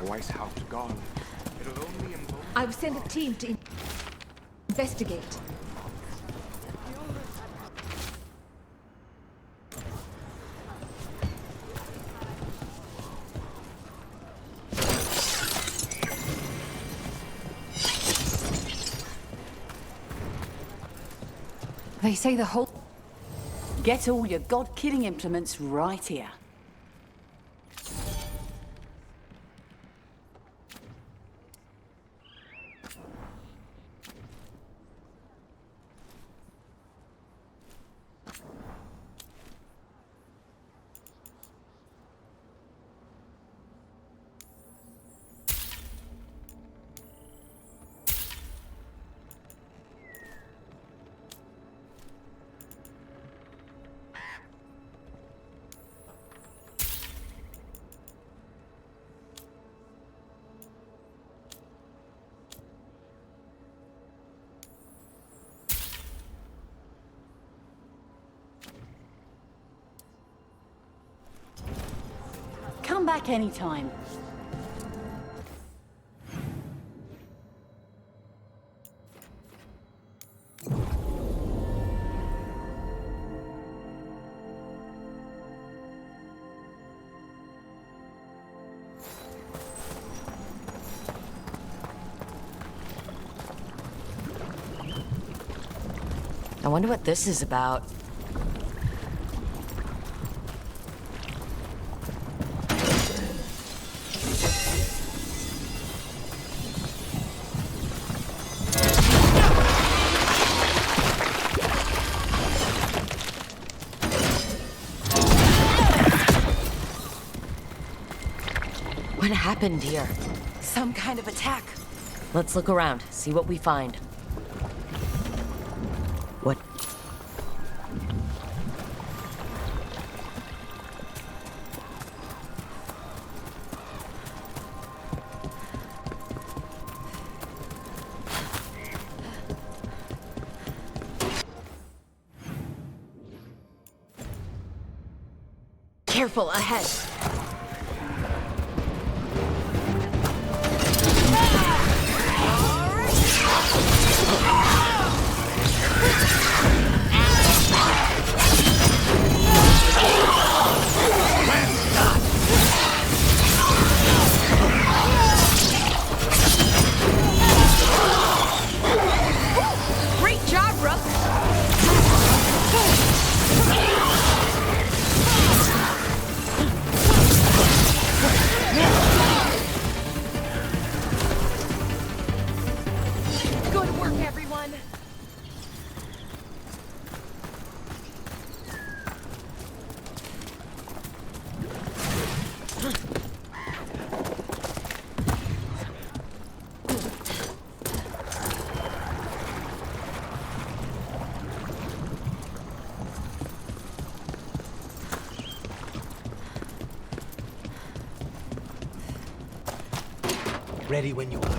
Weishaupt gone. It'll only involve... I've sent a team to investigate. They say the whole... Get all your god-killing implements right here. Come back anytime. I wonder what this is about. What happened here? Some kind of attack. Let's look around, see what we find. What? Careful, ahead. Great job, Rook. Good work, everyone! Ready when you are.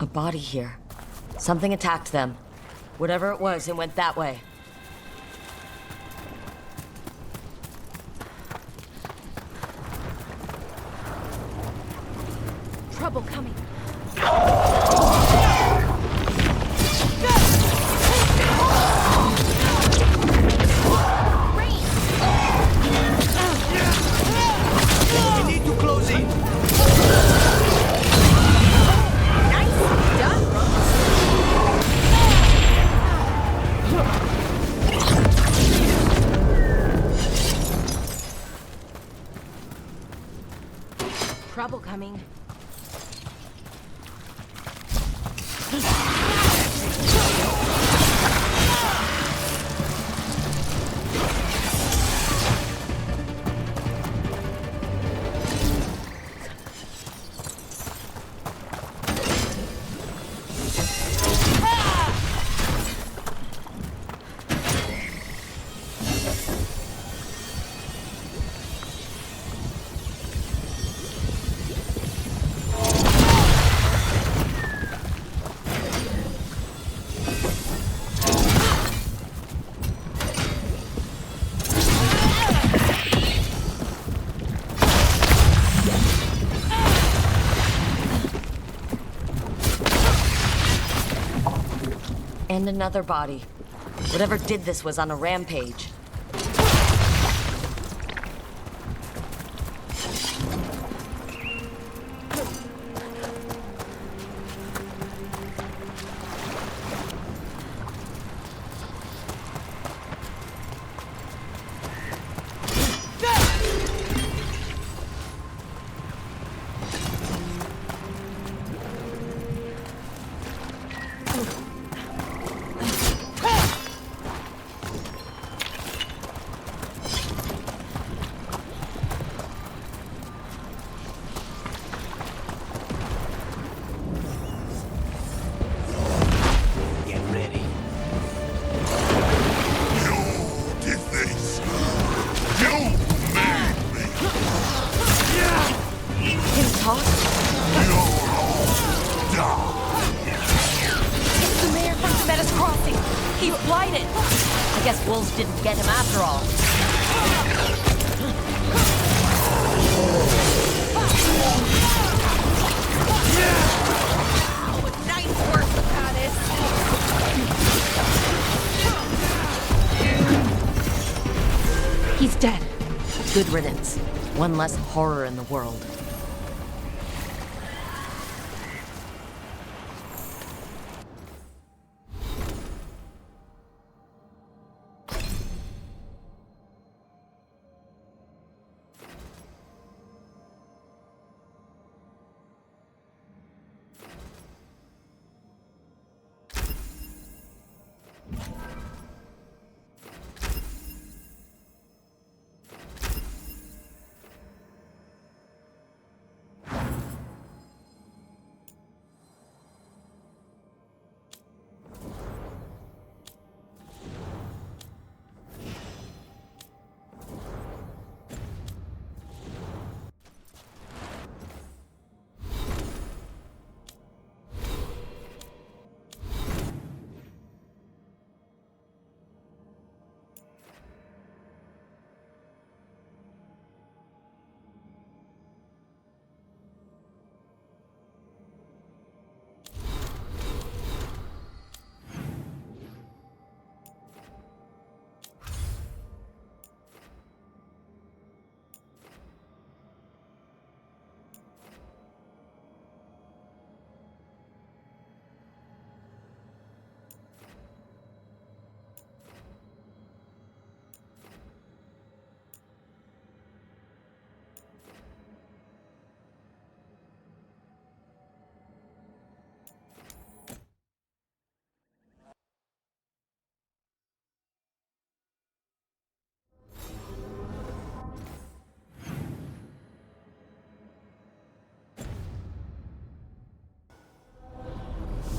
A body here. Something attacked them. Whatever it was, it went that way. Trouble coming. We need to close in. Trouble coming. And another body. Whatever did this was on a rampage. It's the mayor from Zemetta's Crossing. He's blighted. I guess wolves didn't get him after all. Oh, nice work, Goddess. He's dead. Good riddance. One less horror in the world.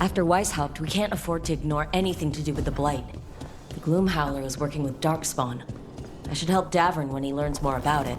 After Weishaupt, we can't afford to ignore anything to do with the Blight. The Gloom Howler is working with Darkspawn. I should help Davern when he learns more about it.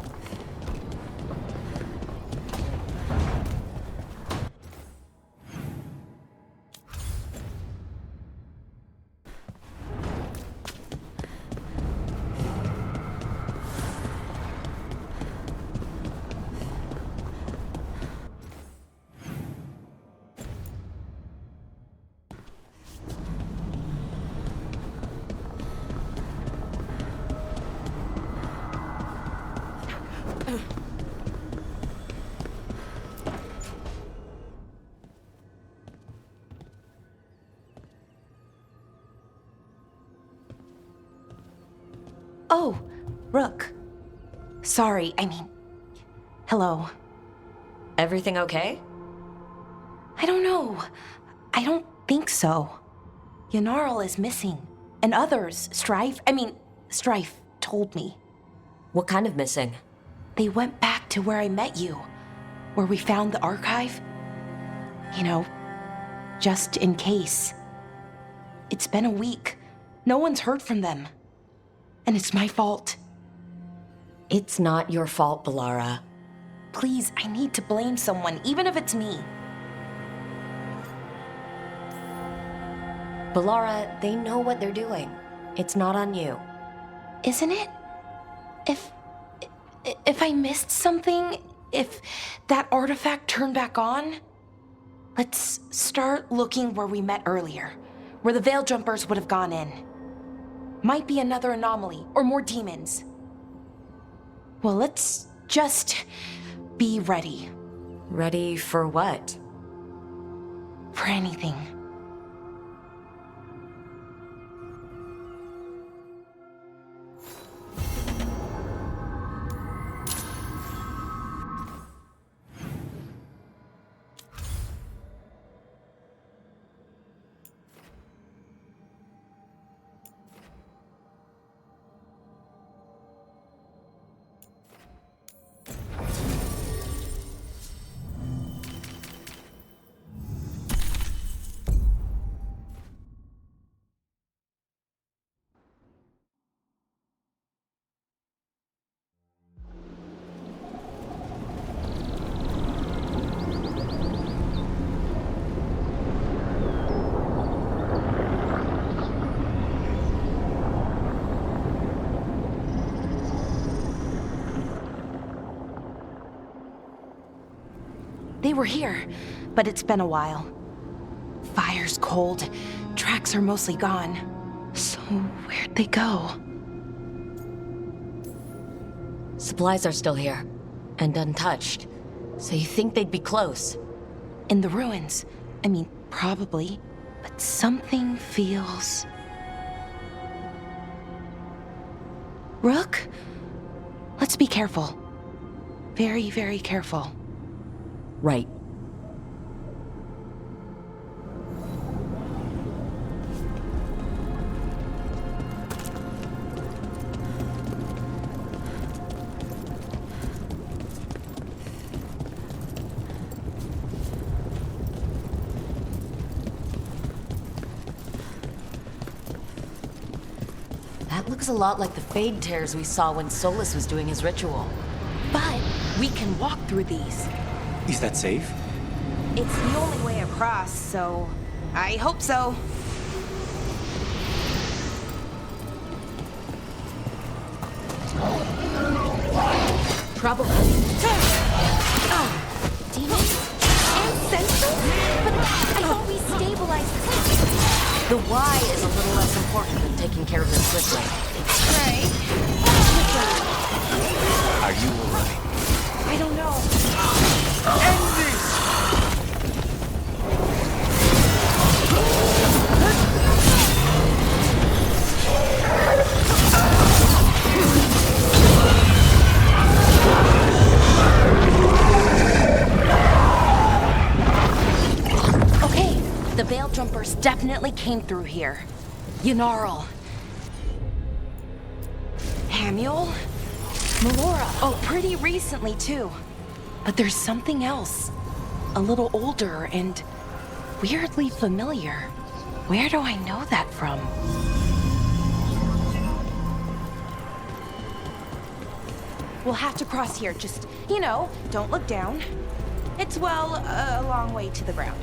Oh, Rook. Sorry, hello. Everything okay? I don't know. I don't think so. Yanarl is missing. And others, Strife told me. What kind of missing? They went back to where I met you, where we found the archive. You know, just in case. It's been a week. No one's heard from them. And it's my fault. It's not your fault, Bellara. Please, I need to blame someone, even if it's me. Bellara, they know what they're doing. It's not on you. Isn't it? If I missed something, if that artifact turned back on, let's start looking where we met earlier, where the Veil Jumpers would have gone in. Might be another anomaly, or more demons. Well, let's just be ready. Ready for what? For anything. They were here, but it's been a while. Fire's cold, tracks are mostly gone. So where'd they go? Supplies are still here, and untouched. So you think they'd be close? In the ruins. Probably. But something feels... Rook? Let's be careful. Very, very careful. Right. That looks a lot like the Fade Tears we saw when Solus was doing his ritual. But we can walk through these. Is that safe? It's the only way across, so I hope so. Trouble. Demons? Ancestral? But I thought we stabilized The why is a little less important than taking care of them quickly. Right. Are you alright? I don't know. End this! Okay, the Veil Jumpers definitely came through here. Yanarl. Hamiel? Melora. Oh, pretty recently, too. But there's something else. A little older and weirdly familiar. Where do I know that from? We'll have to cross here. Just, don't look down. It's, well, a long way to the ground.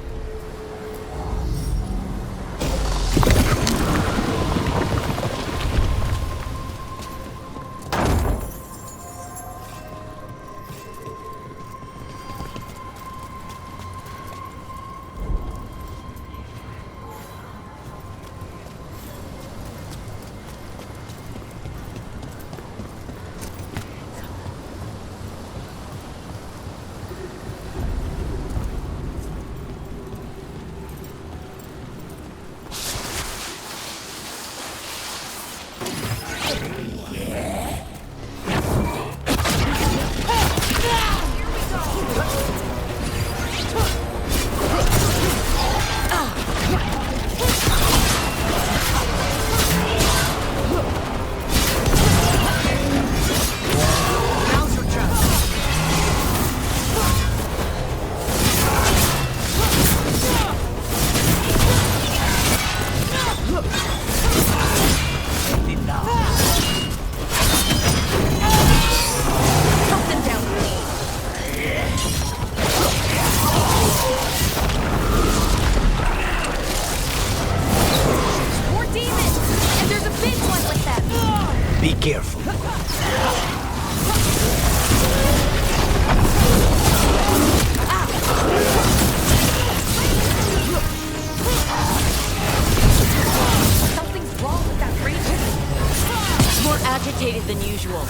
Be careful. Something's wrong with that region. It's more agitated than usual.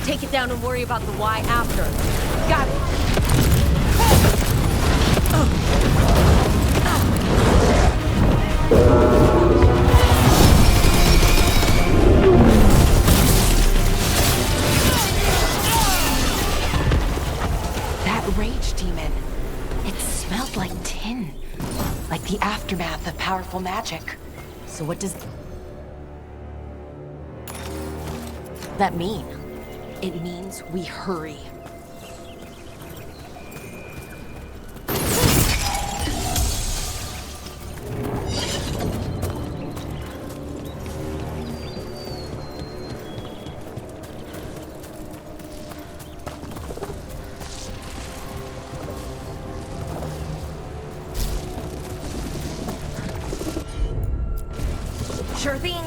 Take it down and worry about the why after. Got the aftermath of powerful magic. So what does that mean? It means we hurry. Sure thing.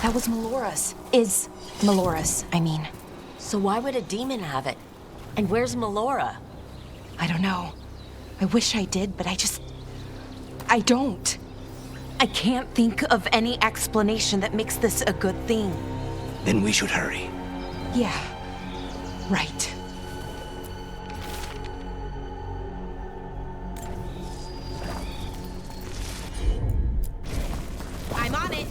That was Melora's. Is Melora's, I mean. So why would a demon have it? And where's Melora? I don't know. I wish I did, but I don't. I can't think of any explanation that makes this a good thing. Then we should hurry. Yeah, right. I'm on it.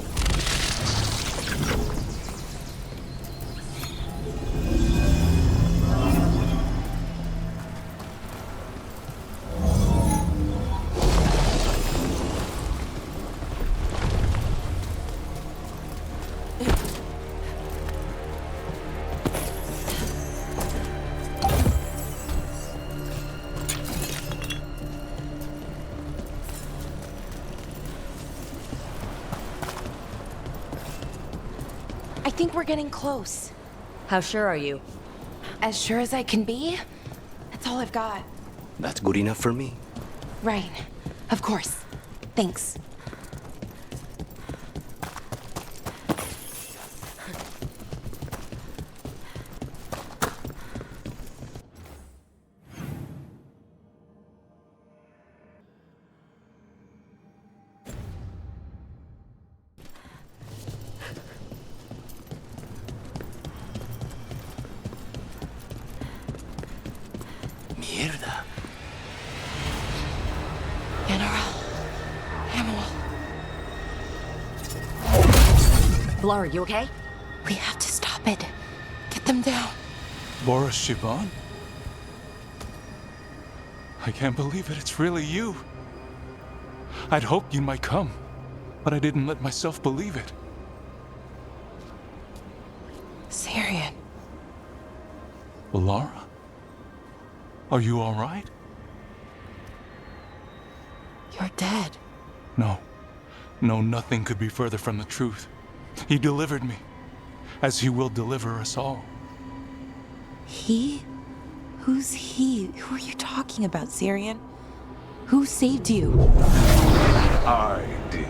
I think we're getting close. How sure are you? As sure as I can be. That's all I've got. That's good enough for me. Right. Of course. Thanks. Mierda. Laura, you okay? We have to stop it. Get them down. Boris Shivan? I can't believe it. It's really you. I'd hoped you might come, but I didn't let myself believe it. Syrian. Laura? Are you all right? You're dead. No. No, nothing could be further from the truth. He delivered me, as he will deliver us all. He? Who's he? Who are you talking about, Syrian? Who saved you? I did.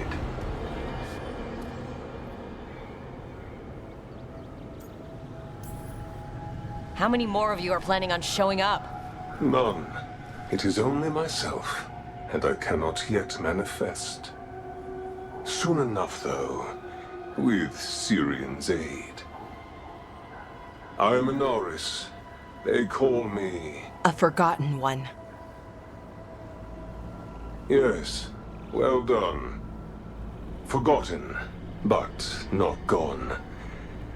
How many more of you are planning on showing up? None. It is only myself, and I cannot yet manifest. Soon enough, though, with Syrian's aid. I am a Norris. They call me... A forgotten one. Yes, well done. Forgotten, but not gone.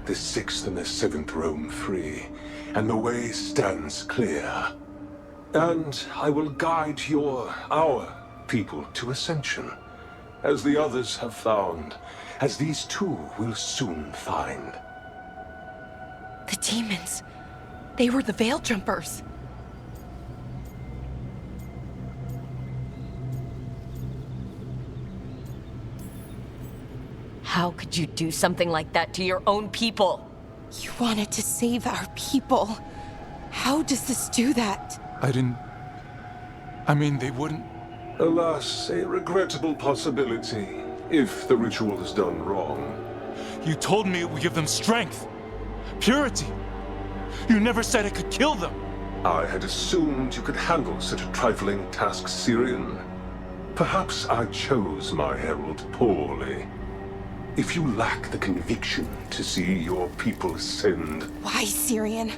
The 6th and the 7th roam free, and the way stands clear. And I will guide our people to ascension, as the others have found, as these two will soon find. The demons. They were the Veil Jumpers. How could you do something like that to your own people? You wanted to save our people. How does this do that? I mean, they wouldn't... Alas, a regrettable possibility, if the ritual is done wrong. You told me it would give them strength, purity. You never said it could kill them. I had assumed you could handle such a trifling task, Syrian. Perhaps I chose my herald poorly. If you lack the conviction to see your people ascend... Why, Syrian?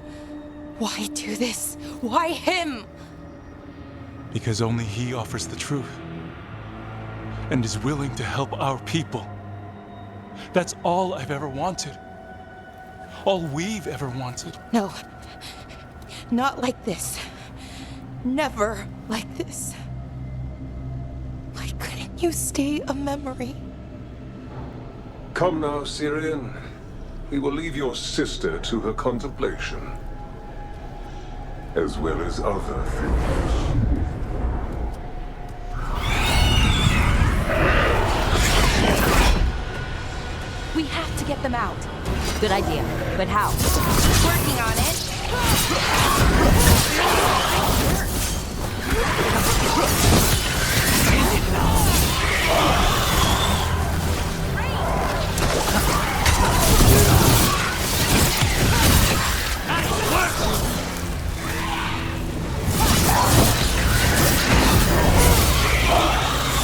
Why do this? Why him? Because only he offers the truth. And is willing to help our people. That's all I've ever wanted. All we've ever wanted. No. Not like this. Never like this. Why couldn't you stay a memory? Come now, Syrian. We will leave your sister to her contemplation. As well as other things. We have to get them out. Good idea, but how? Working on it.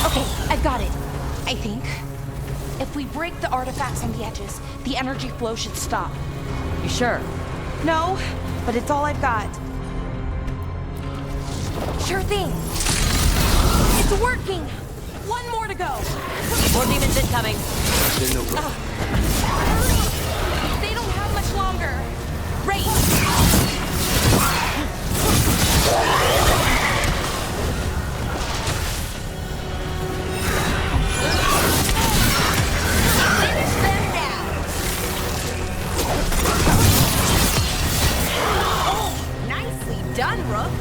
Okay, I've got it. I think. If we break the artifacts on the edges, the energy flow should stop. You sure? No, but it's all I've got. Sure thing. It's working! One more to go. More demons incoming. They don't have much longer. Rain! Finish them now. Oh, nicely done, Rook.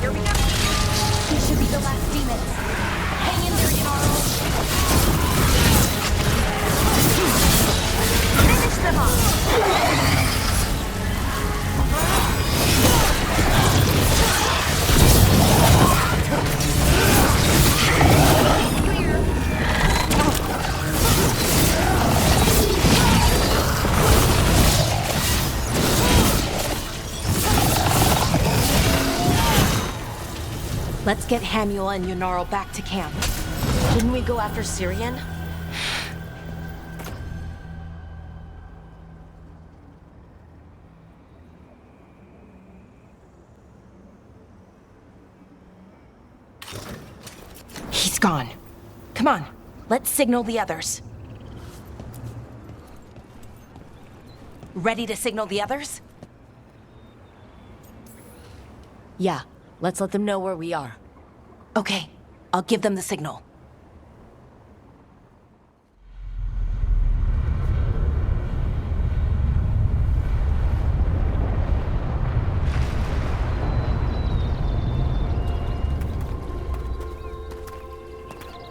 Here we go. These should be the last demons. Hang in there, Yanaro. Finish them off. Let's get Hamuel and Yunaro back to camp. Didn't we go after Syrian? He's gone. Come on, let's signal the others. Ready to signal the others? Yeah, let's let them know where we are. Okay, I'll give them the signal.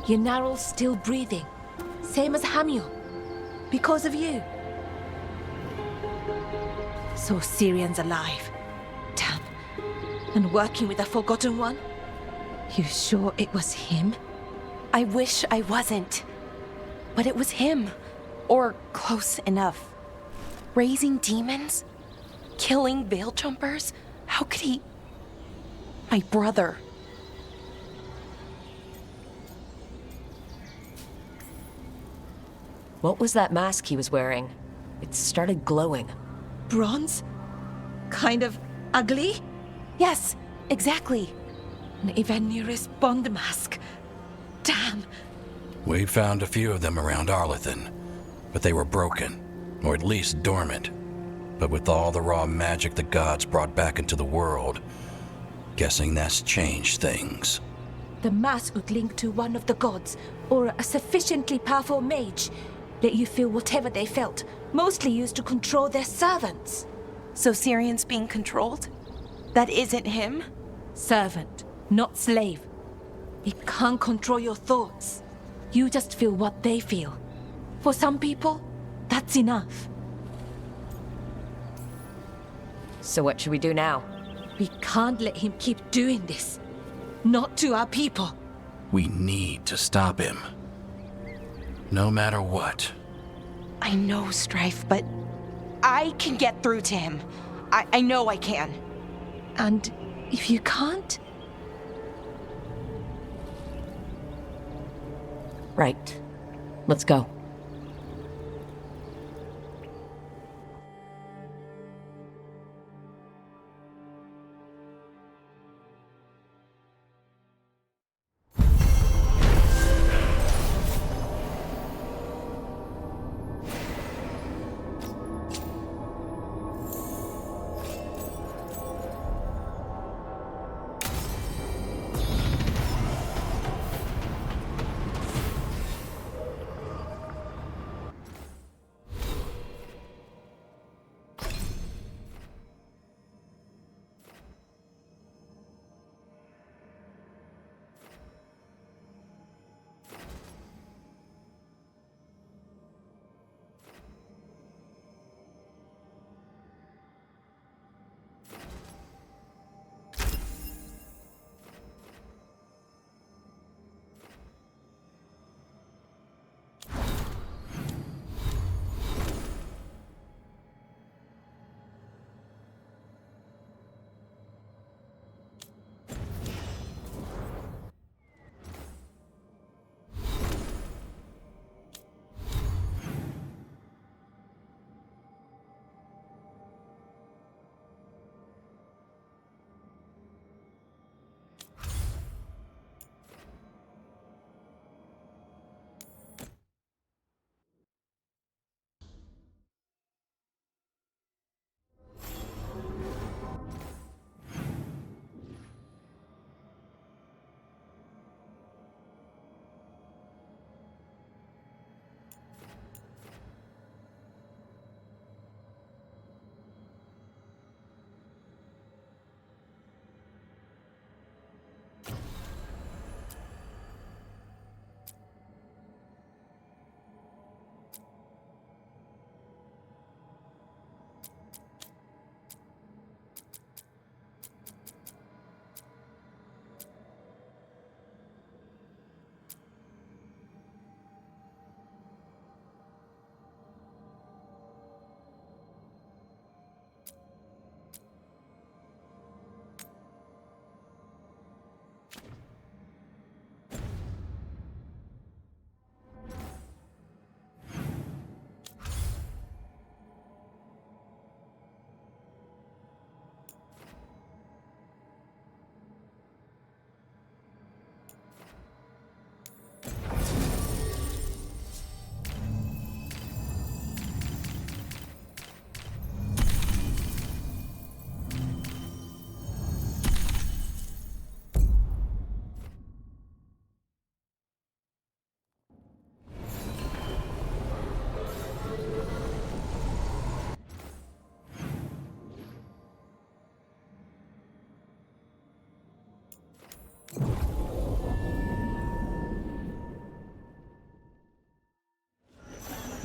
Yunaro's still breathing. Same as Hamuel. Because of you. So Syrian's alive. Damn. And working with the Forgotten One? You sure it was him? I wish I wasn't. But it was him. Or close enough. Raising demons? Killing veil jumpers? How could he... My brother. What was that mask he was wearing? It started glowing. Bronze? Kind of ugly? Yes, exactly. An Evanirus Bond mask. Damn. We found a few of them around Arlethan, but they were broken, or at least dormant. But with all the raw magic the gods brought back into the world, guessing that's changed things. The mask would link to one of the gods, or a sufficiently powerful mage. Let you feel whatever they felt, mostly used to control their servants. So Syrian's being controlled? That isn't him? Servant, not slave. It can't control your thoughts. You just feel what they feel. For some people, that's enough. So what should we do now? We can't let him keep doing this. Not to our people. We need to stop him. No matter what. I know, Strife, but I can get through to him. I know I can. And if you can't? Right. Let's go.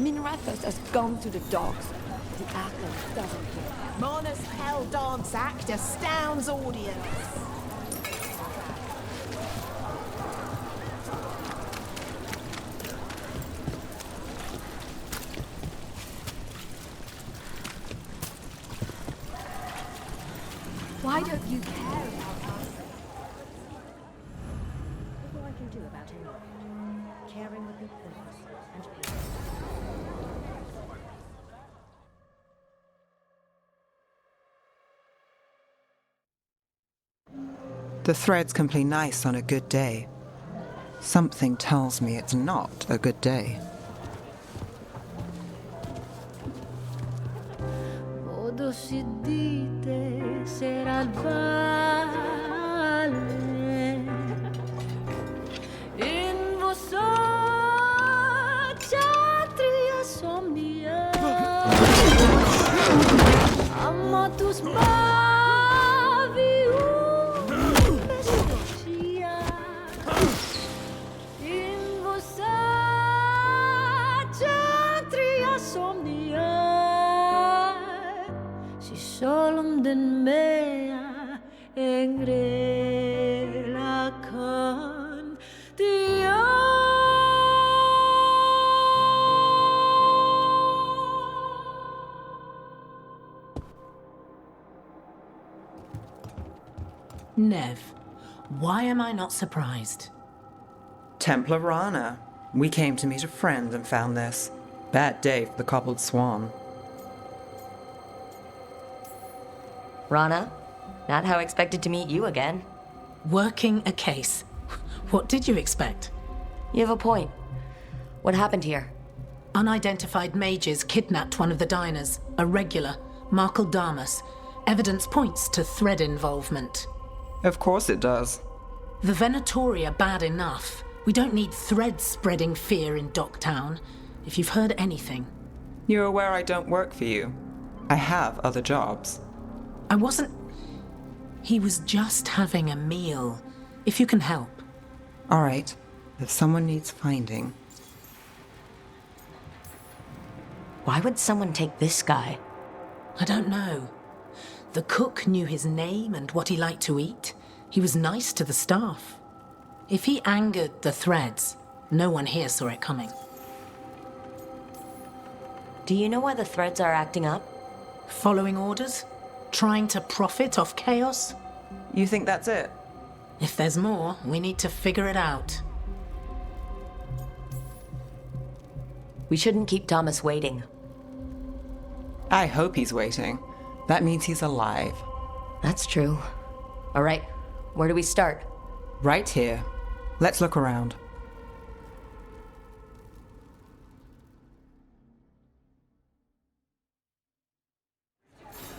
Minrathos has gone to the dogs. The apple doesn't care. Mona's Hell Dance act astounds audience. Why don't you care about us? What I can do about anything. Caring would be pointless and painful. The threads can play nice on a good day. Something tells me it's not a good day. Modo si dite sarà il vale in vostra cenatria somnia amatus bavi bestia in vostra cenatria somnia si solum den mea engrela con Dio. Nev, why am I not surprised? Templar Rana. We came to meet a friend and found this. Bad day for the cobbled swan. Rana, not how I expected to meet you again. Working a case. What did you expect? You have a point. What happened here? Unidentified mages kidnapped one of the diners, a regular, Markle Damas. Evidence points to thread involvement. Of course it does. The Venatori are bad enough. We don't need threads spreading fear in Docktown. If you've heard anything. You're aware I don't work for you. I have other jobs. I wasn't... He was just having a meal. If you can help. All right. If someone needs finding. Why would someone take this guy? I don't know. The cook knew his name and what he liked to eat. He was nice to the staff. If he angered the threads, no one here saw it coming. Do you know why the threads are acting up? Following orders? Trying to profit off chaos? You think that's it? If there's more, we need to figure it out. We shouldn't keep Thomas waiting. I hope he's waiting. That means he's alive. That's true. All right, where do we start? Right here. Let's look around.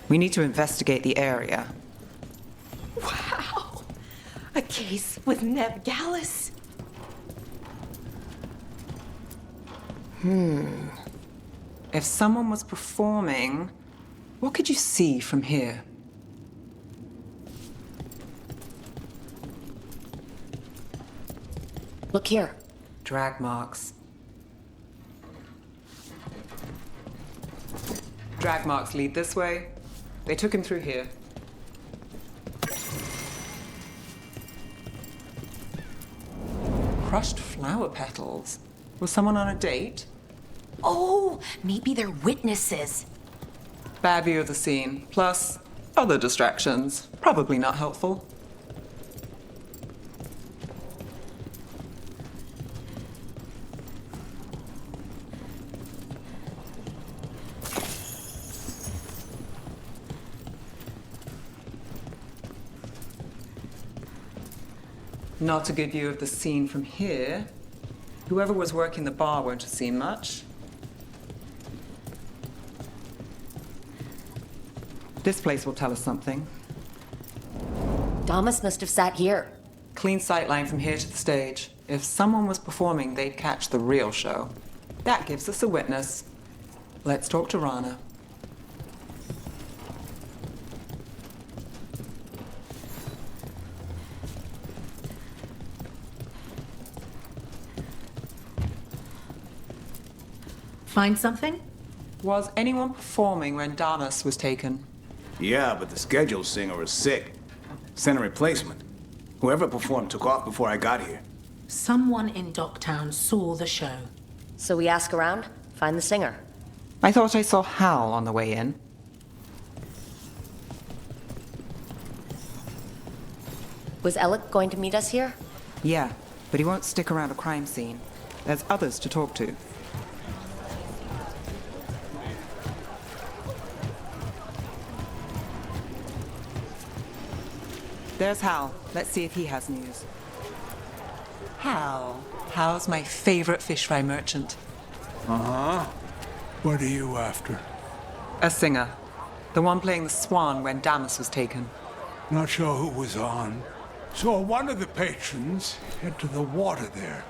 We need to investigate the area. Wow! A case with Neb Gallus. If someone was performing, what could you see from here? Look here. Drag marks. Drag marks lead this way. They took him through here. Crushed flower petals. Was someone on a date? Oh, maybe they're witnesses. Bad view of the scene, plus other distractions. Probably not helpful. Not a good view of the scene from here. Whoever was working the bar won't have seen much. This place will tell us something. Damas must have sat here. Clean sightline from here to the stage. If someone was performing, they'd catch the real show. That gives us a witness. Let's talk to Rana. Find something? Was anyone performing when Damas was taken? Yeah, but the scheduled singer was sick. Sent a replacement. Whoever performed took off before I got here. Someone in Docktown saw the show. So we ask around, find the singer. I thought I saw Hal on the way in. Was Alec going to meet us here? Yeah, but he won't stick around a crime scene. There's others to talk to. There's Hal. Let's see if he has news. Hal. Hal's my favorite fish fry merchant. Uh-huh. What are you after? A singer. The one playing the swan when Damas was taken. Not sure who was on. Saw one of the patrons head to the water there.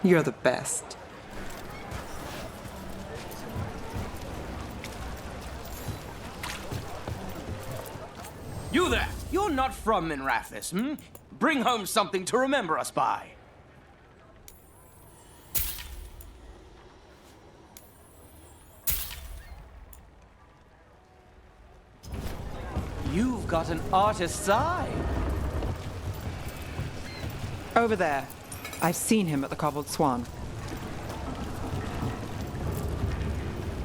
You're the best. You there! You're not from Minrathis, hmm? Bring home something to remember us by. You've got an artist's eye. Over there. I've seen him at the Cobbled Swan.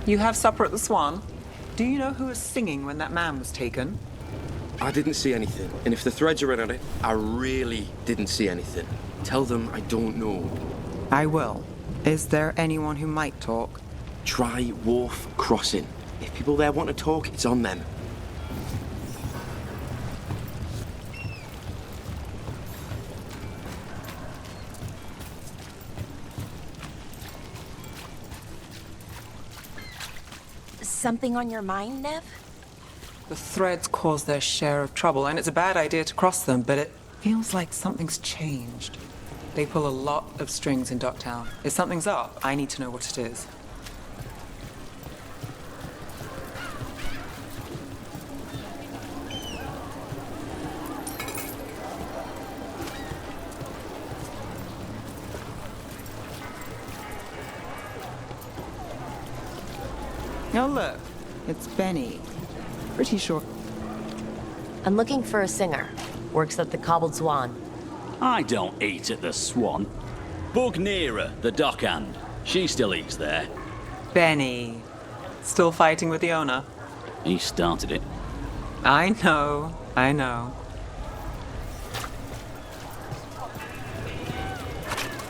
You have supper at the Swan? Do you know who was singing when that man was taken? I didn't see anything, and if the threads are in on it, I really didn't see anything. Tell them I don't know. I will. Is there anyone who might talk? Try Wharf Crossing. If people there want to talk, it's on them. Something on your mind, Nev? The threads cause their share of trouble, and it's a bad idea to cross them, but it feels like something's changed. They pull a lot of strings in Docktown. If something's up, I need to know what it is. Oh, look. It's Benny. Pretty sure. I'm looking for a singer. Works at the Cobbled Swan. I don't eat at the Swan. Bug Nearer, the dockhand. She still eats there. Benny. Still fighting with the owner? He started it. I know.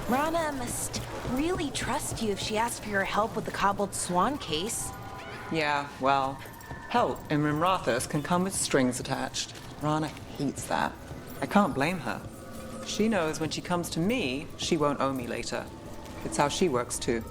Rana must really trust you if she asked for your help with the Cobbled Swan case. Yeah, well, help in Rimrathas can come with strings attached. Rana hates that. I can't blame her. She knows when she comes to me, she won't owe me later. It's how she works too.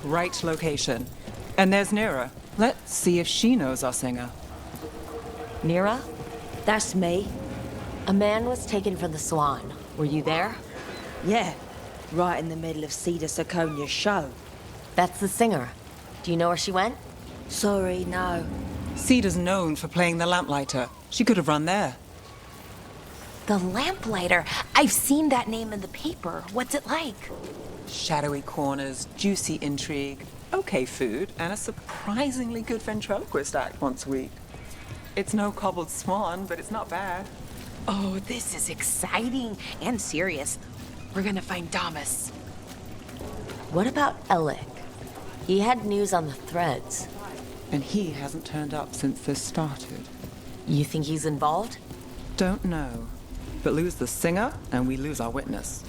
Right location. And there's Nira. Let's see if she knows our singer. Nira? That's me. A man was taken from the Swan. Were you there? Yeah, right in the middle of Cedar Sarconia's show. That's the singer. Do you know where she went? Sorry, no. Cedar's known for playing the lamplighter. She could have run there. The Lamplighter. I've seen that name in the paper. What's it like? Shadowy corners, juicy intrigue, okay food, and a surprisingly good ventriloquist act once a week. It's no Cobbled Swan, but it's not bad. Oh, this is exciting and serious. We're gonna find Damas. What about Alec? He had news on the threads. And he hasn't turned up since this started. You think he's involved? Don't know. But lose the singer, and we lose our witness.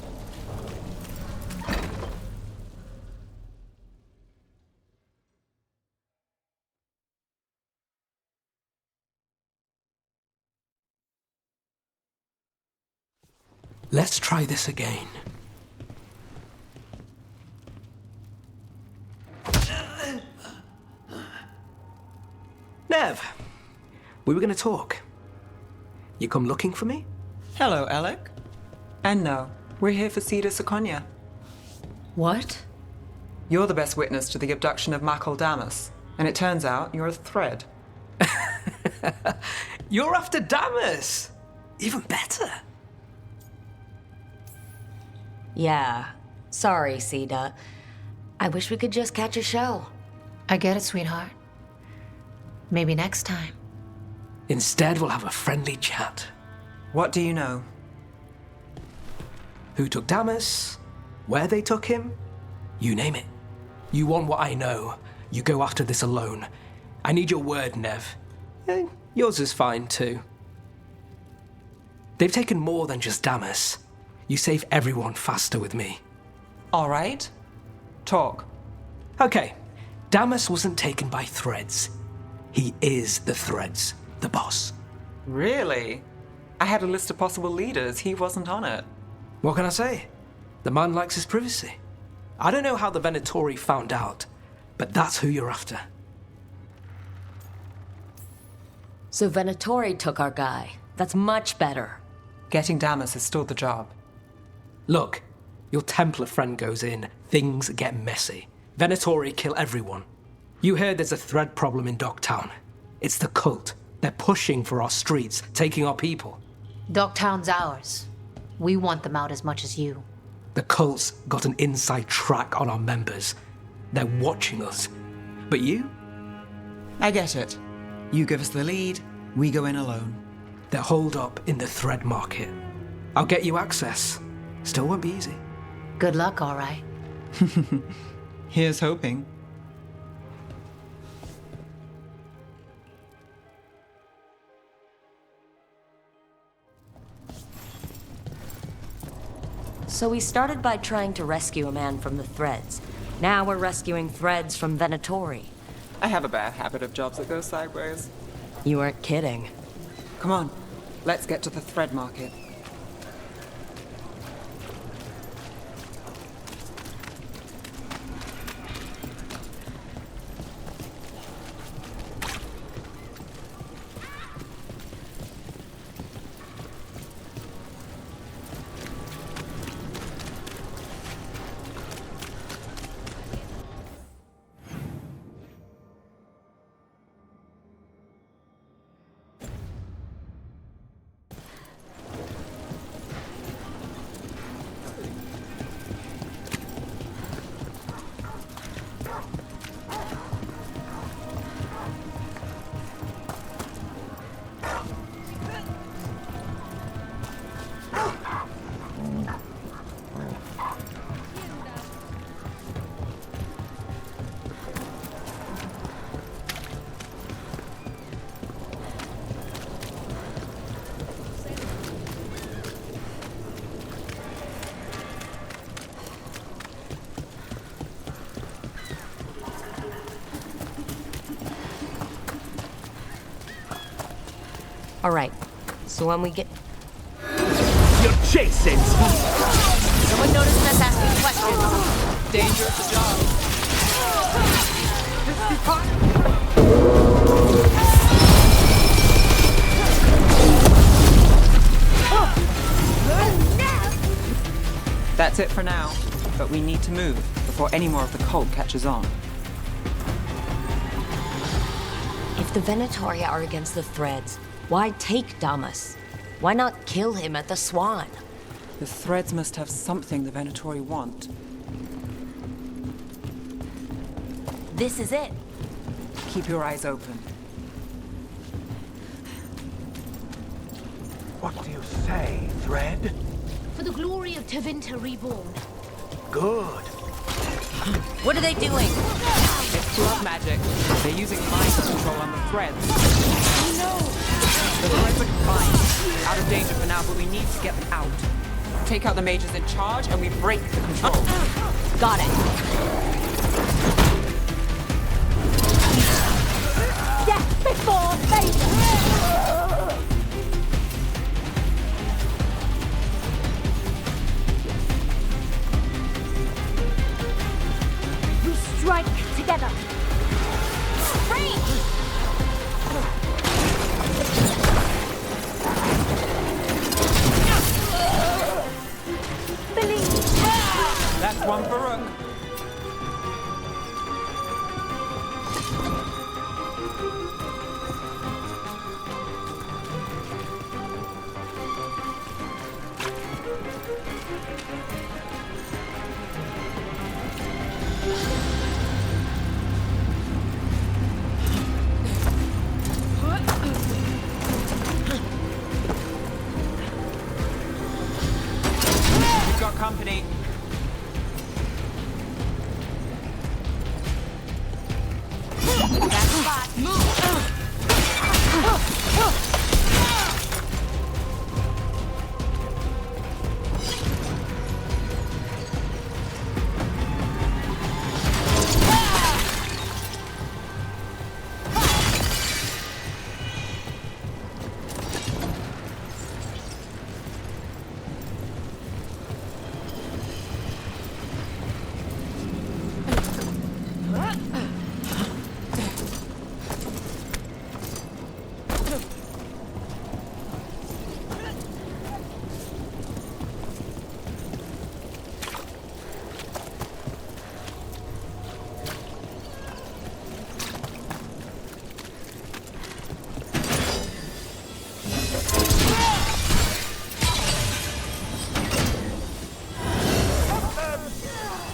Let's try this again. Nev, we were going to talk. You come looking for me? Hello, Alec. And no, we're here for Cedar Seconia. What? You're the best witness to the abduction of Makal Damas, and it turns out you're a thread. You're after Damas! Even better. Yeah. Sorry, Cedar. I wish we could just catch a show. I get it, sweetheart. Maybe next time. Instead, we'll have a friendly chat. What do you know? Who took Damas? Where they took him? You name it. You want what I know. You go after this alone. I need your word, Nev. Yours is fine, too. They've taken more than just Damas. You save everyone faster with me. All right. Talk. Okay. Damas wasn't taken by Threads. He is the Threads, the boss. Really? I had a list of possible leaders. He wasn't on it. What can I say? The man likes his privacy. I don't know how the Venatori found out, but that's who you're after. So Venatori took our guy. That's much better. Getting Damas is still the job. Look, your Templar friend goes in, things get messy. Venatori kill everyone. You heard there's a thread problem in Docktown. It's the cult. They're pushing for our streets, taking our people. Docktown's ours. We want them out as much as you. The cult's got an inside track on our members. They're watching us. But you? I get it. You give us the lead, we go in alone. They're holed up in the thread market. I'll get you access. Still won't be easy. Good luck, all right. Here's hoping. So we started by trying to rescue a man from the Threads. Now we're rescuing Threads from Venatori. I have a bad habit of jobs that go sideways. You weren't kidding. Come on, let's get to the thread market. All right, so when we get... You're chasing! Someone noticed us asking questions. Danger at the job. That's it for now, but we need to move before any more of the cult catches on. If the Venatori are against the Threads, why take Damas? Why not kill him at the Swan? The Threads must have something the Venatori want. This is it. Keep your eyes open. What do you say, Thread? For the glory of Tevinter Reborn. Good. What are they doing? It's blood magic. They're using mind control on the Threads. Oh no! The Threads are combined. Out of danger for now, but we need to get them out. Take out the mages in charge and we break the control. Got it. Death before favor! We strike together. Free!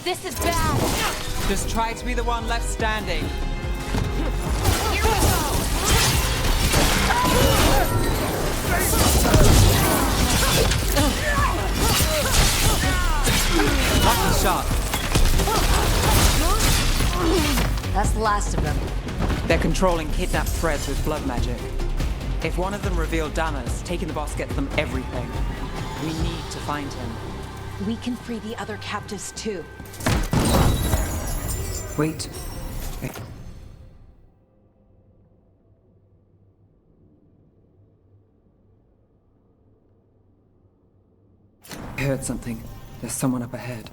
This is bad. Just try to be the one left standing. Here we go. Lucky shot. That's the last of them. They're controlling kidnapped threads with blood magic. If one of them revealed Damas, taking the boss gets them everything. We need to find him. We can free the other captives too. Wait. I heard something. There's someone up ahead.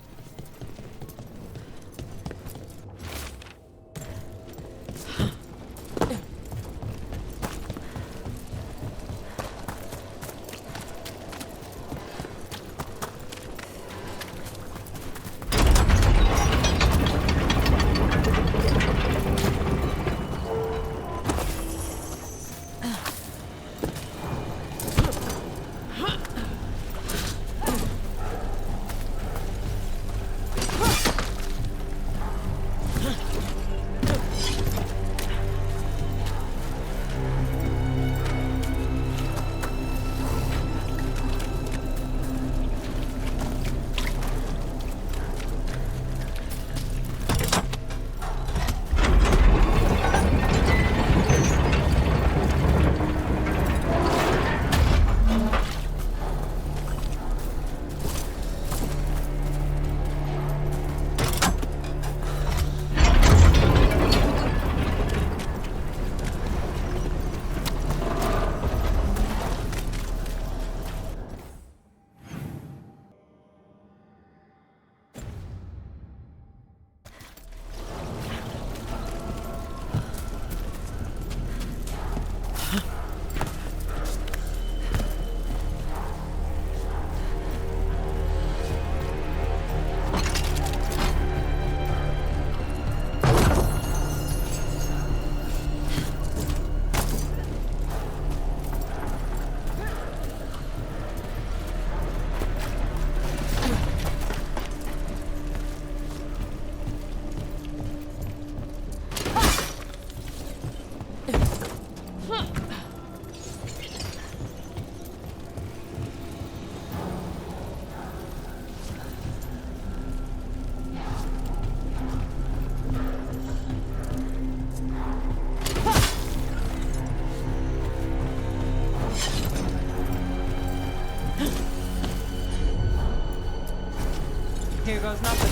Here goes nothing.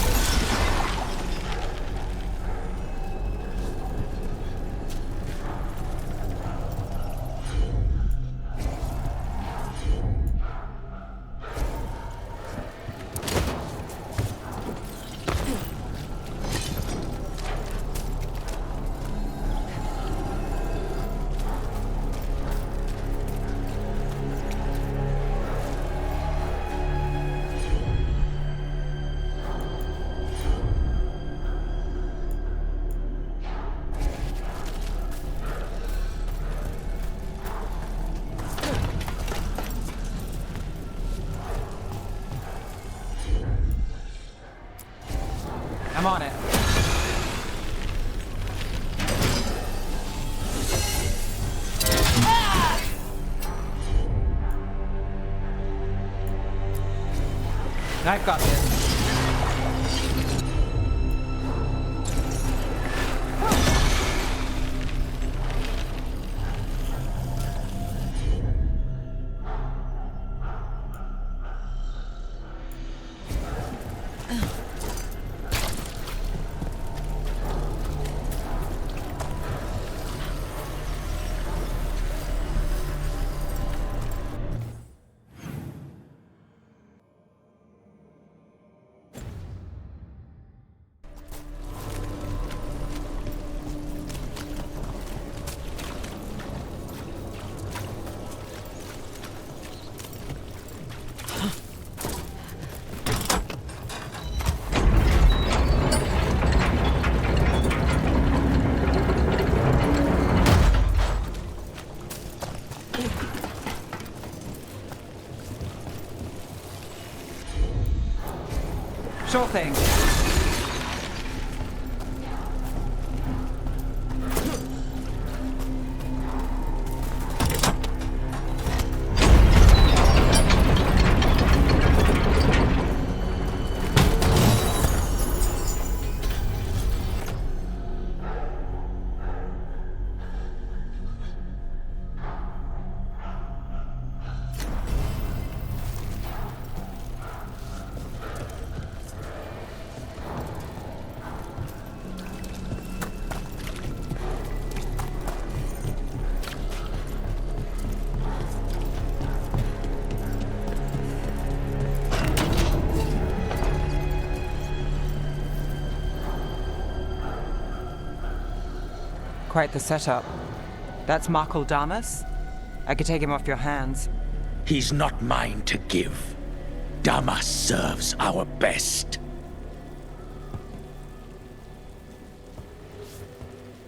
I'm on it. I've got this. Sure thing. Quite the setup. That's Markle Damas? I could take him off your hands. He's not mine to give. Damas serves our best.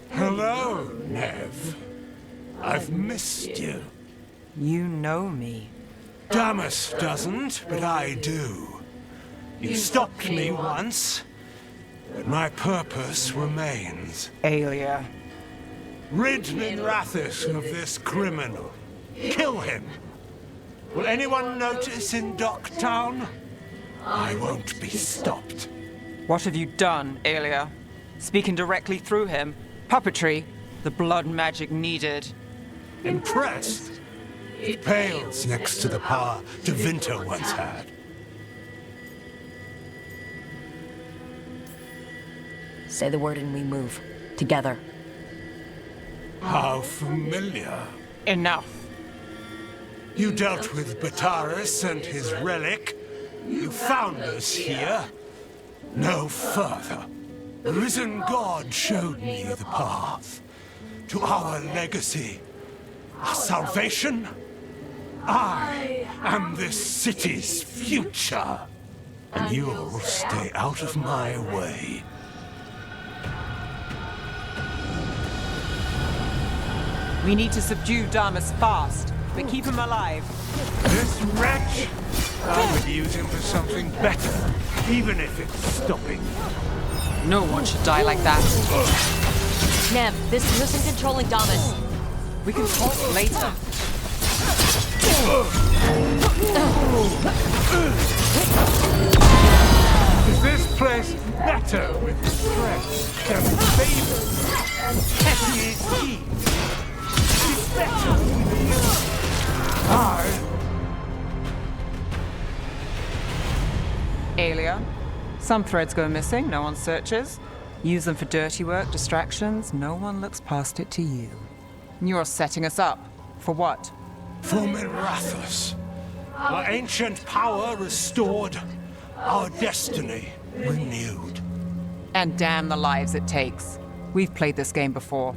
Hello, Nev. I've missed you. You know me. Damas doesn't, but I do. You stopped me once, but my purpose remains. Aelia. Rid Minrathous of this criminal. Kill him. Will anyone notice in Docktown? I won't be stopped. What have you done, Aelia? Speaking directly through him? Puppetry? The blood magic needed? Impressed? It pales next to the power Devinter once had. Say the word and we move. Together. How familiar. Enough. You dealt with Bataris and his relic. You found us here. No further. The risen God showed me the path to our legacy, our salvation. I am this city's future, and you'll stay out of my way. We need to subdue Damas fast, but keep him alive. This wretch? I would use him for something better, even if it's stopping. No one should die like that. Nev, this person controlling Damas. We can talk later. Is this place better with strength than favor? Petty schemes? It's better with you. Aelia. Some threads go missing, no one searches. Use them for dirty work, distractions, no one looks past it to you. You're setting us up. For what? For Minrathous. Our ancient power restored, our destiny renewed. And damn the lives it takes. We've played this game before.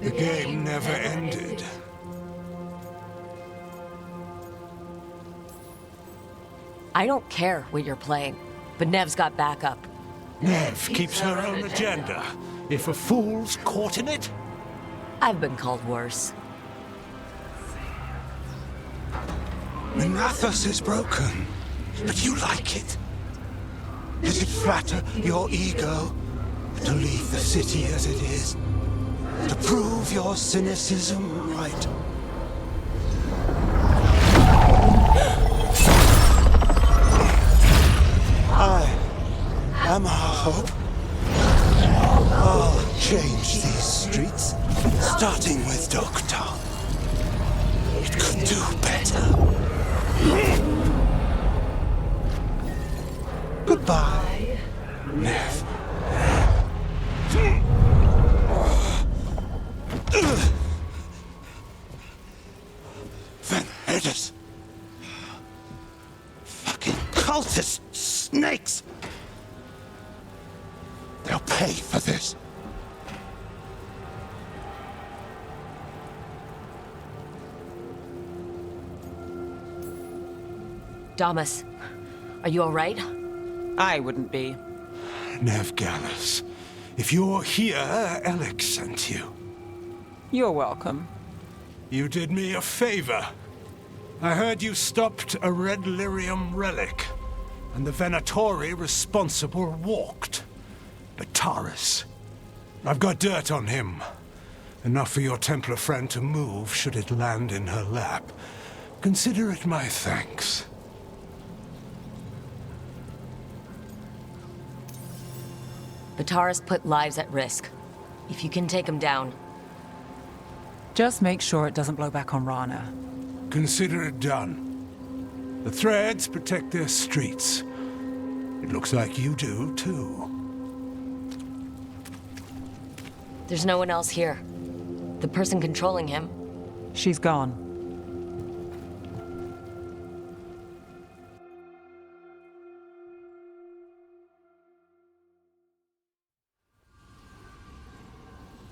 The game never ended. I don't care what you're playing, but Nev's got backup. Nev keeps her own agenda. If a fool's caught in it... I've been called worse. Minrathous is broken, but you like it. Does it flatter your ego to leave the city as it is? To prove your cynicism right? I am our hope. I'll change these streets, starting with Docktown. It could do better. Goodbye, Nev. Van Herders. Fucking cultist snakes. They'll pay for this. Damas, are you all right? I wouldn't be. Nev Gallus, if you're here, Alec sent you. You're welcome. You did me a favor. I heard you stopped a red lyrium relic. and the Venatori responsible walked. Bataris. I've got dirt on him. Enough for your Templar friend to move should it land in her lap. Consider it my thanks. Bataris put lives at risk. If you can take him down. Just make sure it doesn't blow back on Rana. Consider it done. The Threads protect their streets. It looks like you do, too. There's no one else here. The person controlling him. She's gone.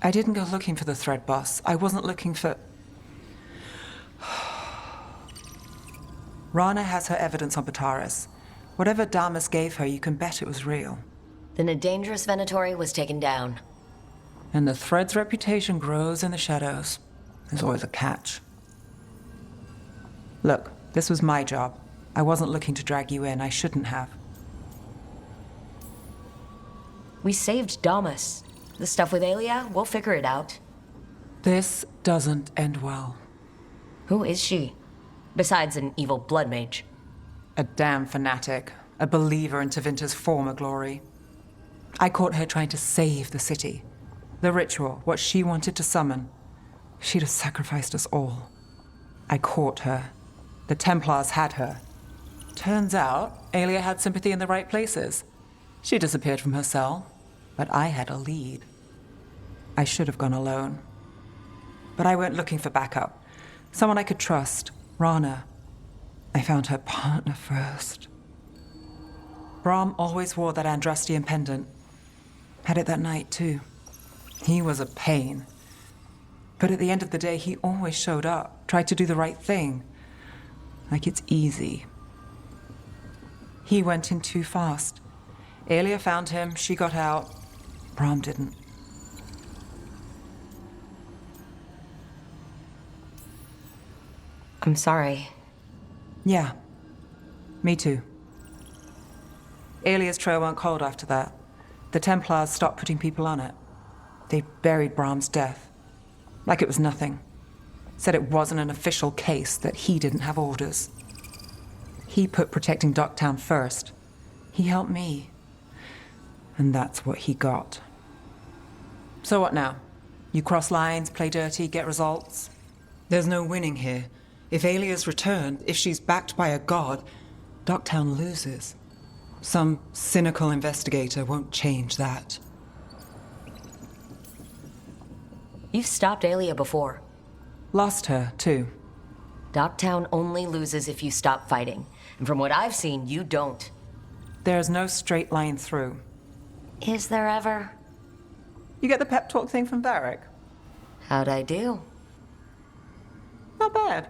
I didn't go looking for the Thread boss. I wasn't looking for... Rana has her evidence on Bataris. Whatever Damas gave her, you can bet it was real. Then a dangerous Venatori was taken down. And the Thread's reputation grows in the shadows. There's always a catch. Look, this was my job. I wasn't looking to drag you in. I shouldn't have. We saved Damas. The stuff with Aelia, we'll figure it out. This doesn't end well. Who is she? Besides an evil blood mage. A damn fanatic. A believer in Tevinter's former glory. I caught her trying to save the city. The ritual, what she wanted to summon. She'd have sacrificed us all. I caught her. The Templars had her. Turns out, Aelia had sympathy in the right places. She disappeared from her cell, but I had a lead. I should have gone alone. But I went looking for backup. Someone I could trust. Rana. I found her partner first. Brahm always wore that Andrastian pendant. Had it that night, too. He was a pain. But at the end of the day, he always showed up, tried to do the right thing. Like it's easy. He went in too fast. Aelia found him, she got out. Brahm didn't. I'm sorry. Yeah. Me too. Aelia's trail went cold after that. The Templars stopped putting people on it. They buried Brahm's death. Like it was nothing. Said it wasn't an official case, that he didn't have orders. He put protecting Docktown first. He helped me. And that's what he got. So what now? You cross lines, play dirty, get results? There's no winning here. If Aelia's returned, if she's backed by a god, Docktown loses. Some cynical investigator won't change that. You've stopped Aelia before. Lost her, too. Docktown only loses if you stop fighting. And from what I've seen, you don't. There's no straight line through. Is there ever? You get the pep talk thing from Varric? How'd I do? Not bad.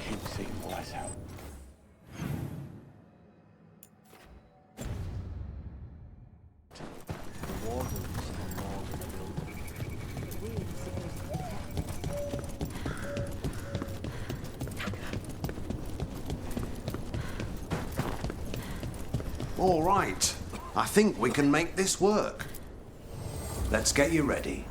keep seeing Wise out. The wardens are more than a building. We are supposed to protect. All right. I think we can make this work. Let's get you ready.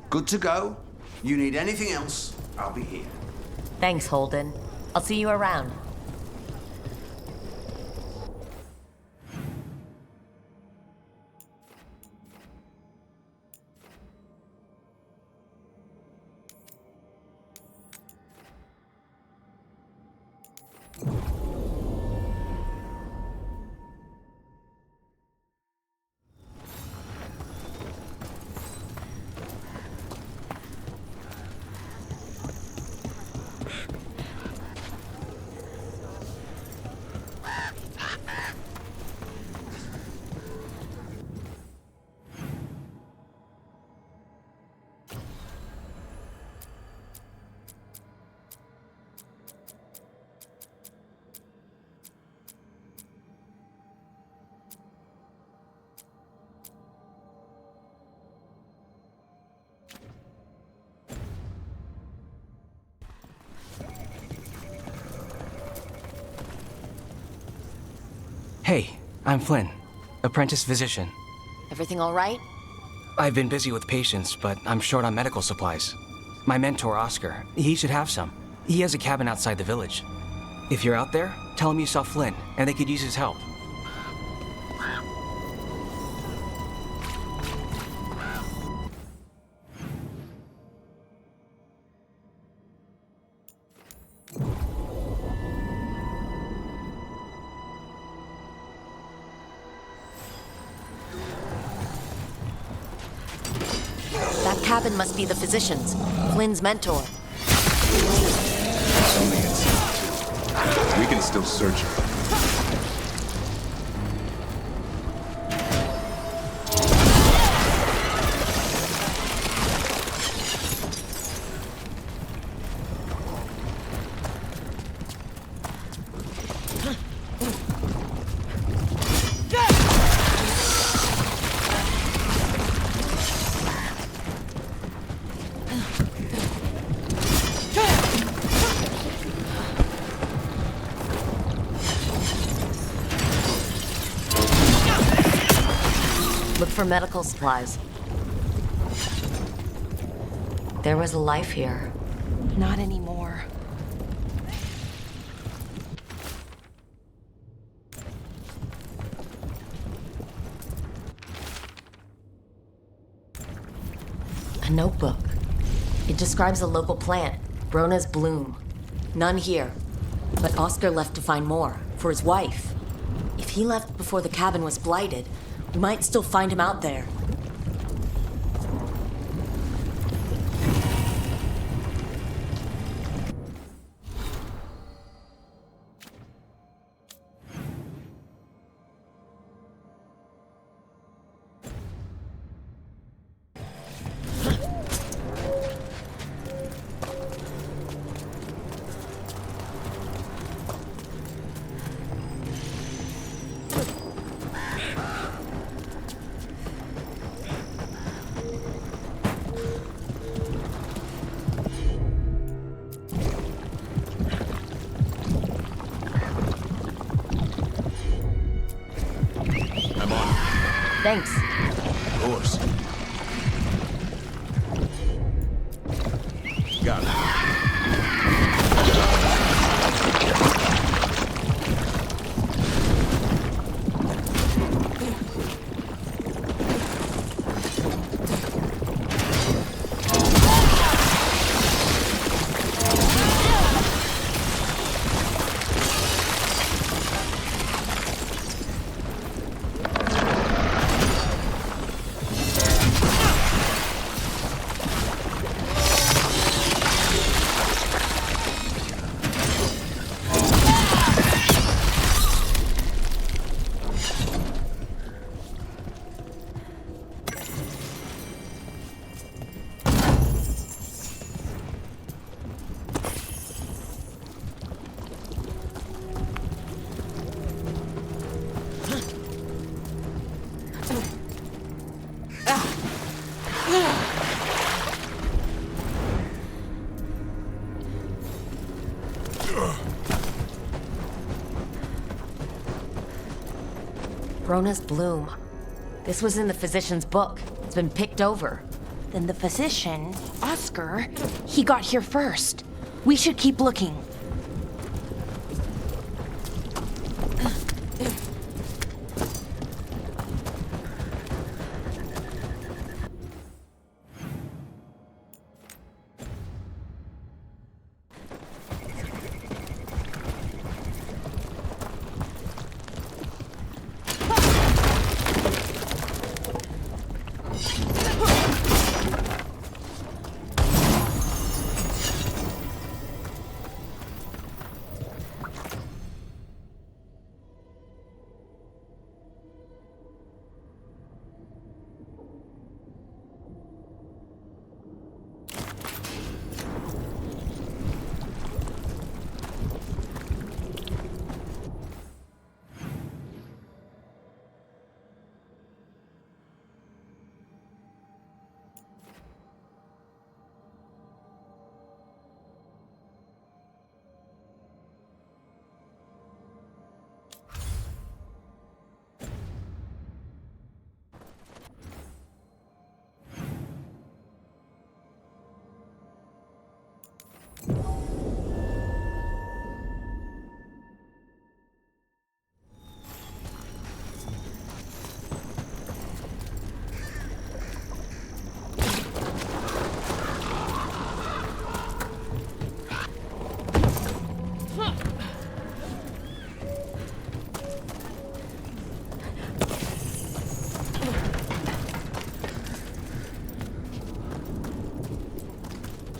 Good to go. You need anything else, I'll be here. Thanks, Holden. I'll see you around. Hey, I'm Flynn, apprentice physician. Everything all right? I've been busy with patients, but I'm short on medical supplies. My mentor, Oscar, he should have some. He has a cabin outside the village. If you're out there, tell him you saw Flynn, and they could use his help. That cabin must be the physician's, Flynn's mentor. It's only inside, too. We can still search it. Look for medical supplies. There was life here. Not anymore. A notebook. It describes a local plant, Brona's bloom. None here. But Oscar left to find more, for his wife. If he left before the cabin was blighted, we might still find him out there. Thanks. Of course. Got it. Brona's bloom. This was in the physician's book. It's been picked over. Then the physician, Oscar, he got here first. We should keep looking.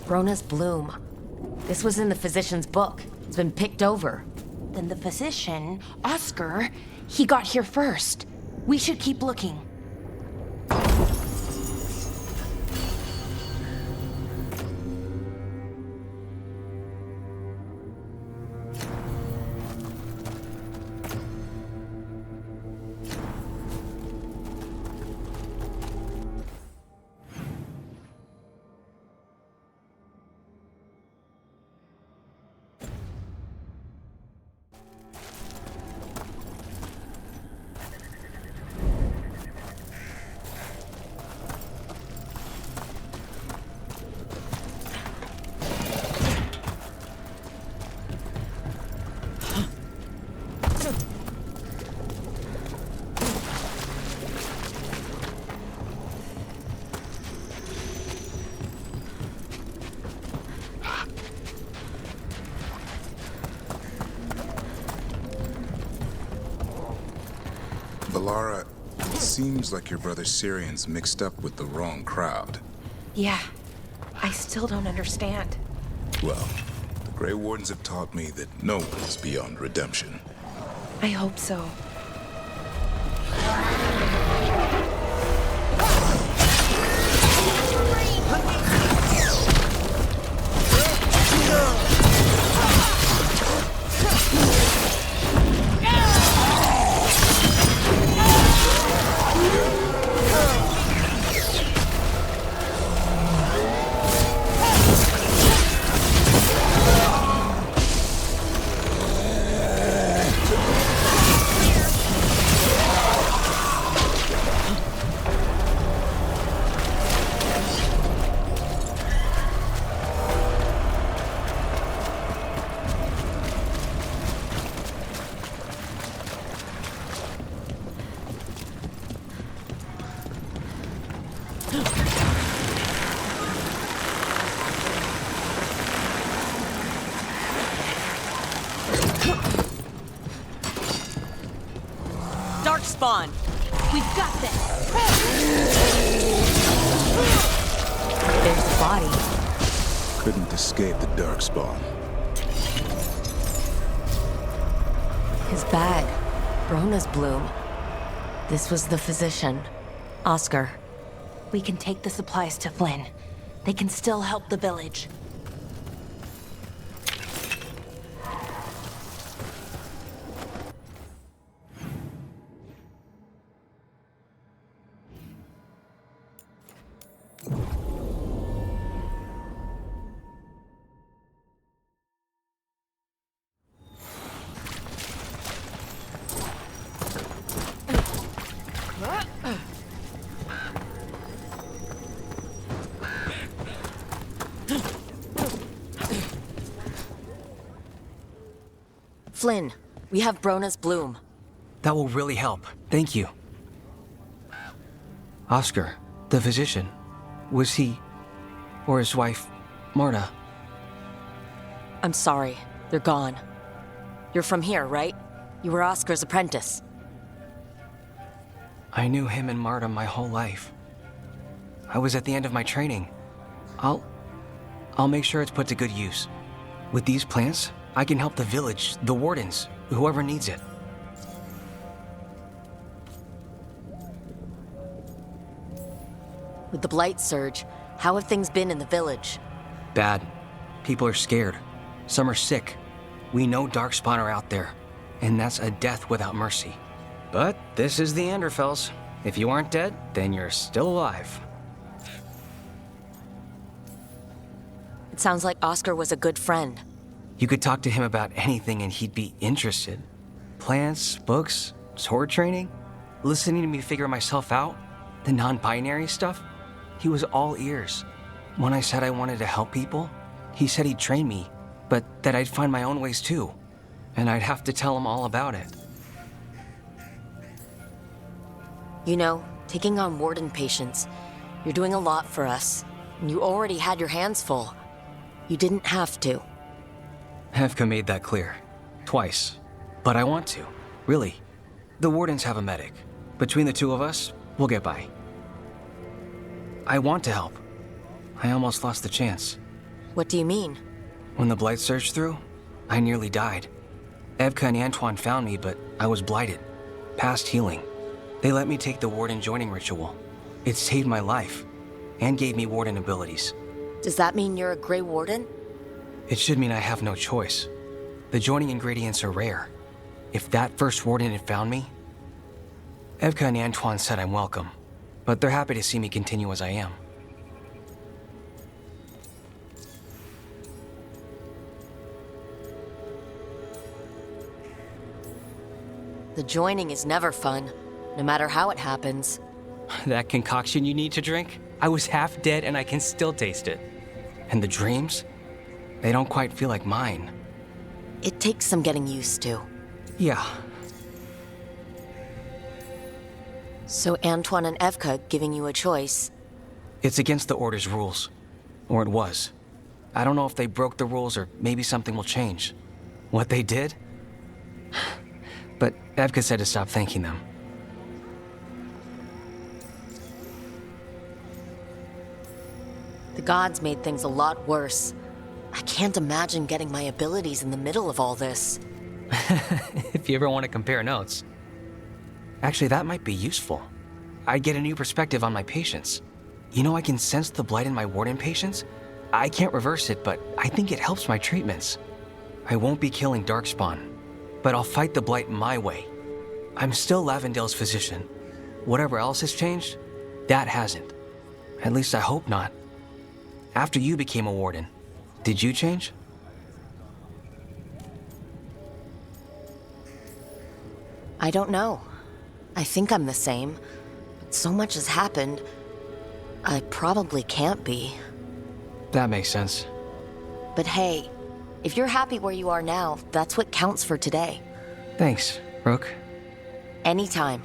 Brona's bloom. This was in the physician's book. It's been picked over. Then the physician, Oscar, he got here first. We should keep looking. Valara, it seems like your brother Syrian's mixed up with the wrong crowd. Yeah, I still don't understand. Well, the Grey Wardens have taught me that no one is beyond redemption. I hope so. Darkspawn! We've got this! There's the body. Couldn't escape the Darkspawn. His bag. Brona's bloom. This was the physician. Oscar. We can take the supplies to Flynn. They can still help the village. Flynn, we have Brona's bloom. That will really help. Thank you. Oscar, the physician, was he, or his wife, Marta? I'm sorry. They're gone. You're from here, right? You were Oscar's apprentice. I knew him and Marta my whole life. I was at the end of my training. I'll make sure it's put to good use. With these plants, I can help the village, the wardens, whoever needs it. With the Blight Surge, how have things been in the village? Bad. People are scared. Some are sick. We know Darkspawn are out there, and that's a death without mercy. But this is the Anderfells. If you aren't dead, then you're still alive. It sounds like Oscar was a good friend. You could talk to him about anything and he'd be interested. Plants, books, sword training, listening to me figure myself out, the non-binary stuff. He was all ears. When I said I wanted to help people, he said he'd train me, but that I'd find my own ways too. And I'd have to tell him all about it. You know, taking on warden patients, you're doing a lot for us. And you already had your hands full. You didn't have to. Hevka made that clear. Twice. But I want to. Really. The wardens have a medic. Between the two of us, we'll get by. I want to help. I almost lost the chance. What do you mean? When the Blight surged through, I nearly died. Evka and Antoine found me, but I was blighted. Past healing. They let me take the warden joining ritual. It saved my life, and gave me warden abilities. Does that mean you're a Grey Warden? It should mean I have no choice. The joining ingredients are rare. If that first warden had found me... Evka and Antoine said I'm welcome, but they're happy to see me continue as I am. The joining is never fun, no matter how it happens. That concoction you need to drink? I was half dead and I can still taste it. And the dreams? They don't quite feel like mine. It takes some getting used to. Yeah. So Antoine and Evka giving you a choice. It's against the Order's rules. Or it was. I don't know if they broke the rules or maybe something will change. What they did? But Evka said to stop thanking them. gods made things a lot worse. I can't imagine getting my abilities in the middle of all this. If you ever want to compare notes. Actually, that might be useful. I'd get a new perspective on my patients. You know, I can sense the blight in my warden patients. I can't reverse it, but I think it helps my treatments. I won't be killing Darkspawn, but I'll fight the blight my way. I'm still Lavendale's physician. Whatever else has changed, that hasn't. At least I hope not. After you became a warden, did you change? I don't know. I think I'm the same. But so much has happened. I probably can't be. That makes sense. But hey, if you're happy where you are now, that's what counts for today. Thanks, Rook. Anytime.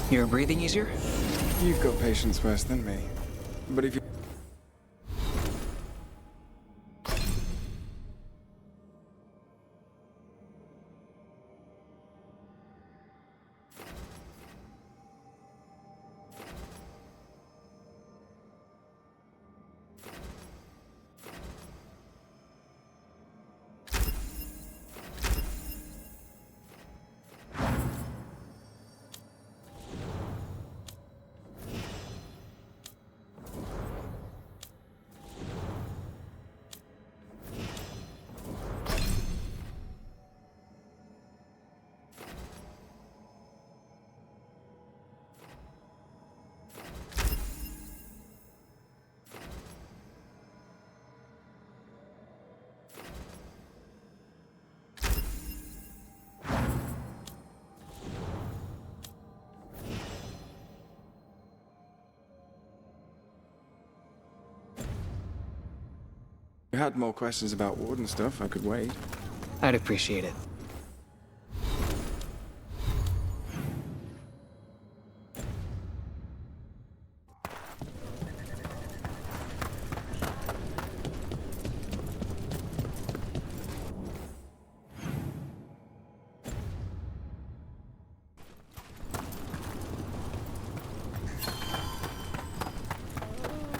You're breathing easier? You've got patience worse than me. But if you... you had more questions about Warden stuff, I could wait. I'd appreciate it.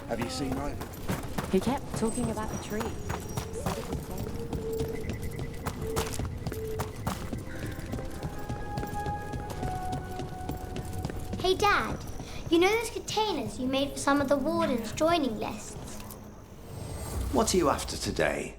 Have you seen Ryder? He kept talking about the tree. Hey Dad, you know those containers you made for some of the Warden's joining lists? What are you after today?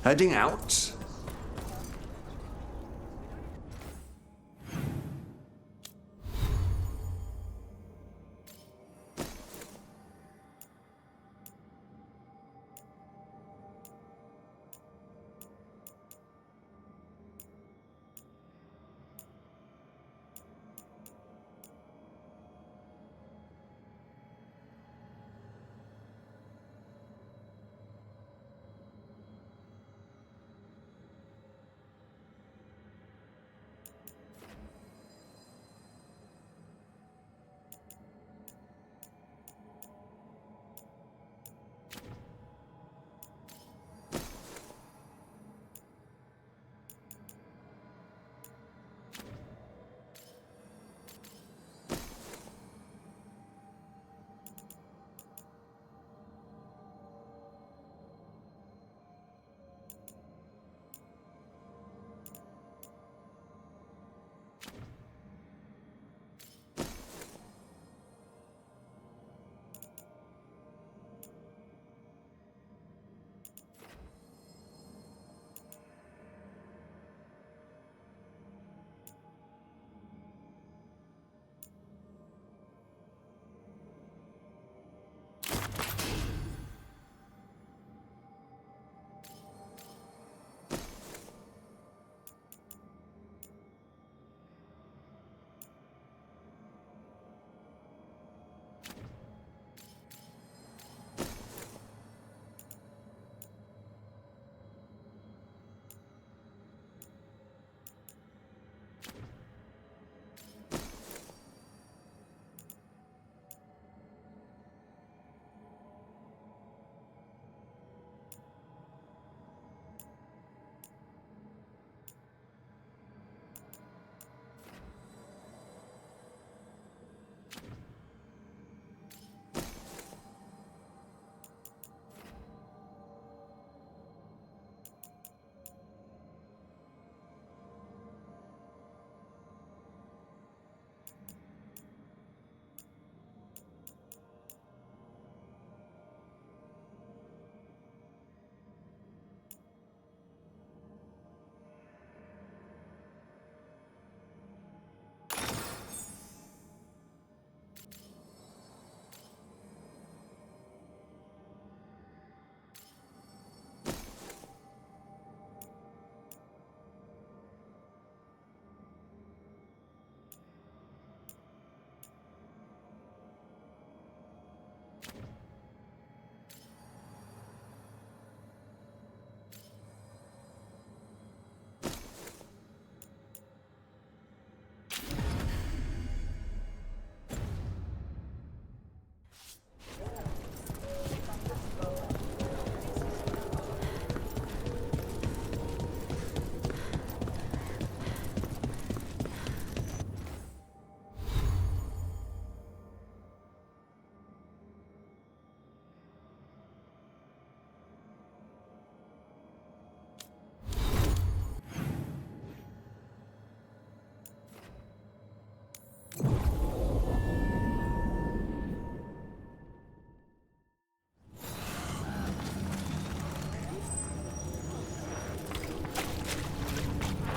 Heading out?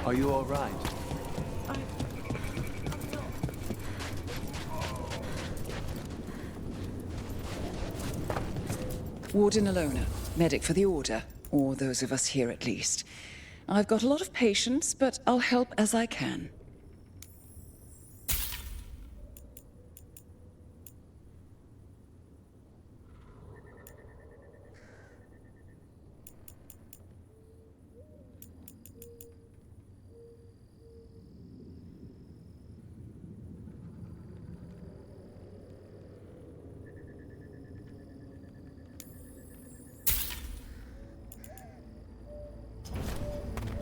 Are you all right? Warden Alona, medic for the Order, or those of us here at least. I've got a lot of patience, but I'll help as I can.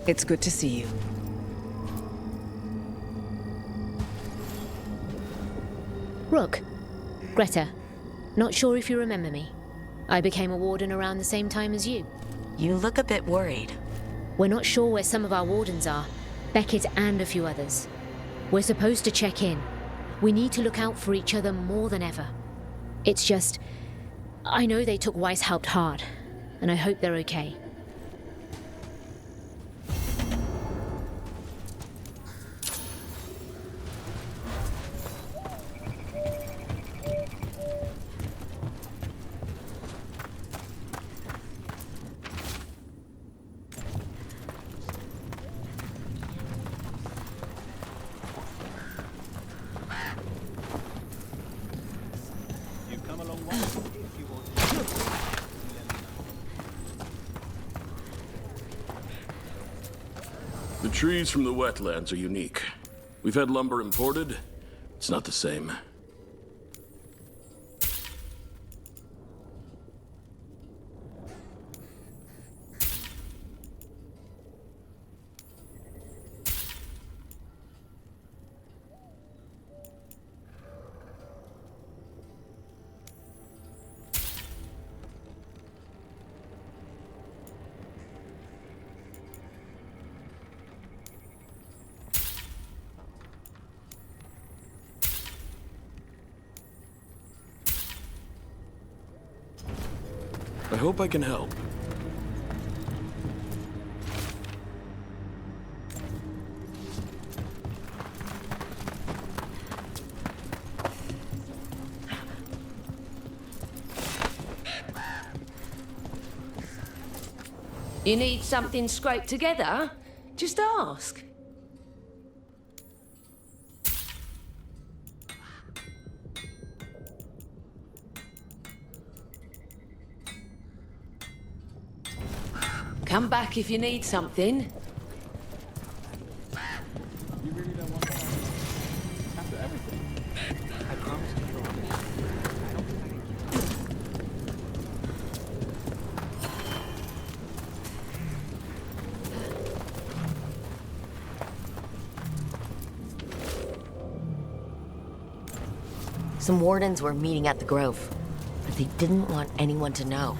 It's good to see you. Rook. Greta. Not sure if you remember me. I became a warden around the same time as you. You look a bit worried. We're not sure where some of our wardens are. Beckett and a few others. We're supposed to check in. We need to look out for each other more than ever. It's just... I know they took Weishaupt hard, and I hope they're okay. The trees from the wetlands are unique. We've had lumber imported. It's not the same. I hope I can help. You need something scraped together? Just ask. Come back if you need something. Some wardens were meeting at the Grove, but they didn't want anyone to know.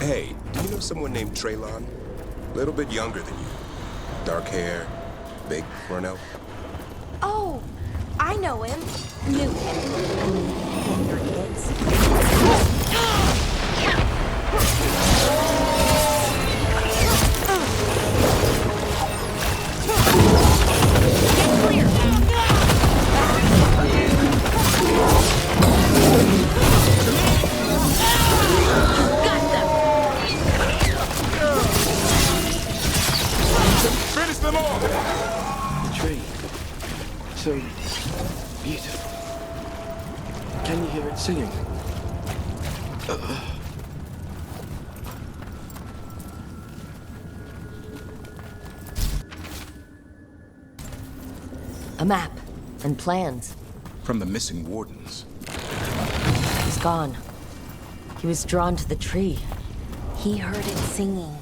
Hey, do you know someone named Traylon? Little bit younger than you. Dark hair, big for an elf. Oh, I know him. Knew him. Your kids. Finish them all! The tree. So beautiful. Can you hear it singing? A map and plans. From the missing wardens. He's gone. He was drawn to the tree. He heard it singing.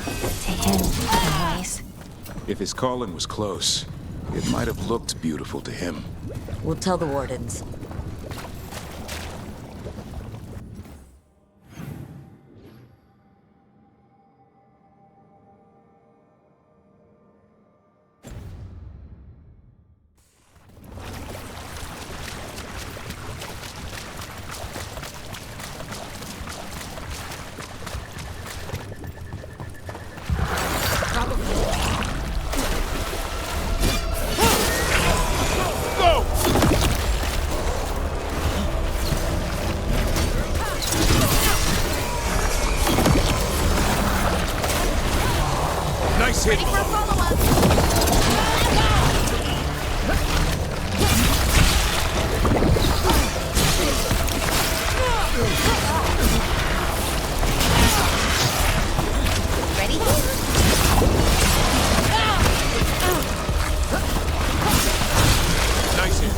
To him, anyways. If his calling was close, it might have looked beautiful to him. We'll tell the wardens. Nice hit. Ready for a follow-up. Ready? Nice hit.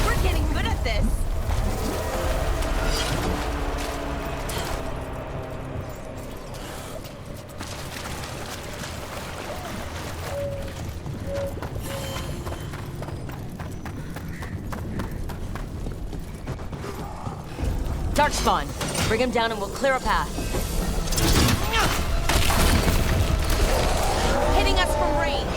We're getting good at this. Darkspawn, bring him down and we'll clear a path. Hitting us from range.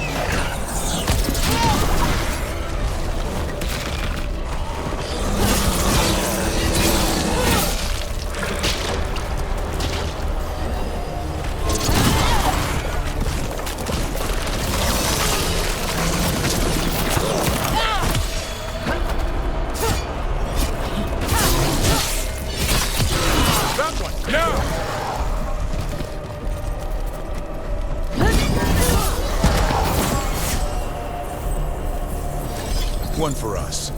One for us.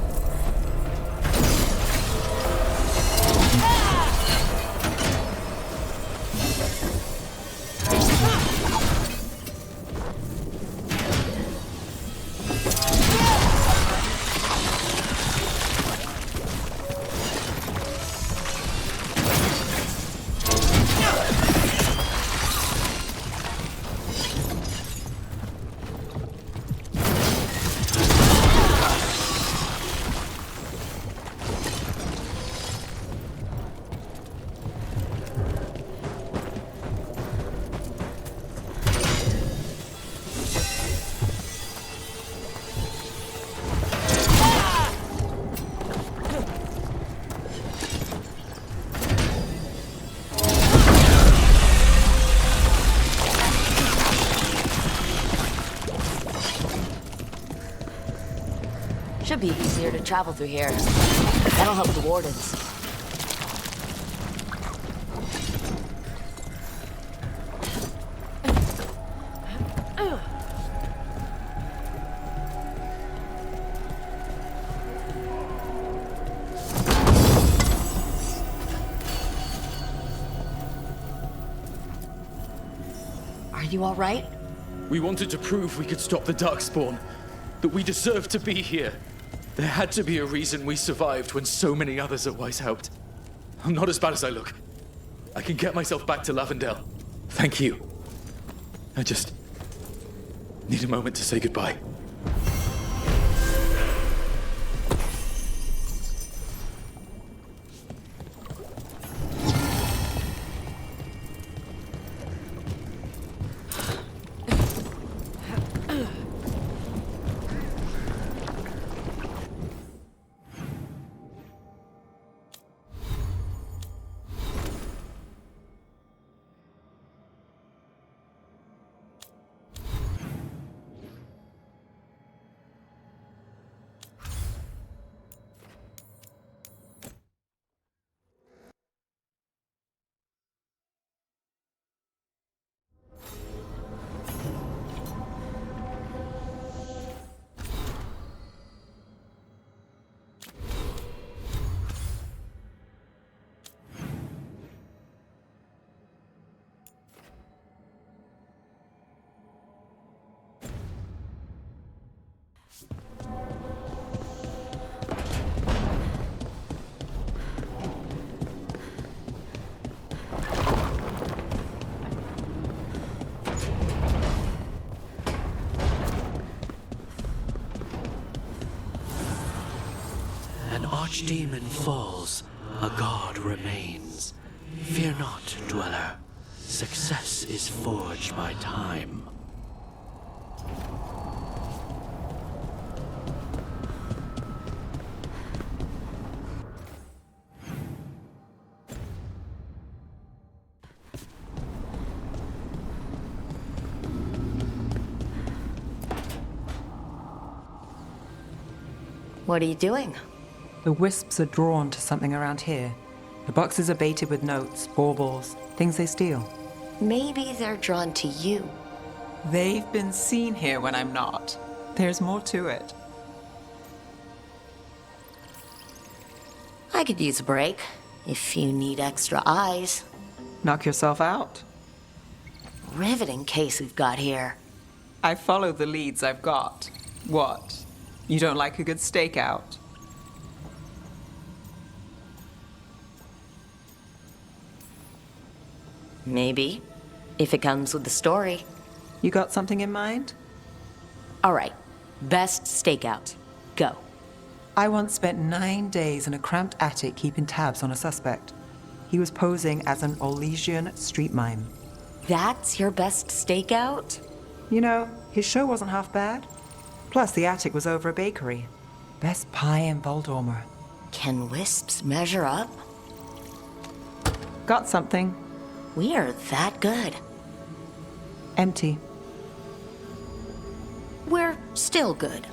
Should be easier to travel through here. That'll help the wardens. Are you all right? We wanted to prove we could stop the Darkspawn, that we deserved to be here. There had to be a reason we survived when so many others at Weiss helped. I'm not as bad as I look. I can get myself back to Lavendel. Thank you. I just need a moment to say goodbye. An archdemon falls, a god remains. Fear not, dweller. Success is forged by time. What are you doing? The wisps are drawn to something around here. The boxes are baited with notes, baubles, things they steal. Maybe they're drawn to you. They've been seen here when I'm not. There's more to it. I could use a break, if you need extra eyes. Knock yourself out. Riveting case we've got here. I follow the leads I've got. What? You don't like a good stakeout? Maybe, if it comes with the story. You got something in mind? All right, best stakeout. Go. I once spent 9 days in a cramped attic keeping tabs on a suspect. He was posing as an Orlesian street mime. That's your best stakeout? You know, his show wasn't half bad. Plus, the attic was over a bakery. Best pie in Voldormer. Can wisps measure up? Got something. We are that good. Empty. We're still good.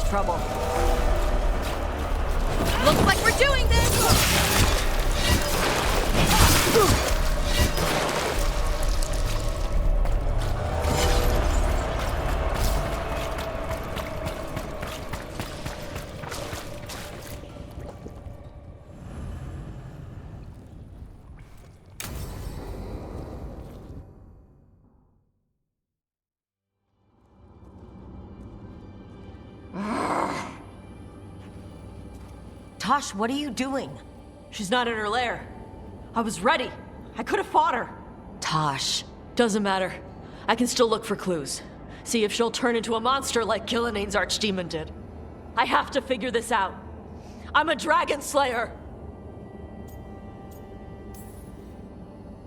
trouble. Looks like we're doing this! Tosh, what are you doing? She's not in her lair. I was ready. I could have fought her. Tosh. Doesn't matter. I can still look for clues. See if she'll turn into a monster like Killiane's archdemon did. I have to figure this out. I'm a dragon slayer.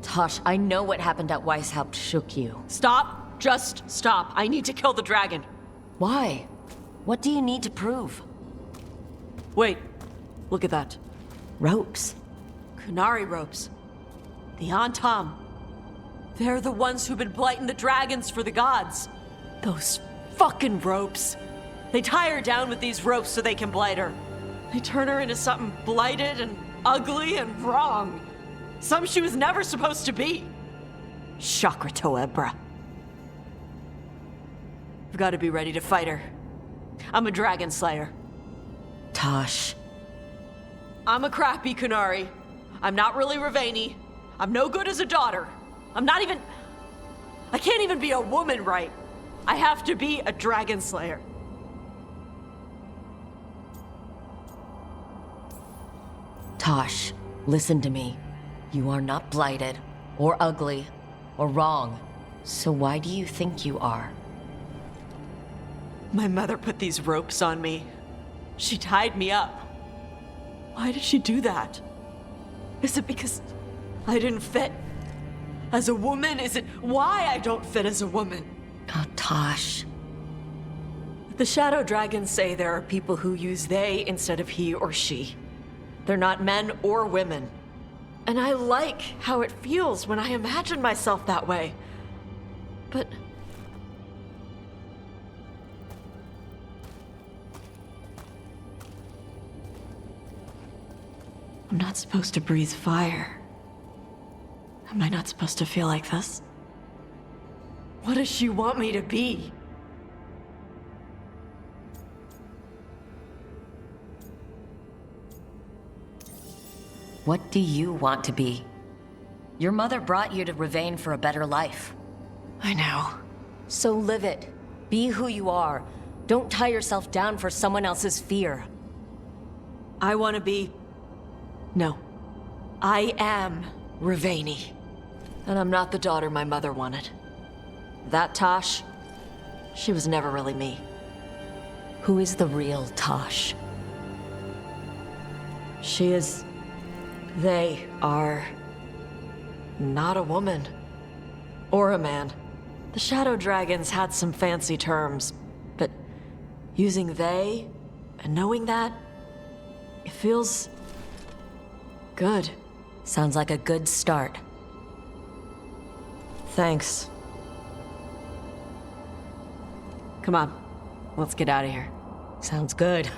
Tosh, I know what happened at Weishaupt shook you. Stop. Just stop. I need to kill the dragon. Why? What do you need to prove? Wait. Look at that. Ropes. Qunari ropes. The Antam. They're the ones who've been blighting the dragons for the gods. Those fucking ropes. They tie her down with these ropes so they can blight her. They turn her into something blighted and ugly and wrong. Some she was never supposed to be. Chakra Toebra. I've got to be ready to fight her. I'm a dragon slayer. Tosh. I'm a crappy Qunari. I'm not really Ravani. I'm no good as a daughter. I can't even be a woman right. I have to be a dragon slayer. Tosh, listen to me. You are not blighted, or ugly, or wrong. So why do you think you are? My mother put these ropes on me. She tied me up. Why did she do that? Is it because I didn't fit? As a woman? Is it why I don't fit as a woman? Oh, Tosh. The Shadow Dragons say there are people who use they instead of he or she. They're not men or women. And I like how it feels when I imagine myself that way. But I'm not supposed to breathe fire. Am I not supposed to feel like this? What does she want me to be? What do you want to be? Your mother brought you to Ravane for a better life. I know. So live it. Be who you are. Don't tie yourself down for someone else's fear. I want to be... No. I am Ravani. And I'm not the daughter my mother wanted. That Tosh, she was never really me. Who is the real Tosh? She is... They are... not a woman. Or a man. The Shadow Dragons had some fancy terms, but using they and knowing that, it feels... good. Sounds like a good start. Thanks. Come on, let's get out of here. Sounds good.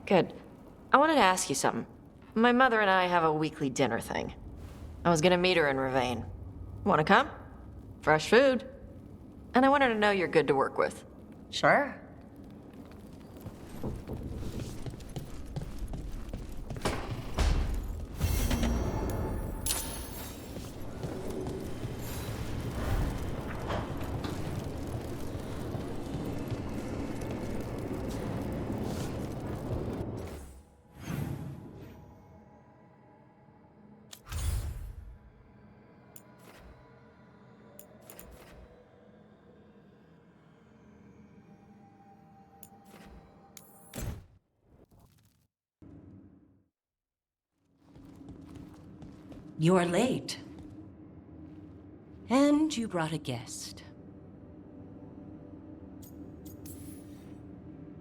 Good. I wanted to ask you something. My mother and I have a weekly dinner thing. I was gonna meet her in Ravane. Wanna come? Fresh food. And I wanted to know you're good to work with. Sure. You're late. And you brought a guest.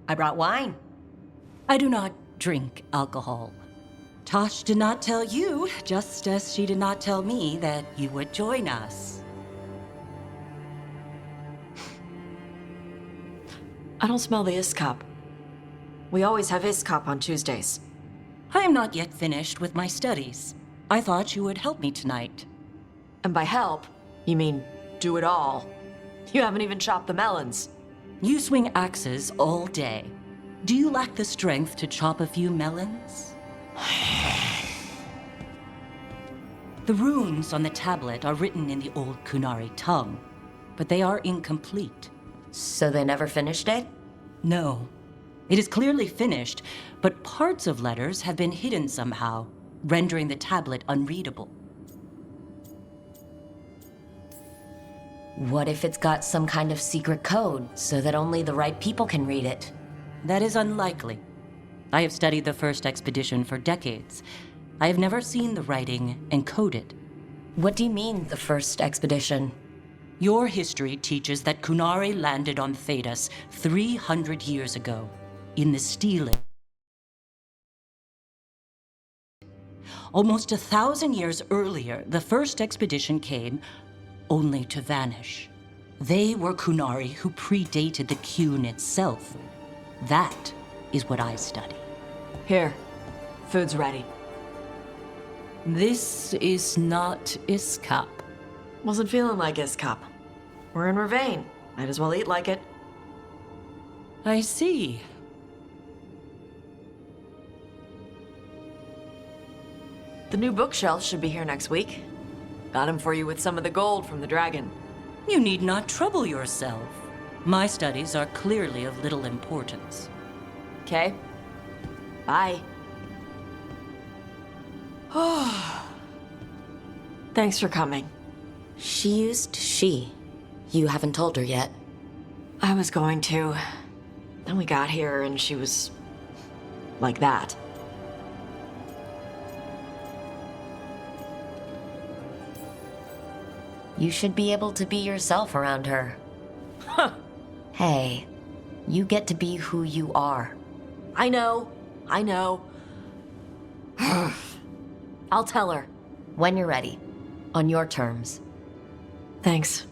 I brought wine. I do not drink alcohol. Tosh did not tell you, just as she did not tell me that you would join us. I don't smell the Iskop. We always have Iskop on Tuesdays. I am not yet finished with my studies. I thought you would help me tonight. And by help, you mean do it all. You haven't even chopped the melons. You swing axes all day. Do you lack the strength to chop a few melons? The runes on the tablet are written in the old Kunari tongue, but they are incomplete. So they never finished it? No. It is clearly finished, but parts of letters have been hidden somehow, rendering the tablet unreadable. What if it's got some kind of secret code so that only the right people can read it? That is unlikely. I have studied the first expedition for decades. I have never seen the writing encoded. What do you mean, the first expedition? Your history teaches that Kunari landed on Thedas 300 years ago, in the Steel Age. Almost 1,000 years earlier, the first expedition came only to vanish. They were Kunari who predated the Qun itself. That is what I study. Here, food's ready. This is not Iskop. Wasn't feeling like Iskop. We're in Ravane. Might as well eat like it. I see. The new bookshelves should be here next week. Got them for you with some of the gold from the dragon. You need not trouble yourself. My studies are clearly of little importance. Okay. Bye. Thanks for coming. She used she. You haven't told her yet. I was going to. Then we got here and she was like that. You should be able to be yourself around her. Huh. Hey, you get to be who you are. I know. I'll tell her. When you're ready. On your terms. Thanks.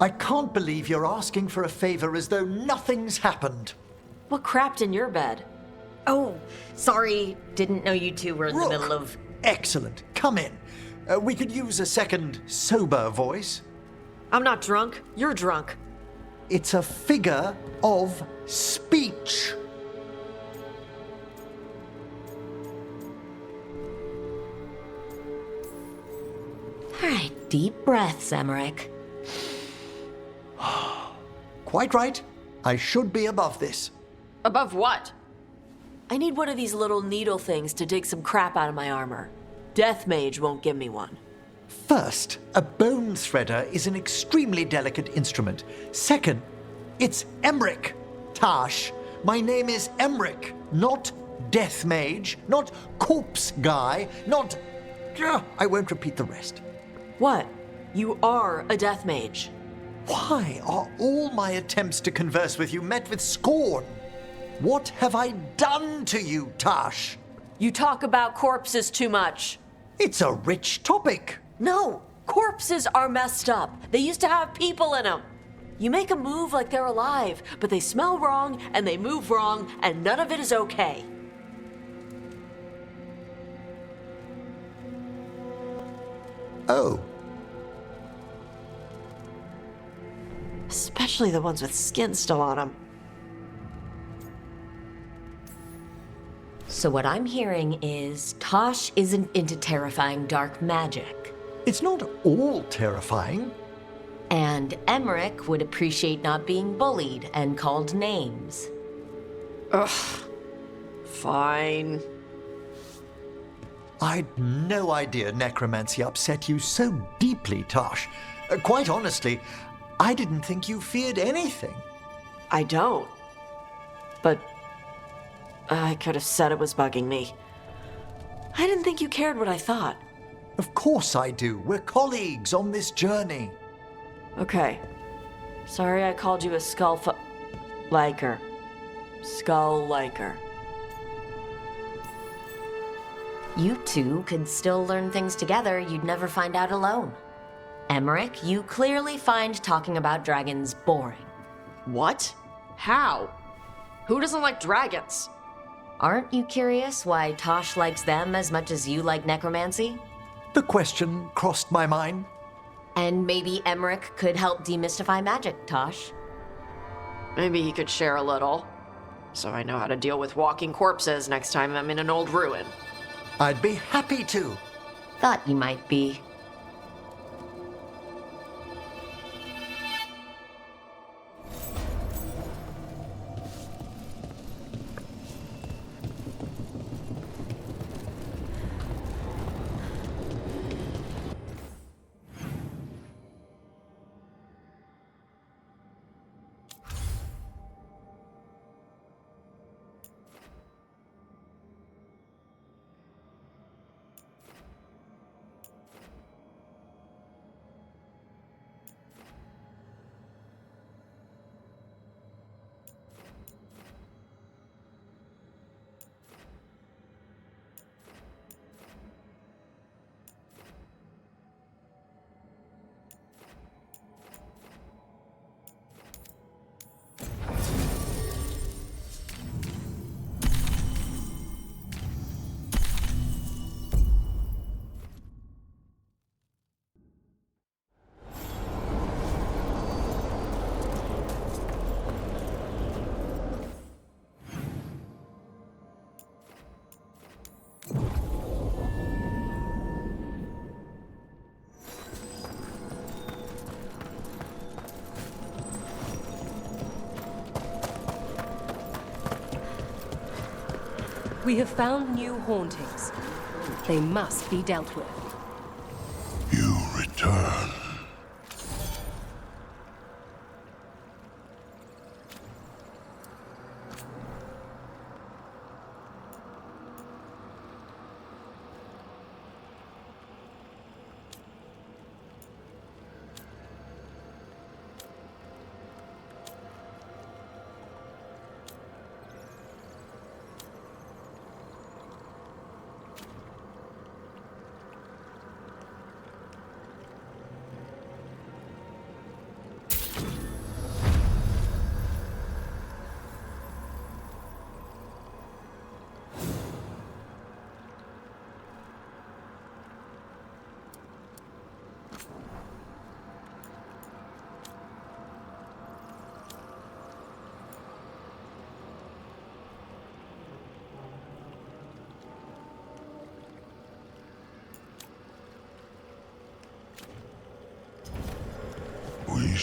I can't believe you're asking for a favor as though nothing's happened. What crapped in your bed? Oh, sorry. Didn't know you two were in the middle of... Excellent. Come in. We could use a second sober voice. I'm not drunk. You're drunk. It's a figure of speech. All right, deep breaths, Emmerich. Quite right. I should be above this. Above what? I need one of these little needle things to dig some crap out of my armor. Death Mage won't give me one. First, a bone threader is an extremely delicate instrument. Second, it's Emmerich. Tash, my name is Emmerich, not Death Mage, not Corpse Guy, not... I won't repeat the rest. What? You are a Death Mage. Why are all my attempts to converse with you met with scorn? What have I done to you, Tash? You talk about corpses too much. It's a rich topic. No, corpses are messed up. They used to have people in them. You make them move like they're alive, but they smell wrong and they move wrong, and none of it is okay. Oh. Especially the ones with skin still on them. So what I'm hearing is Tosh isn't into terrifying dark magic. It's not all terrifying. And Emmerich would appreciate not being bullied and called names. Ugh. Fine. I'd no idea necromancy upset you so deeply, Tosh. Quite honestly, I didn't think you feared anything. I don't. But I could have said it was bugging me. I didn't think you cared what I thought. Of course I do. We're colleagues on this journey. Okay. Sorry I called you a liker. Skull liker. You two could still learn things together you'd never find out alone. Emmerich, you clearly find talking about dragons boring. What? How? Who doesn't like dragons? Aren't you curious why Tosh likes them as much as you like necromancy? The question crossed my mind. And maybe Emmerich could help demystify magic, Tosh. Maybe he could share a little, so I know how to deal with walking corpses next time I'm in an old ruin. I'd be happy to. Thought you might be. We have found new hauntings. They must be dealt with. You return.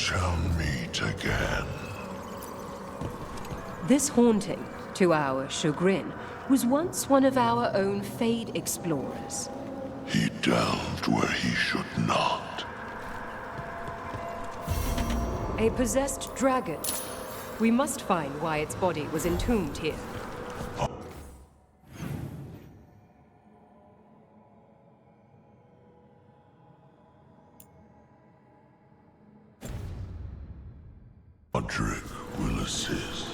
shall meet again. This haunting, to our chagrin, was once one of our own Fade explorers. He delved where he should not. A possessed dragon. We must find why its body was entombed here. Roderick will assist.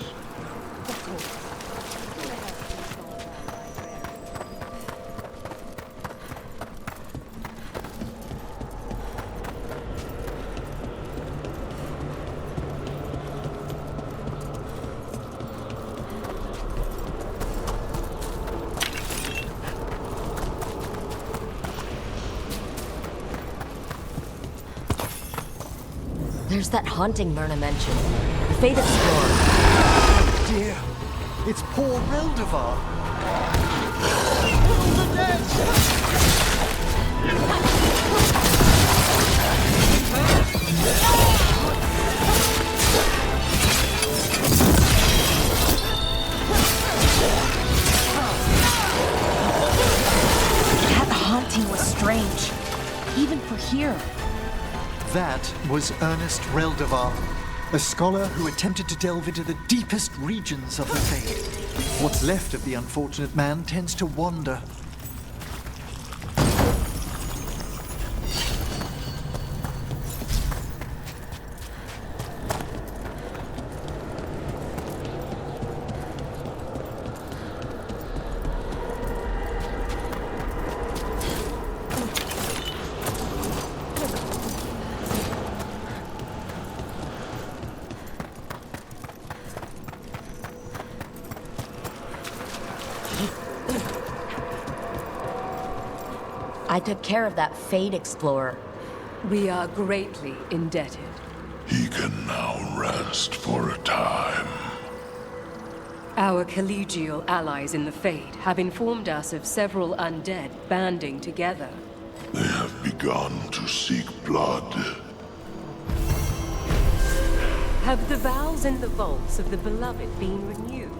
There's that haunting Myrna mentioned. The Fate Explorer. Oh dear. It's poor Reldevar. The dead! That haunting was strange. Even for here. That was Ernest Reldevar, a scholar who attempted to delve into the deepest regions of the Fade. What's left of the unfortunate man tends to wander. I took care of that Fade Explorer. We are greatly indebted. He can now rest for a time. Our collegial allies in the Fade have informed us of several undead banding together. They have begun to seek blood. Have the vows in the vaults of the Beloved been renewed?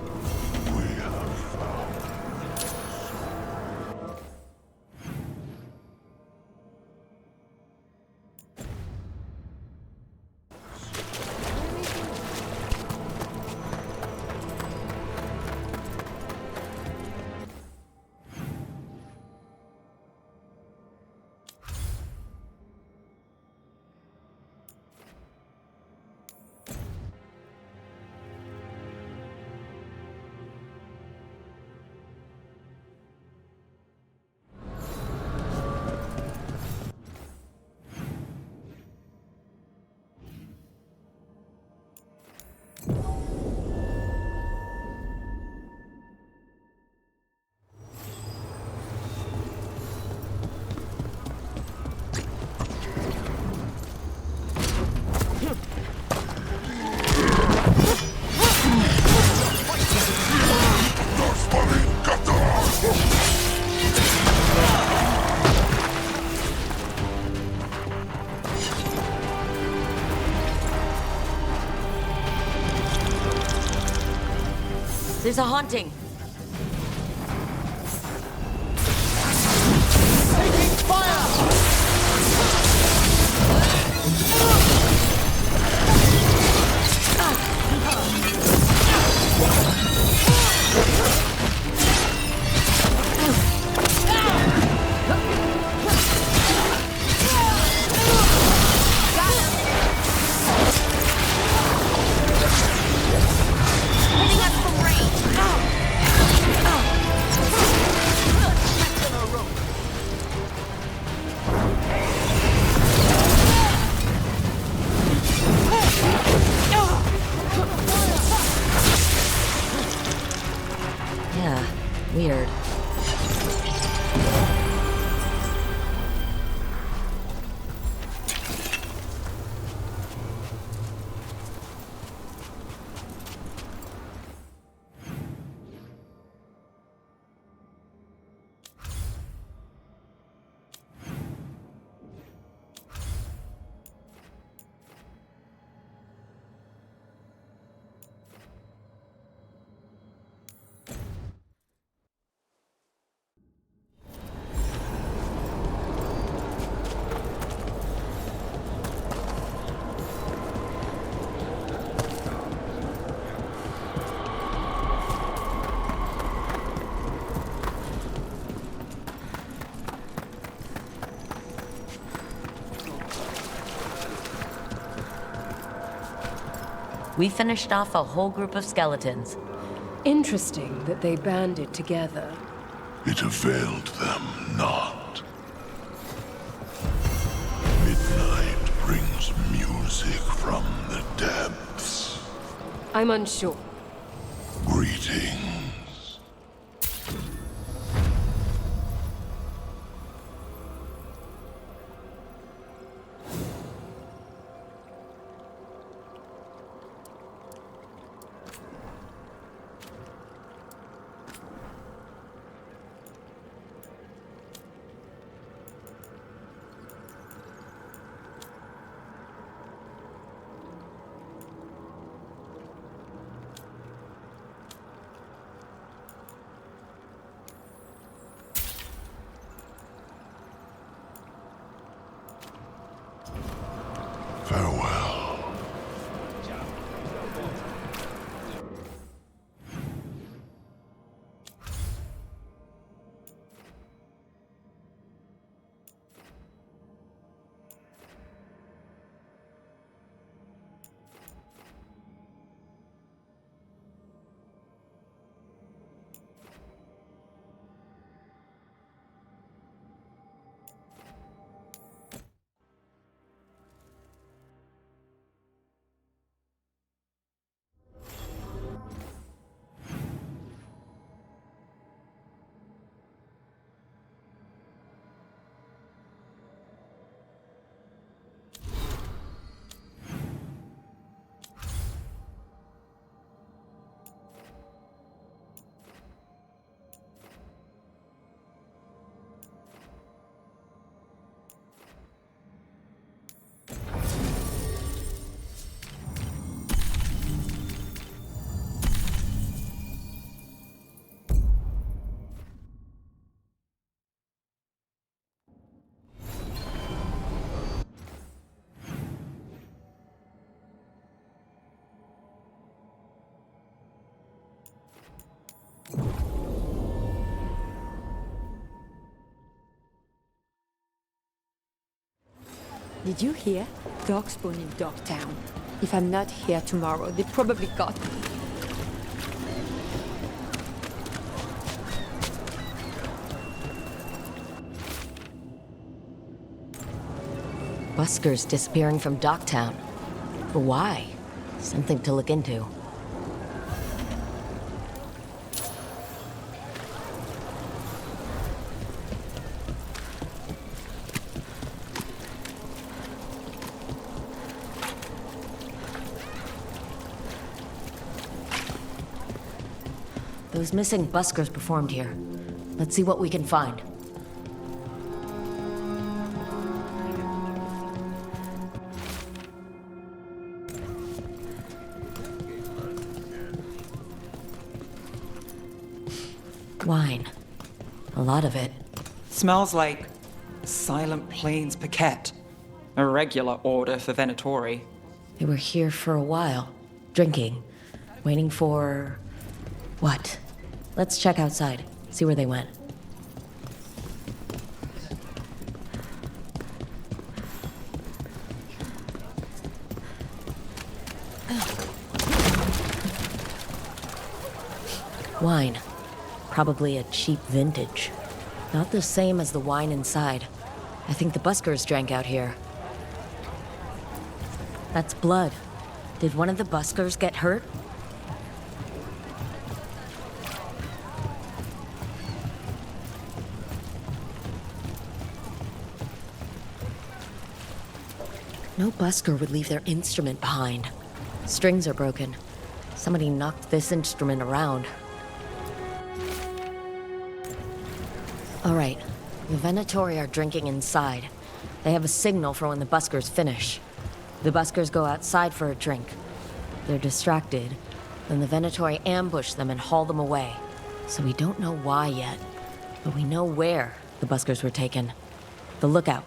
There's a haunting. Taking fire! Hitting us from range. We finished off a whole group of skeletons. Interesting that they banded together. It availed them not. Midnight brings music from the depths. I'm unsure. Greetings. Farewell. Did you hear? Darkspawn in Darktown. If I'm not here tomorrow, they probably got me. Buskers disappearing from Docktown. Why? Something to look into. Those missing buskers performed here. Let's see what we can find. Wine. A lot of it. Smells like Silent Plains Paquette. A regular order for Venatori. They were here for a while, drinking, waiting for... what? Let's check outside, see where they went. Wine. Probably a cheap vintage. Not the same as the wine inside. I think the buskers drank out here. That's blood. Did one of the buskers get hurt? No busker would leave their instrument behind. Strings are broken. Somebody knocked this instrument around. All right, the Venatori are drinking inside. They have a signal for when the buskers finish. The buskers go outside for a drink. They're distracted. Then the Venatori ambush them and haul them away. So we don't know why yet, but we know where the buskers were taken. The lookout.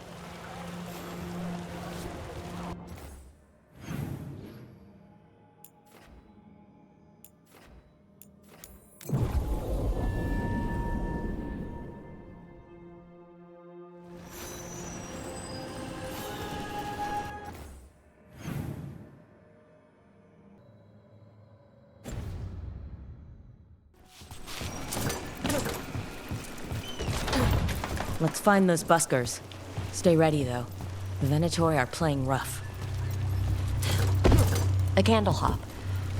Let's find those buskers. Stay ready, though. The Venatori are playing rough. A candle hop.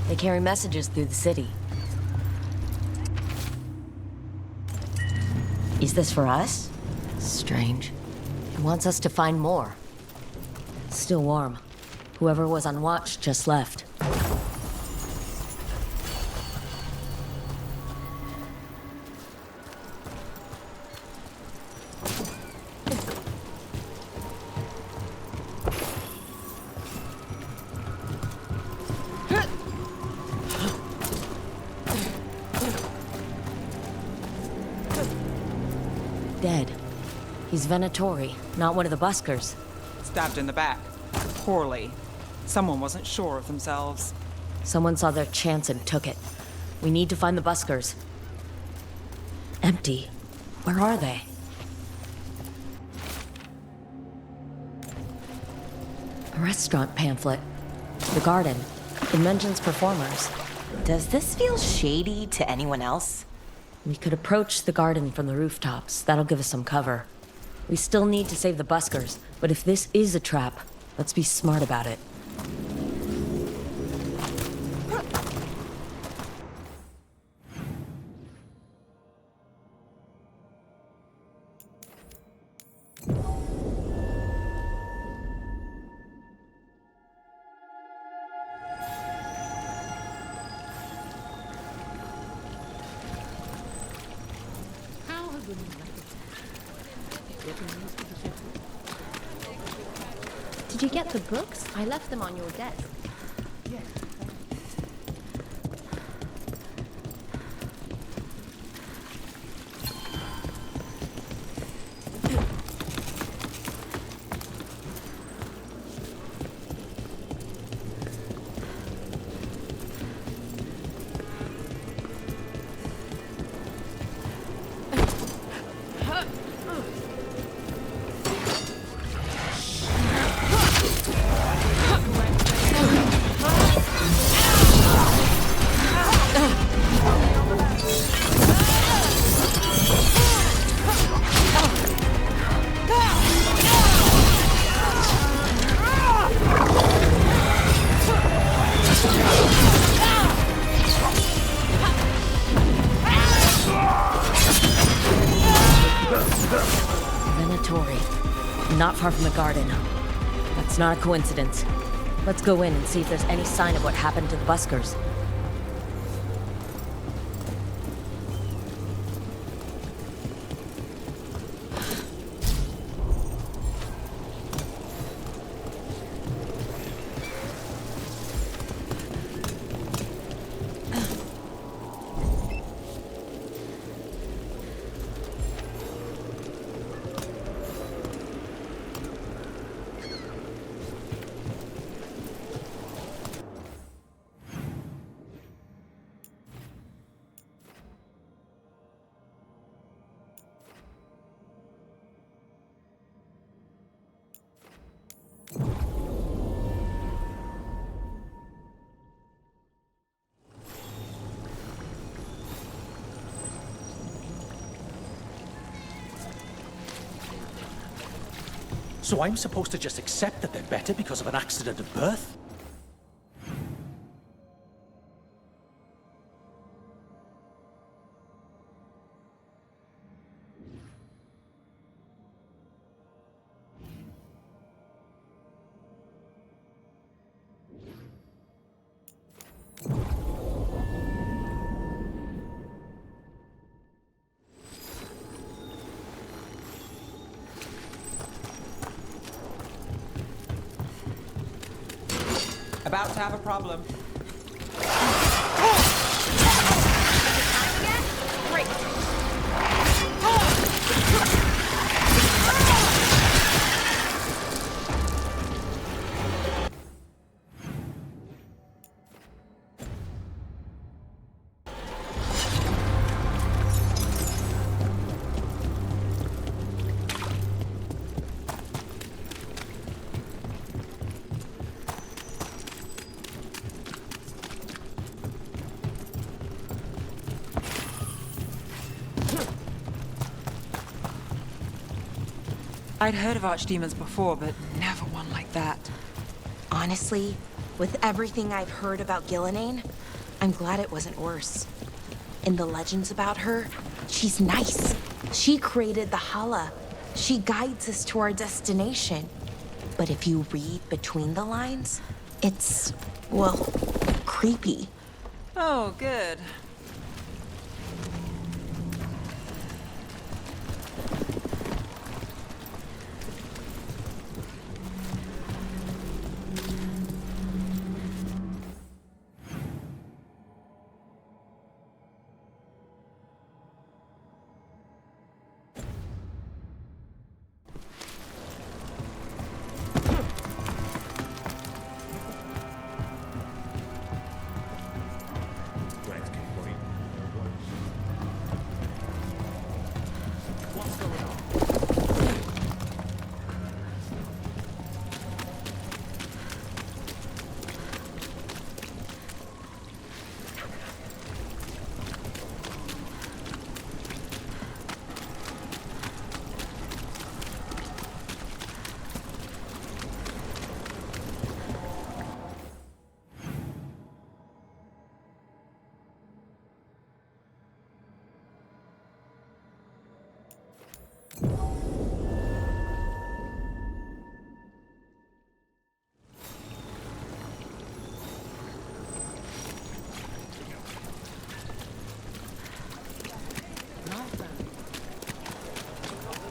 They carry messages through the city. Is this for us? Strange. It wants us to find more. Still warm. Whoever was on watch just left. Dead. He's Venatori, not one of the buskers. Stabbed in the back. Poorly. Someone wasn't sure of themselves. Someone saw their chance and took it. We need to find the buskers. Empty. Where are they? A restaurant pamphlet. The garden. It mentions performers. Does this feel shady to anyone else? We could approach the garden from the rooftops. That'll give us some cover. We still need to save the buskers, but if this is a trap, let's be smart about it. Did you get the books? I left them on your desk. Not far from the garden. That's not a coincidence. Let's go in and see if there's any sign of what happened to the buskers. So I'm supposed to just accept that they're better because of an accident of birth? About to have a problem. Great. I'd heard of archdemons before, but never one like that. Honestly, with everything I've heard about Gillenane, I'm glad it wasn't worse. In the legends about her, she's nice. She created the Hala. She guides us to our destination. But if you read between the lines, it's, well, creepy. Oh, good.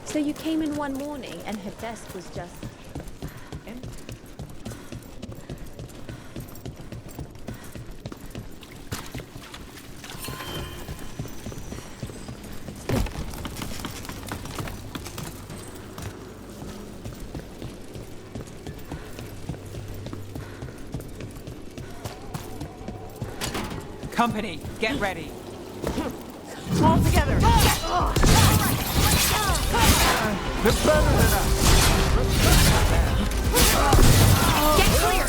So you came in one morning and her desk was just empty. Company, get ready. All together. They're better than us! Get clear!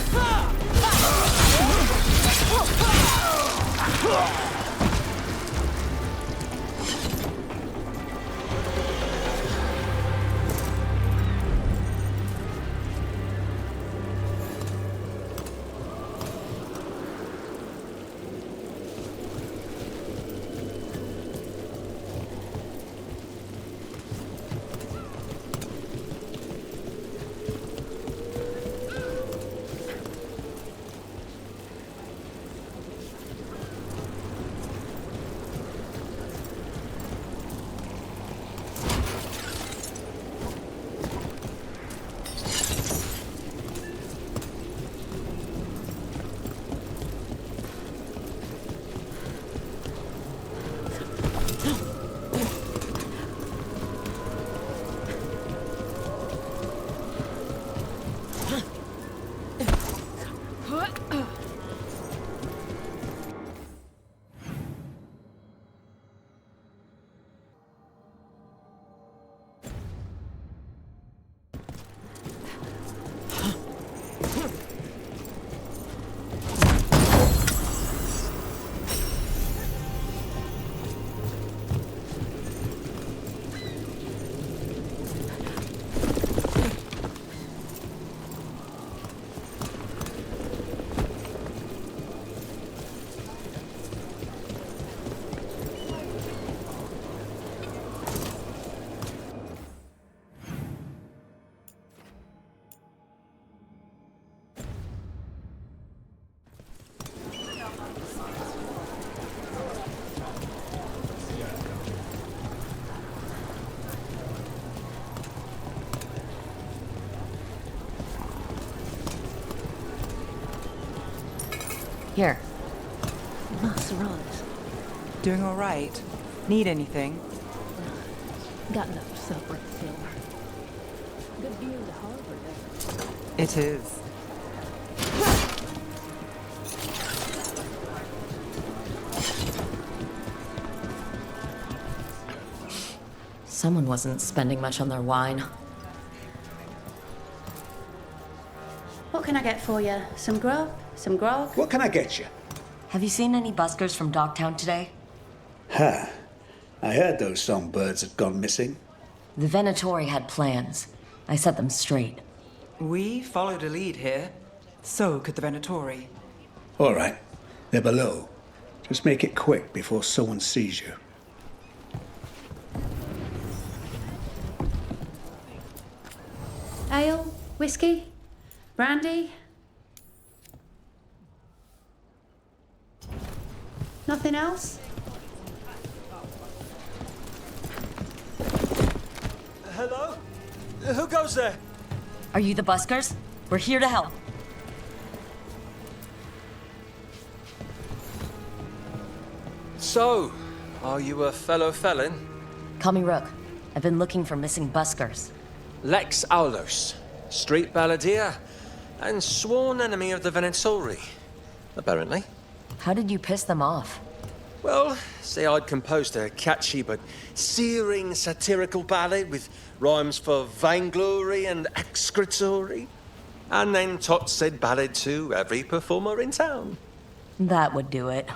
Here. Maserati. Doing all right? Need anything? Got enough for supper and silver. Good view of the harbor there. It is. Someone wasn't spending much on their wine. What can I get for you? Some grub? Some grog? What can I get you? Have you seen any buskers from Docktown today? I heard those songbirds had gone missing. The Venatori had plans. I set them straight. We followed a lead here. So could the Venatori. All right. They're below. Just make it quick before someone sees you. Ale? Whiskey? Brandy? Nothing else? Hello? Who goes there? Are you the buskers? We're here to help. So, are you a fellow felon? Call me Rook. I've been looking for missing buskers. Lex Aulos, street balladeer, and sworn enemy of the Venatori, apparently. How did you piss them off? Well, say I'd composed a catchy but searing satirical ballad with rhymes for vainglory and excretory, and then taught said ballad to every performer in town. That would do it.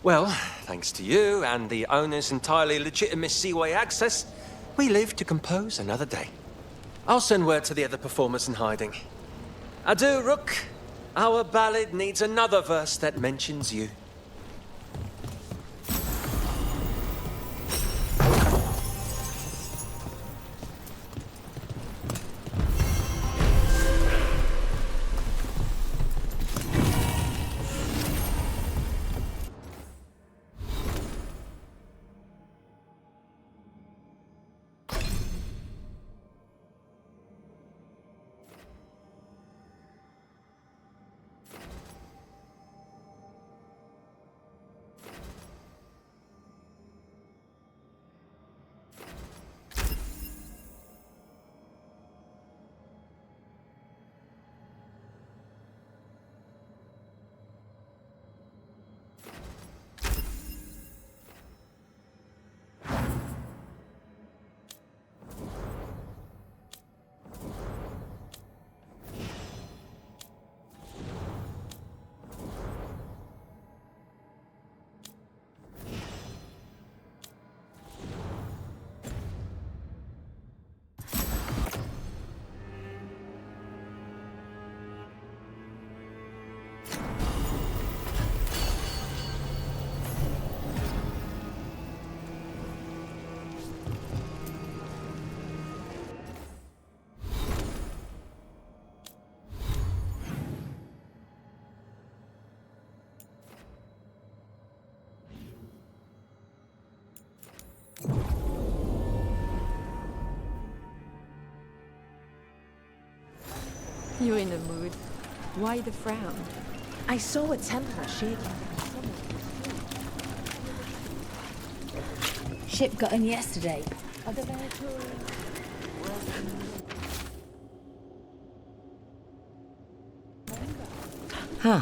Well, thanks to you and the owner's entirely legitimate seaway access, we live to compose another day. I'll send word to the other performers in hiding. Adieu, Rook. Our ballad needs another verse that mentions you. You're in the mood. Why the frown? I saw a Templar shaking. Ship got in yesterday. Are the Venatori... Huh.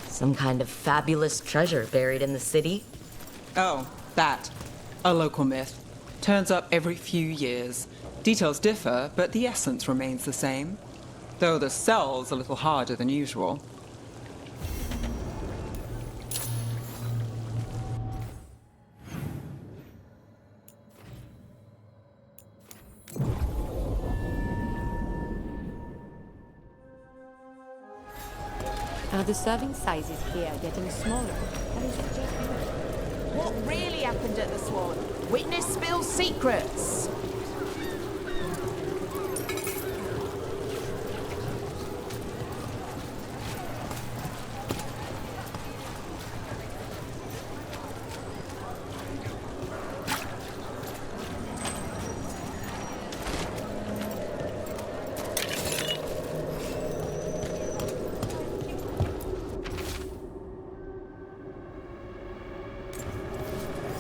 Some kind of fabulous treasure buried in the city? Oh, that. A local myth. Turns up every few years. Details differ, but the essence remains the same. Though the cell's a little harder than usual. Are the serving sizes here getting smaller? Or is it just me? What really happened at the Swan? Witness spills secrets.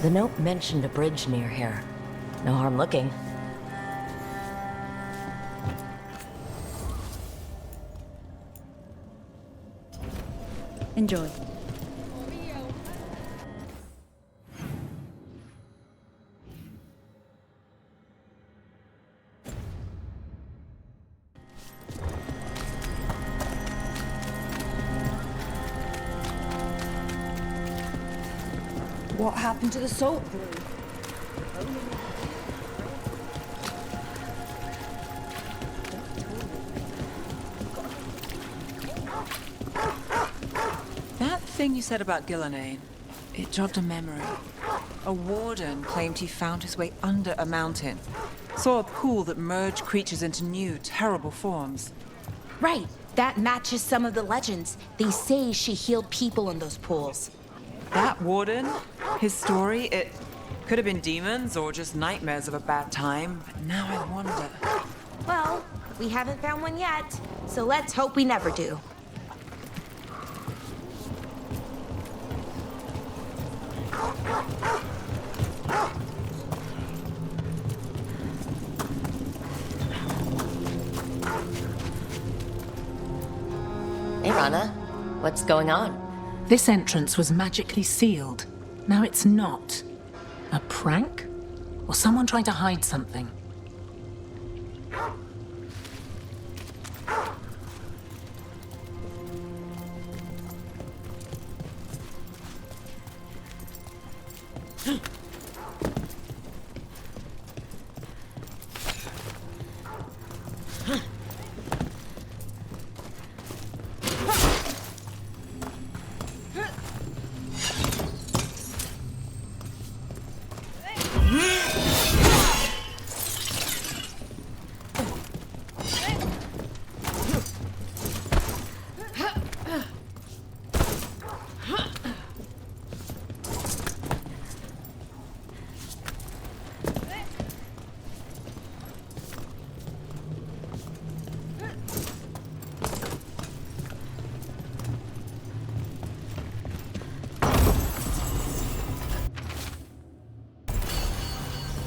The note mentioned a bridge near here. No harm looking. Enjoy. What happened to the salt brew? thing you said about Gillenane, it jogged a memory. A warden claimed he found his way under a mountain. Saw a pool that merged creatures into new, terrible forms. Right. That matches some of the legends. They say she healed people in those pools. That warden, his story, it could have been demons or just nightmares of a bad time, but now I wonder. Well, we haven't found one yet, so let's hope we never do. Hey, Rana. What's going on? This entrance was magically sealed. Now it's not. A prank? Or someone trying to hide something?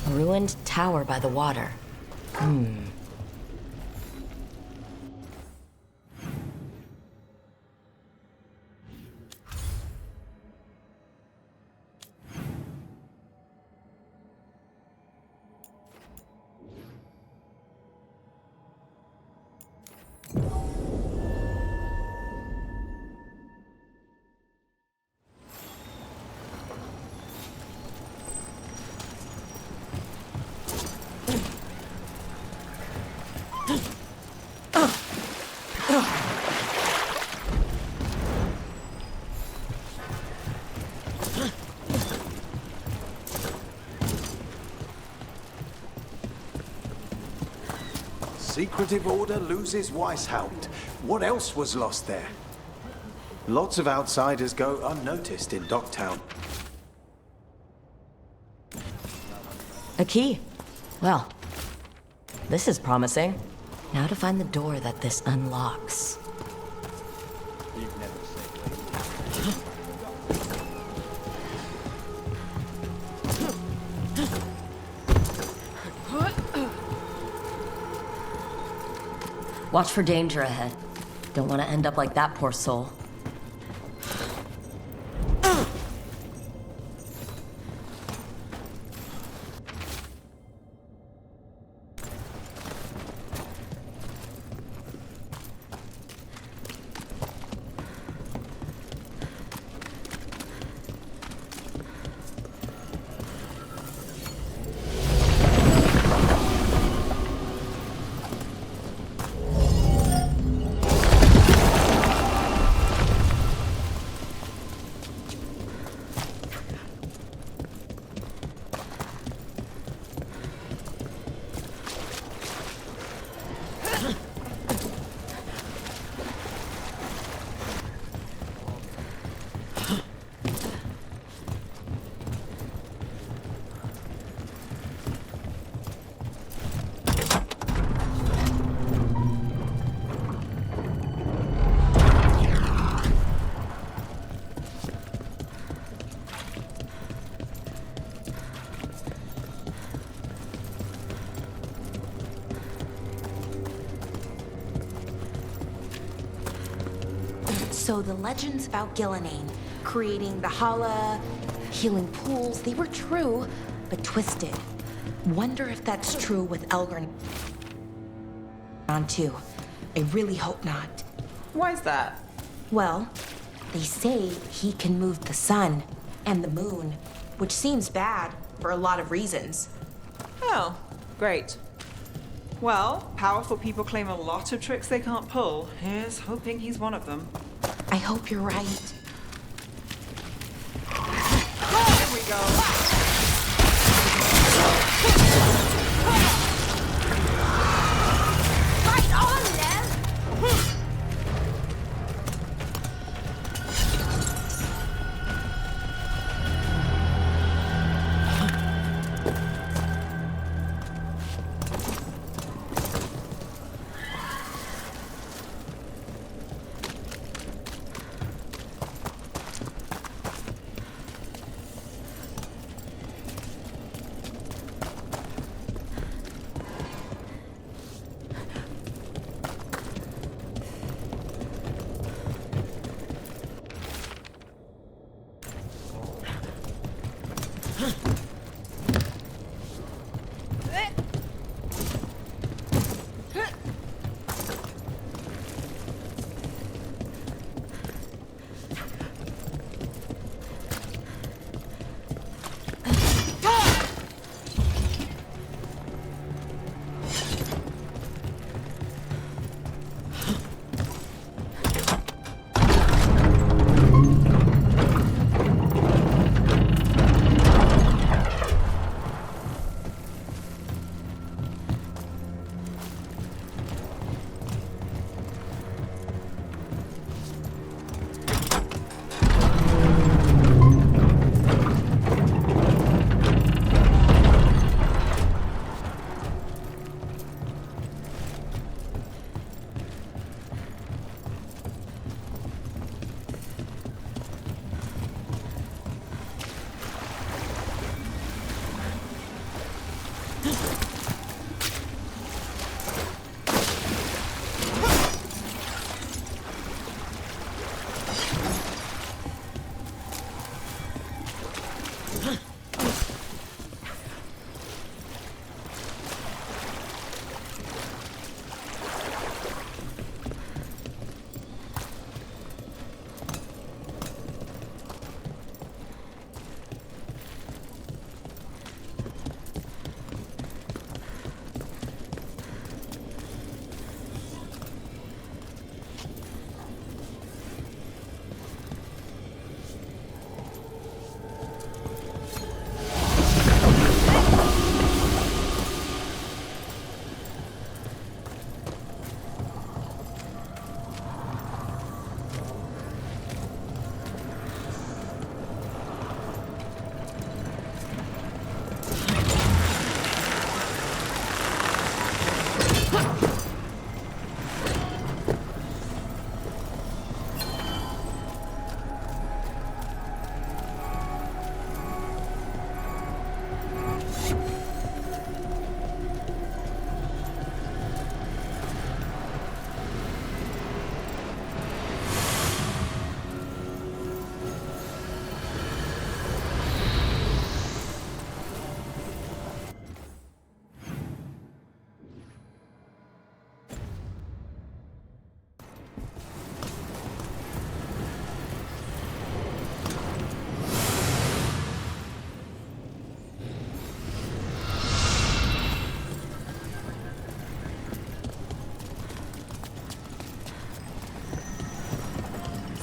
A ruined tower by the water. Secretive Order loses Weishaupt. What else was lost there? Lots of outsiders go unnoticed in Docktown. A key. Well, this is promising. Now to find the door that this unlocks. Watch for danger ahead. Don't want to end up like that poor soul. So the legends about Gillenane, creating the Hala, healing pools, they were true, but twisted. Wonder if that's true with Elgern too. I really hope not. Why is that? Well, they say he can move the sun and the moon, which seems bad for a lot of reasons. Oh, great. Well, powerful people claim a lot of tricks they can't pull. Here's hoping he's one of them. I hope you're right.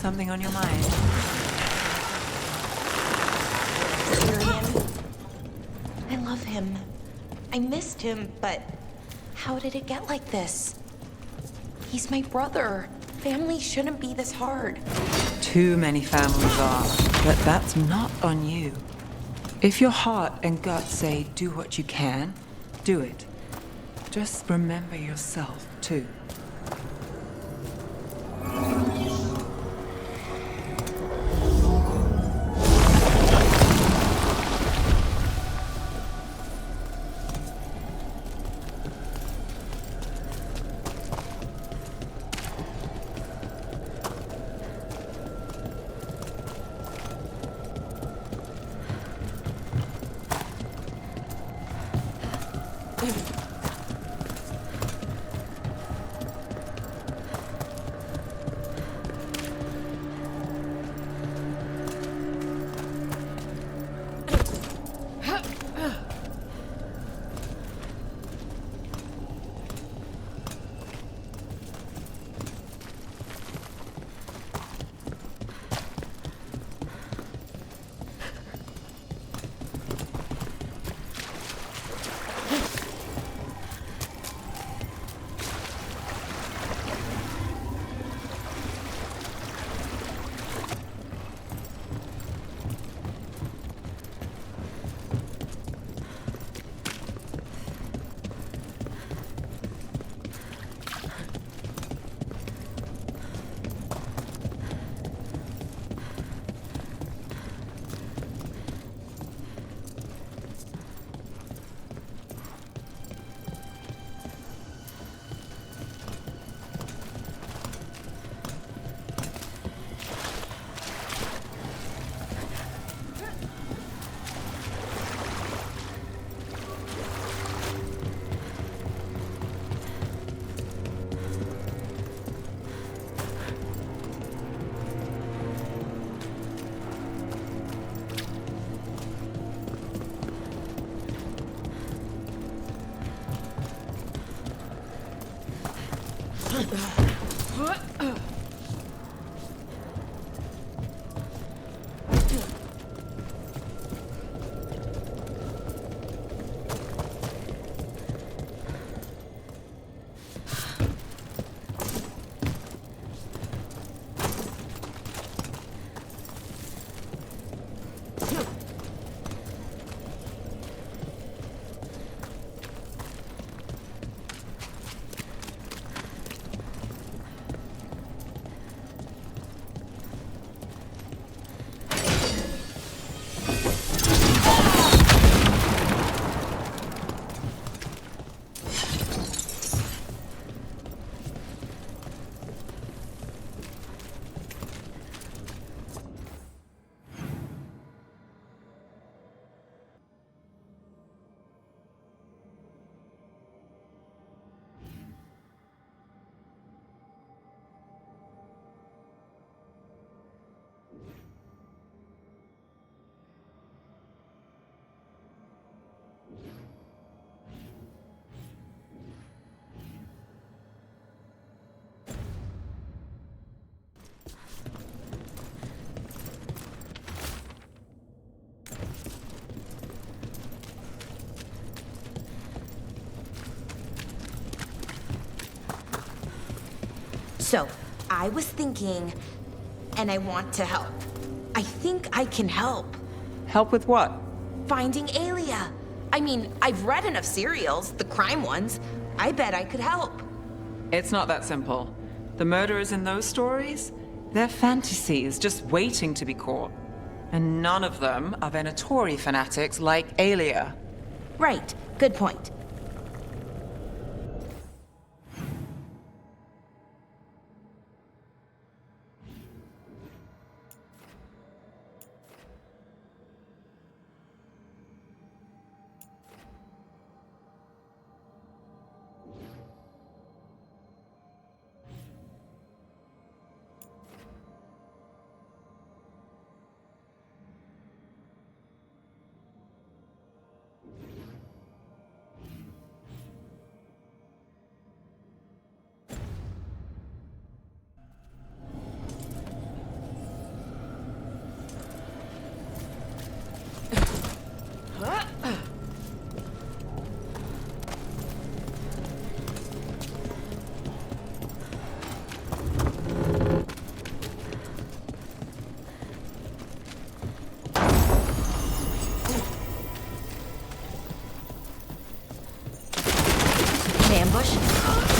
something on your mind? Tyrion. I love him. I missed him, but how did it get like this? He's my brother. Family shouldn't be this hard. Too many families are, but that's not on you. If your heart and gut say do what you can, do it. Just remember yourself, too. So, I was thinking, and I want to help. I think I can help. Help with what? Finding Aelia. I mean, I've read enough serials, the crime ones. I bet I could help. It's not that simple. The murderers in those stories, they're fantasies just waiting to be caught. And none of them are Venatori fanatics like Aelia. Right. Good point.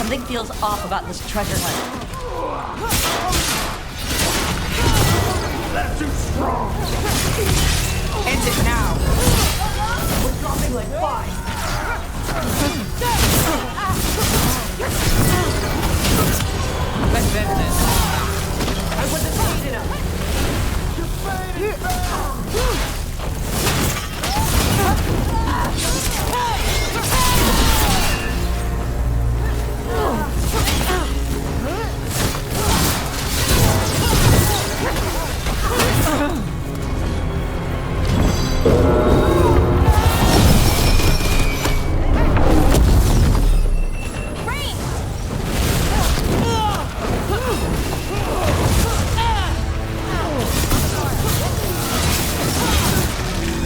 Something feels off about this treasure hunt. That's too strong! End it now! We're dropping like flies! Let's end this. I wasn't speed enough.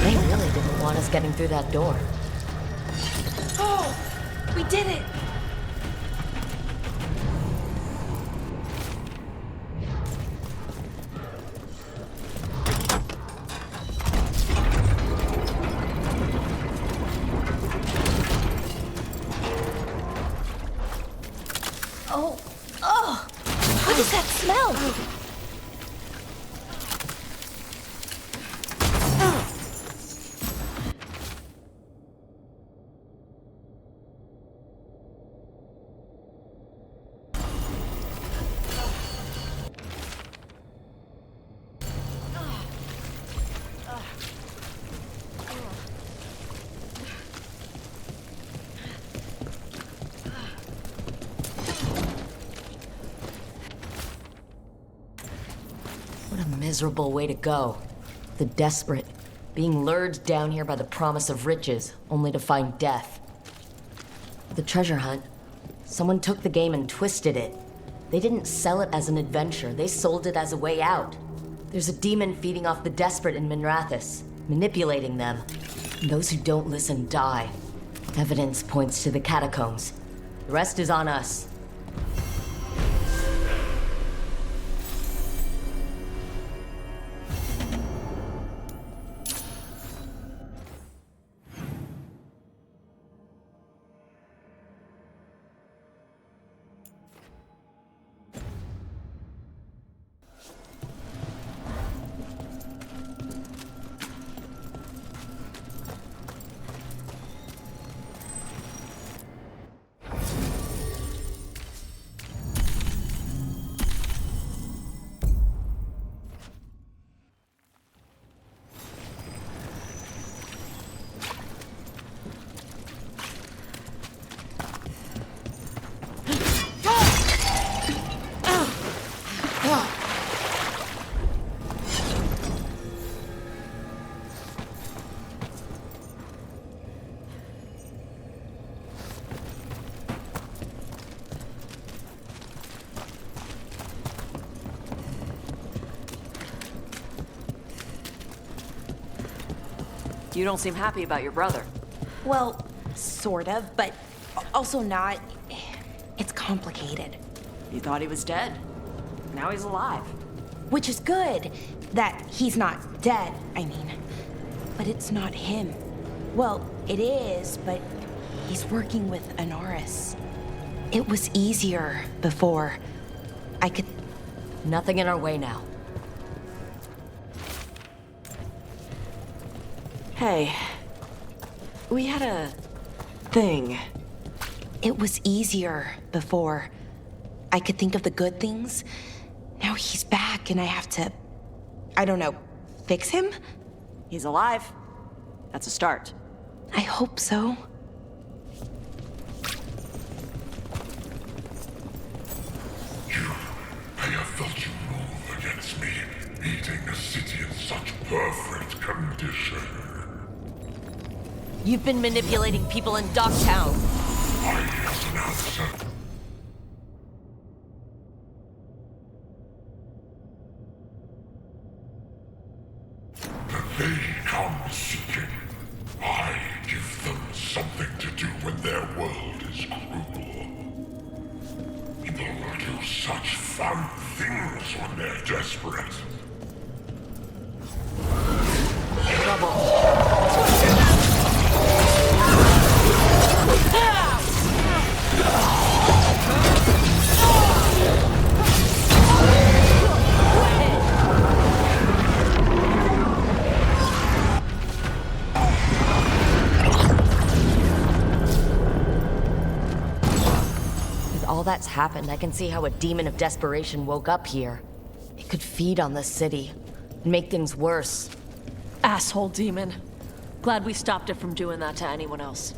They really didn't want us getting through that door. Oh, we did it! Oh, what is that smell? What a miserable way to go. The desperate, being lured down here by the promise of riches, only to find death. The treasure hunt. Someone took the game and twisted it. They didn't sell it as an adventure, they sold it as a way out. There's a demon feeding off the desperate in Minrathous, manipulating them. And those who don't listen die. Evidence points to the catacombs. The rest is on us. You don't seem happy about your brother. Well, sort of, but also not. It's complicated. You thought he was dead. Now he's alive. Which is good, that he's not dead, I mean. But it's not him. Well, it is, but he's working with Anaris. It was easier before. I could... Nothing in our way now. Hey, we had a thing. It was easier before. I could think of the good things. Now he's back and I have to, I don't know, fix him? He's alive. That's a start. I hope so. I have felt you move against me, eating a city in such perfect condition. You've been manipulating people in Docktown. I have an answer. That they come seeking. I give them something to do when their world is cruel. People do such fun things when they're desperate. Trouble. all that's happened, I can see how a demon of desperation woke up here. It could feed on the city and make things worse. Asshole demon. Glad we stopped it from doing that to anyone else.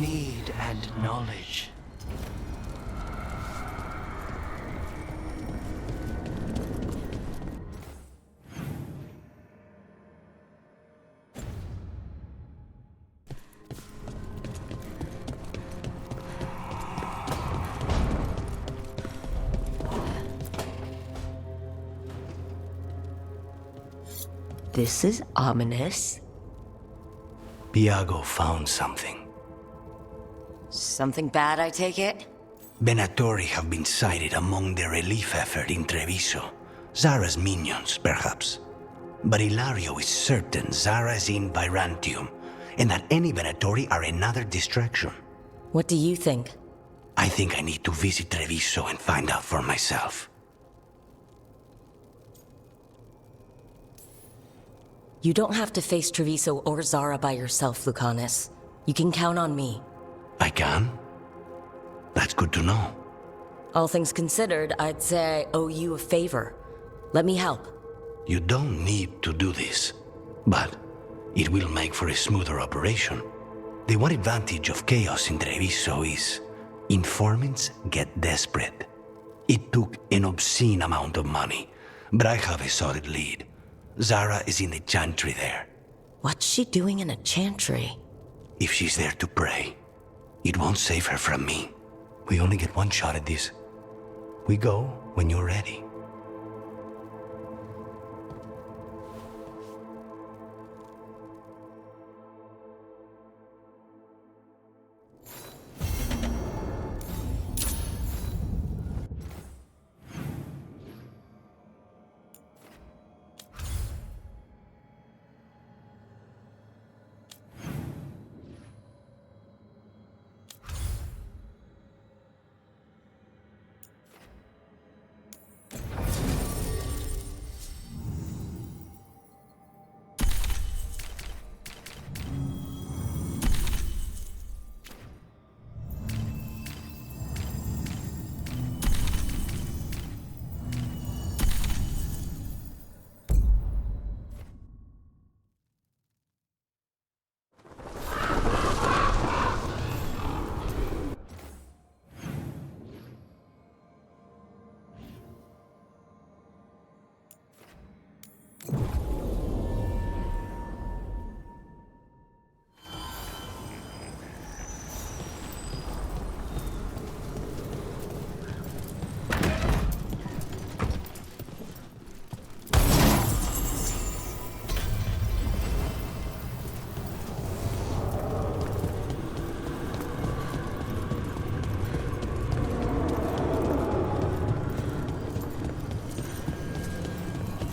Need and knowledge. This is ominous. Biago found something. Something bad, I take it? Venatori have been sighted among the relief effort in Treviso. Zara's minions, perhaps. But Ilario is certain Zara is in Byrantium, and that any Venatori are another distraction. What do you think? I think I need to visit Treviso and find out for myself. You don't have to face Treviso or Zara by yourself, Lucanus. You can count on me. I can? That's good to know. All things considered, I'd say I owe you a favor. Let me help. You don't need to do this, but it will make for a smoother operation. The one advantage of chaos in Treviso is informants get desperate. It took an obscene amount of money, but I have a solid lead. Zara is in the chantry there. What's she doing in a chantry? If she's there to pray, it won't save her from me. We only get one shot at this. We go when you're ready.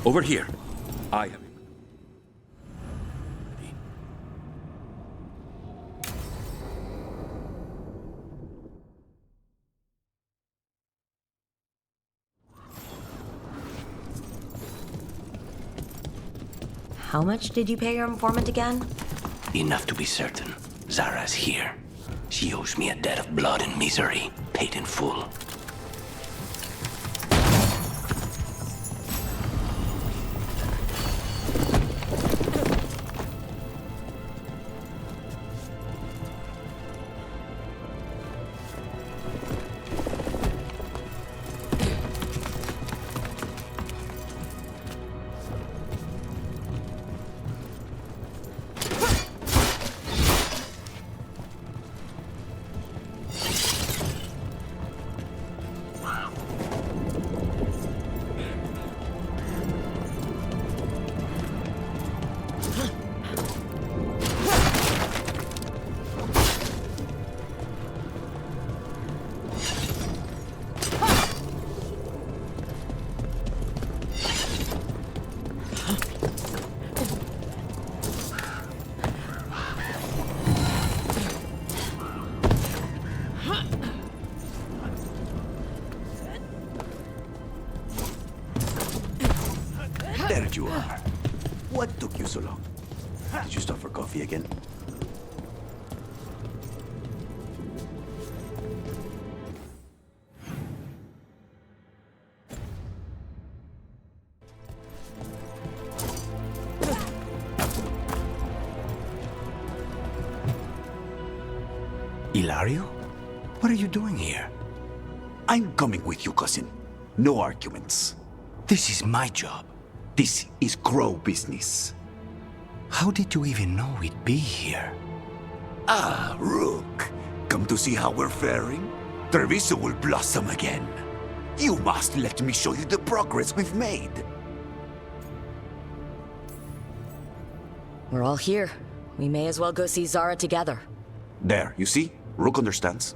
Over here. I have... How much did you pay your informant again? Enough to be certain. Zara's here. She owes me a debt of blood and misery, paid in full. There you are. What took you so long? Did you stop for coffee again? Ilario? What are you doing here? I'm coming with you, cousin. No arguments. This is my job. This is Crow business. How did you even know we'd be here? Ah, Rook. Come to see how we're faring? Treviso will blossom again. You must let me show you the progress we've made. We're all here. We may as well go see Zara together. There, you see? Rook understands.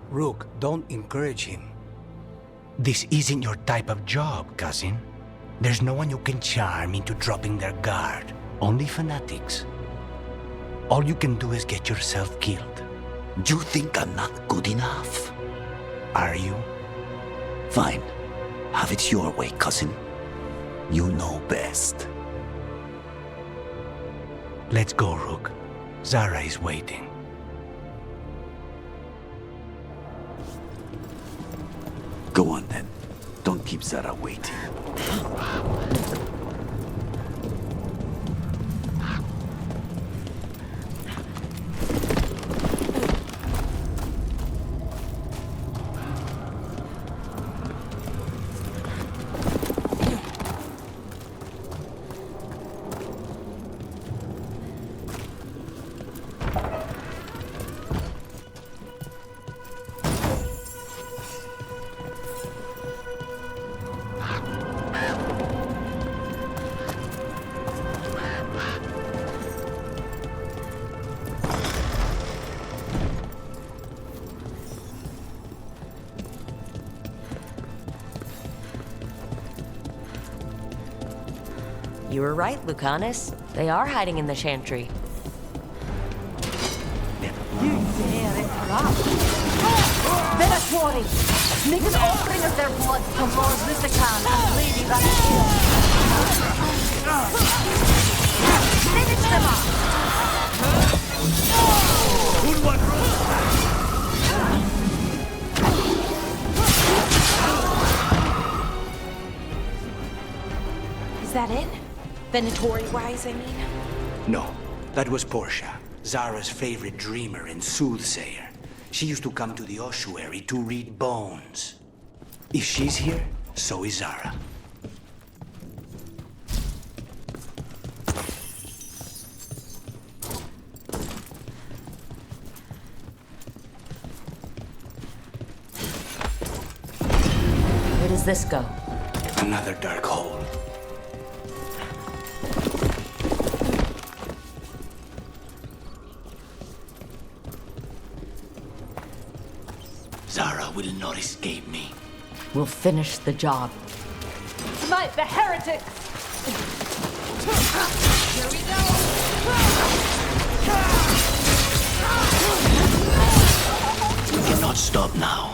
Rook, don't encourage him. This isn't your type of job, cousin. There's no one you can charm into dropping their guard. Only fanatics. All you can do is get yourself killed. You think I'm not good enough? Are you? Fine. Have it your way, cousin. You know best. Let's go, Rook. Zara is waiting. Go on then. Don't keep Zara waiting. You were right, Lucanus. They are hiding in the chantry. Venatori! Make an offering of their blood to Lord Lusican and Lady Vanille. Finish them off! Is that it? Venatori-wise, I mean? No, that was Portia, Zara's favorite dreamer and soothsayer. She used to come to the ossuary to read bones. If she's here, so is Zara. Where does this go? Another dark hole. Zara will not escape me. We'll finish the job. Smite the heretics! Here we go! We cannot stop now.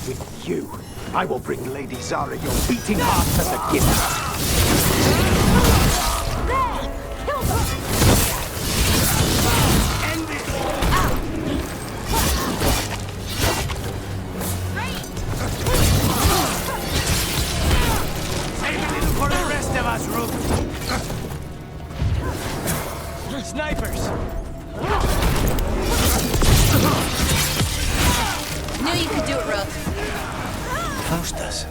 With you, I will bring Lady Zara your beating heart as a gift. Save a little for the rest of us, Rook. Snipers! Knew you could do it, Rook. Faustus.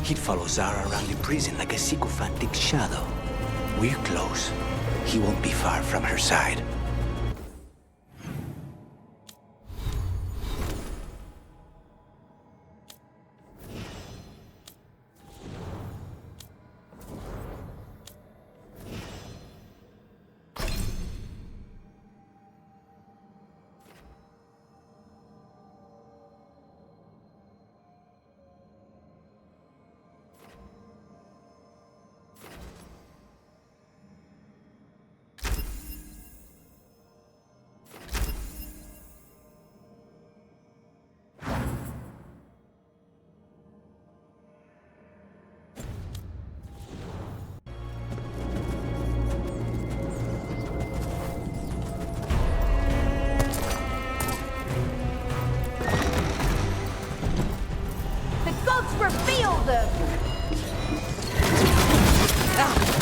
He'd follow Zara around the prison like a sycophantic shadow. We're close. He won't be far from her side. Reveal them!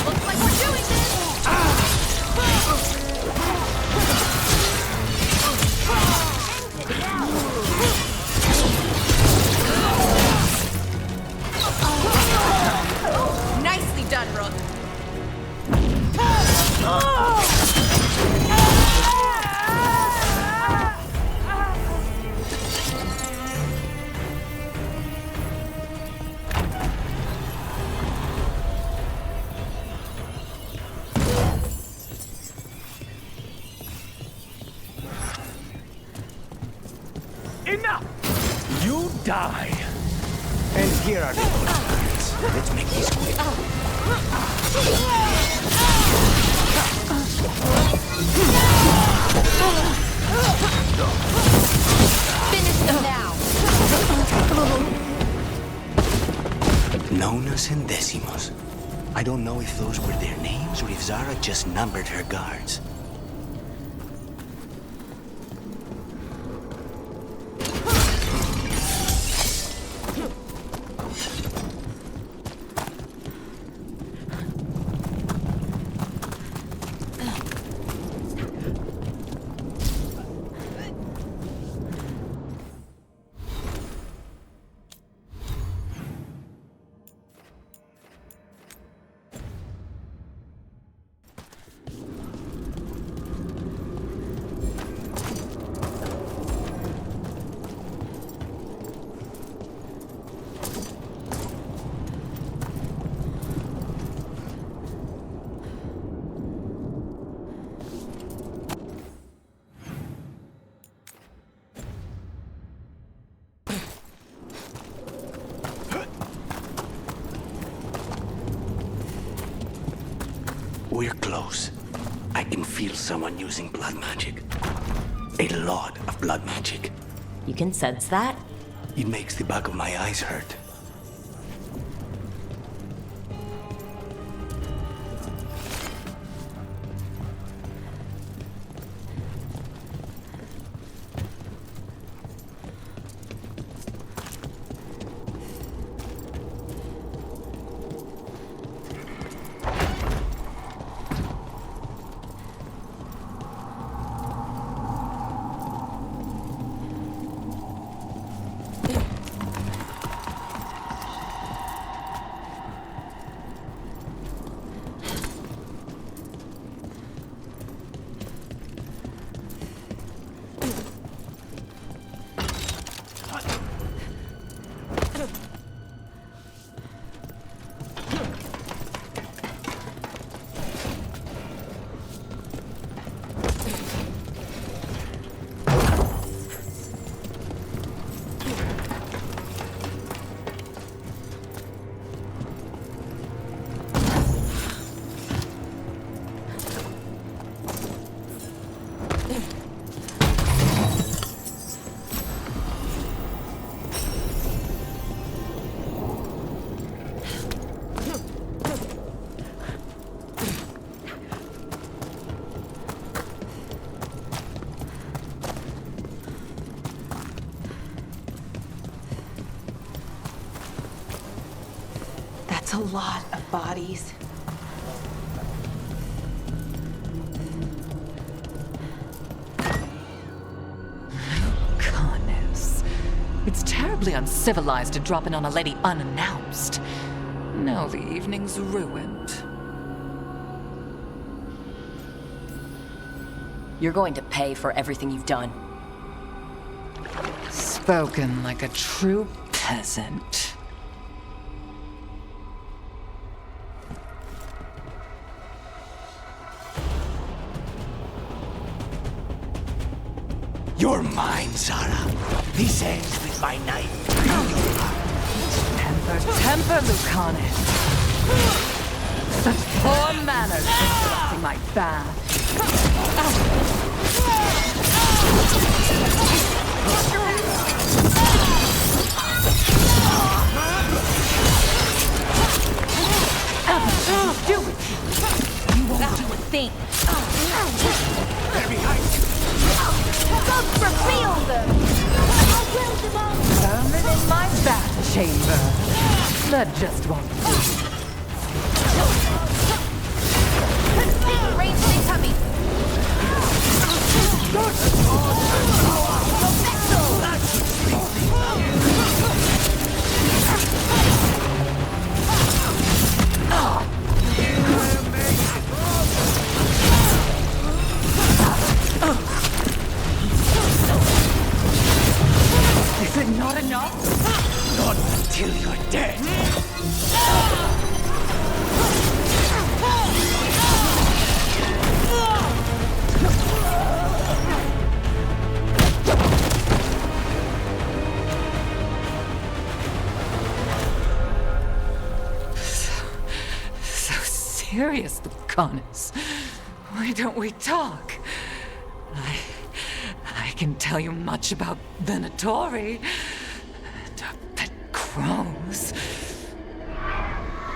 Looks like we're doing this! Nicely done, Rook. Enough! You die! And here are the cards. Let's make this quick. Finish them now! Nonas and Decimos. I don't know if those were their names or if Zara just numbered her guards. We're close. I can feel someone using blood magic. A lot of blood magic. You can sense that? It makes the back of my eyes hurt. That's a lot of bodies. Goodness. It's terribly uncivilized to drop in on a lady unannounced. Now the evening's ruined. You're going to pay for everything you've done. Spoken like a true peasant. You're mine, Zara. This ends with my knife. Temper, Lucanis. Such poor manners interrupting my bath. Do it! You won't do a thing. They're behind you. God reveal them! I'll build them up! Vermin in my bath chamber. That just won't do. Range incoming! Is it not enough? Not until you're dead. So serious, Lucanis. Why don't we talk? I can tell you much about Venatori and our pet crows.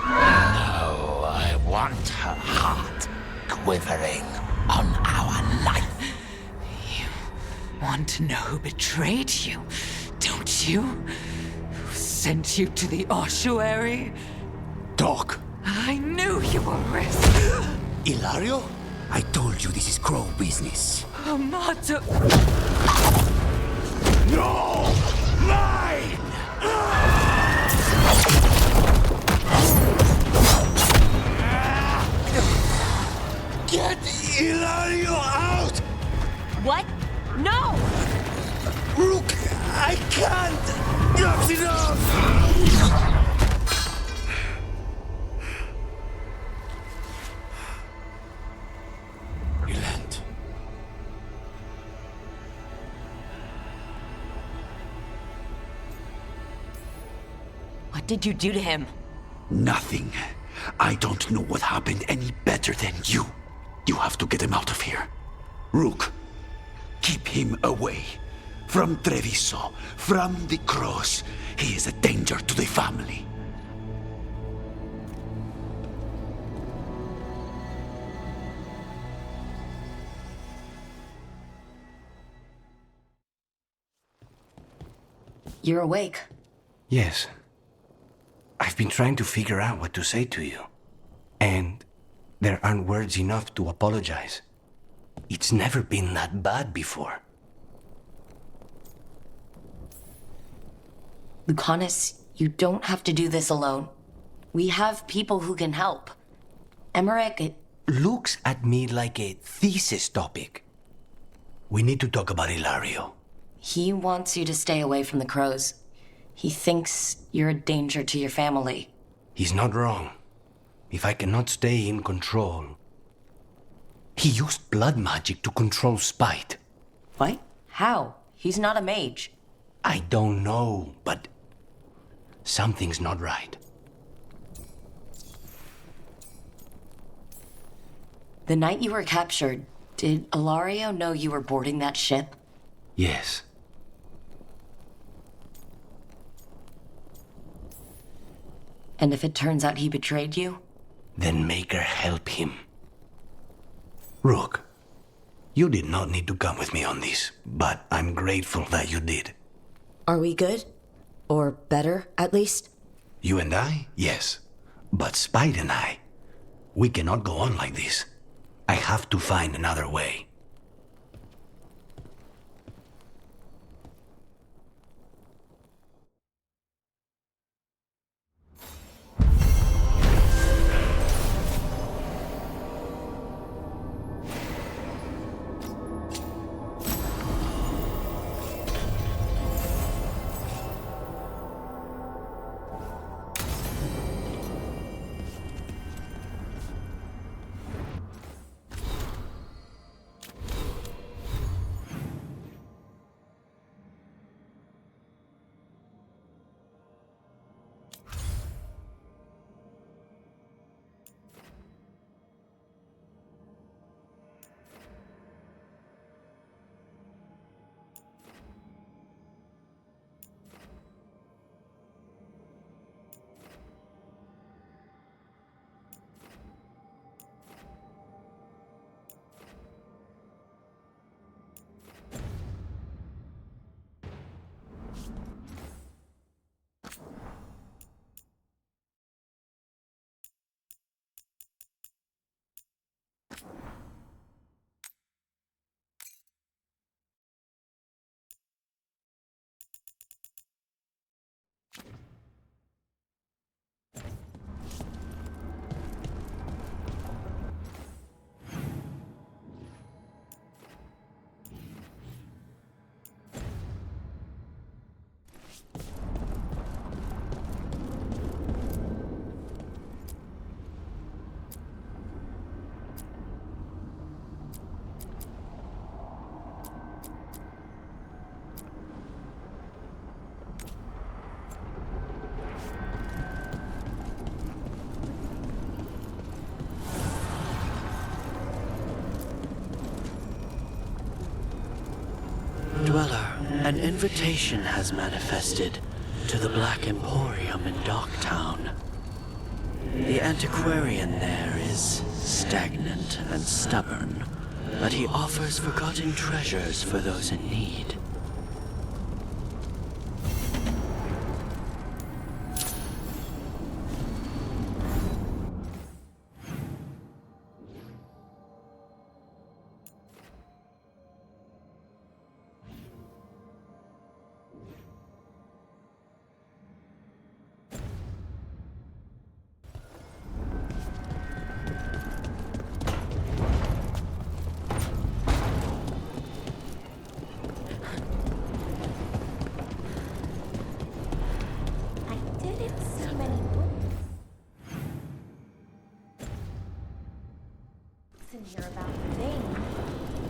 No, I want her heart quivering on our life. You want to know who betrayed you, don't you? Who sent you to the ossuary? Doc. I knew you were risk. Ilario? I told you this is crow business. Amato. No! Mine! Get Ilario out! What? No! Rook, I can't! That's enough! What did you do to him? Nothing. I don't know what happened any better than you. You have to get him out of here. Rook, keep him away. From Treviso, from the cross. He is a danger to the family. You're awake. Yes. I've been trying to figure out what to say to you. And there aren't words enough to apologize. It's never been that bad before. Lucanis, you don't have to do this alone. We have people who can help. Emmerich, looks at me like a thesis topic. We need to talk about Ilario. He wants you to stay away from the crows. He thinks you're a danger to your family. He's not wrong. If I cannot stay in control... He used blood magic to control spite. What? How? He's not a mage. I don't know, but... something's not right. The night you were captured, did Ilario know you were boarding that ship? Yes. And if it turns out he betrayed you? Then make her help him. Rook, you did not need to come with me on this, but I'm grateful that you did. Are we good? Or better, at least? You and I? Yes. But Spide and I, we cannot go on like this. I have to find another way. Dweller, an invitation has manifested to the Black Emporium in Docktown. The antiquarian there is stagnant and stubborn, but he offers forgotten treasures for those in need.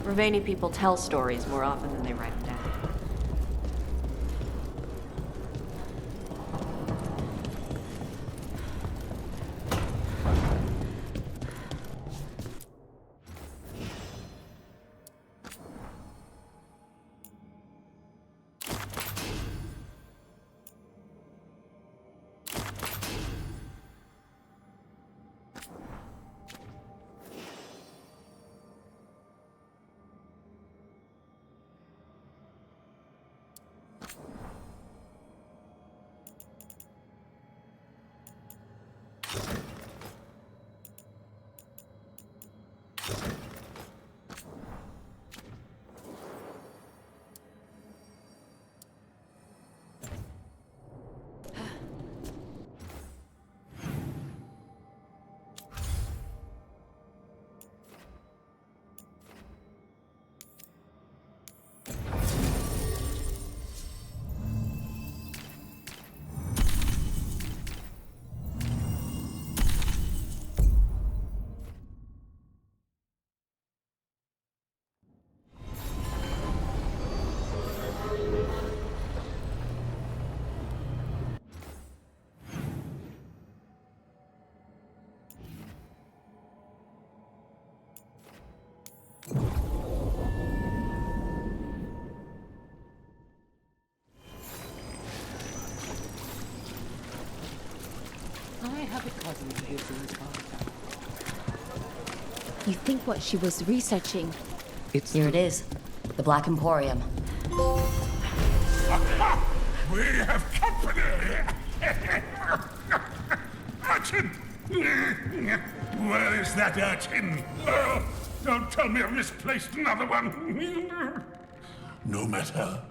Ravani people tell stories more often than they write them down. You think what she was researching? Here it is. The Black Emporium. We have company! Merchant, Where is that urchin? Oh, don't tell me I've misplaced another one. No matter.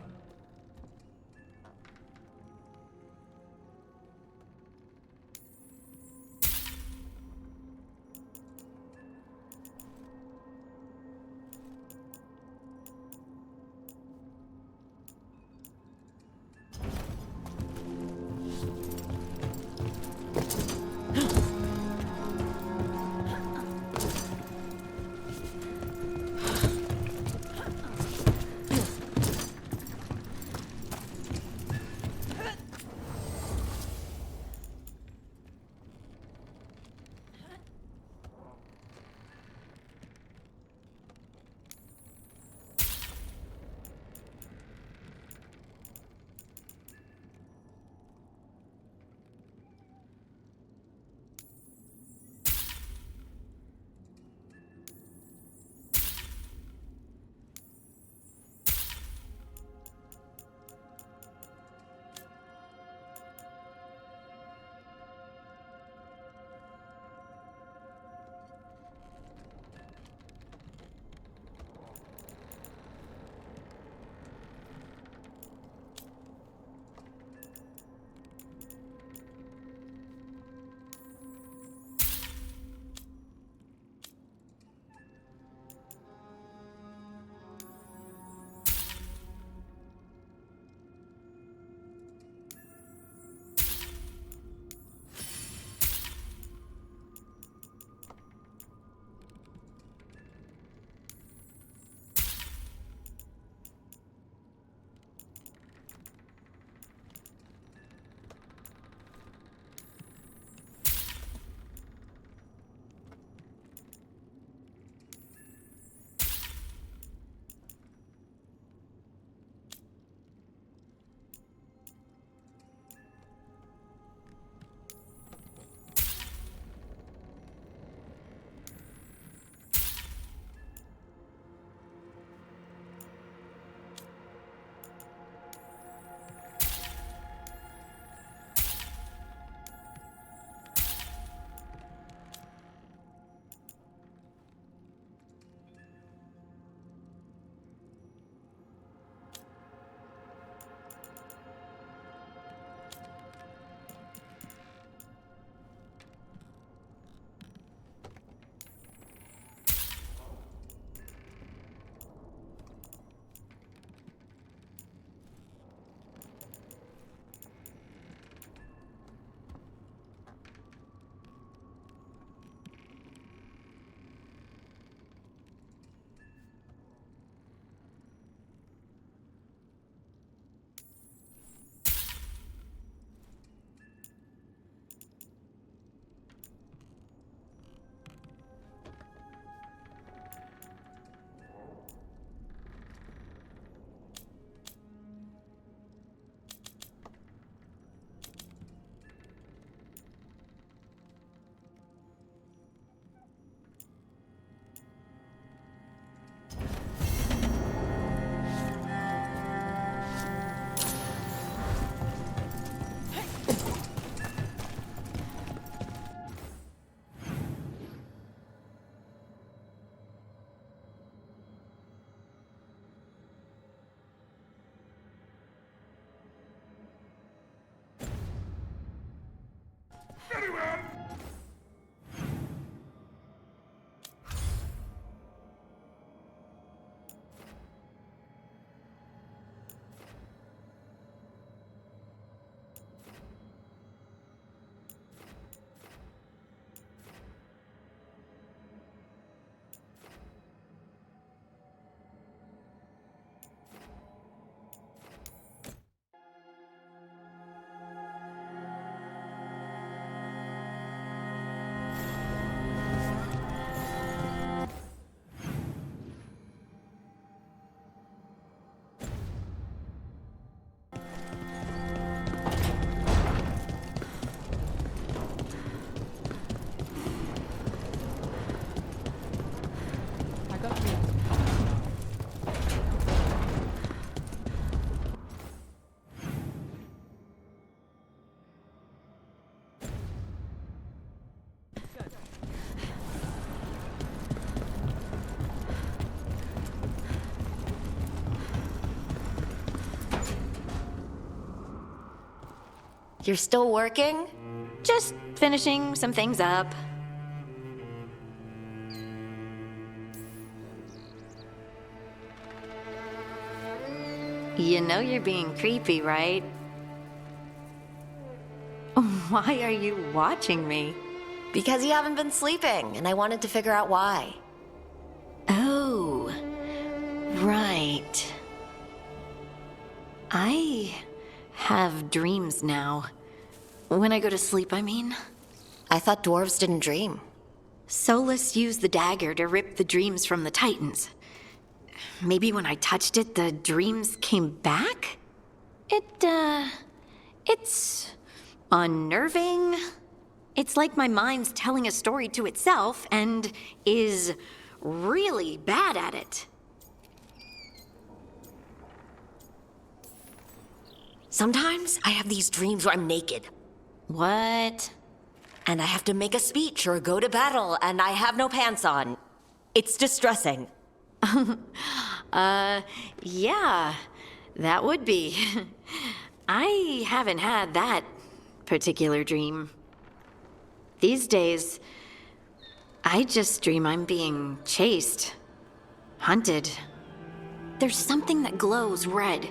Very well. You're still working? Just finishing some things up. You know you're being creepy, right? Why are you watching me? Because you haven't been sleeping, and I wanted to figure out why. Oh, right. I have dreams now. When I go to sleep, I mean. I thought dwarves didn't dream. Solus used the dagger to rip the dreams from the Titans. Maybe when I touched it, the dreams came back? It's unnerving. It's like my mind's telling a story to itself and is really bad at it. Sometimes I have these dreams where I'm naked. What? And I have to make a speech or go to battle, and I have no pants on. It's distressing. Yeah, that would be. I haven't had that particular dream. These days, I just dream I'm being chased, hunted. There's something that glows red,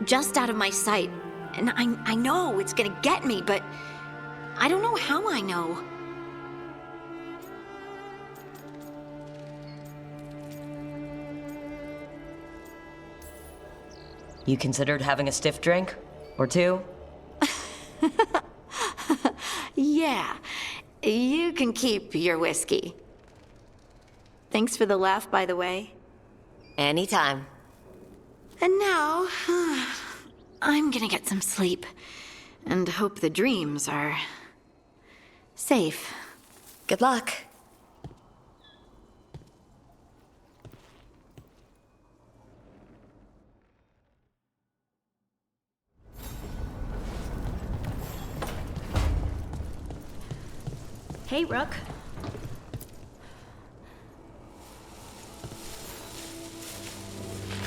just out of my sight, and I know it's gonna get me, but I don't know how I know. You considered having a stiff drink? Or two? Yeah, you can keep your whiskey. Thanks for the laugh, by the way. Anytime. And now, I'm gonna get some sleep and hope the dreams are safe. Good luck. Hey, Rook.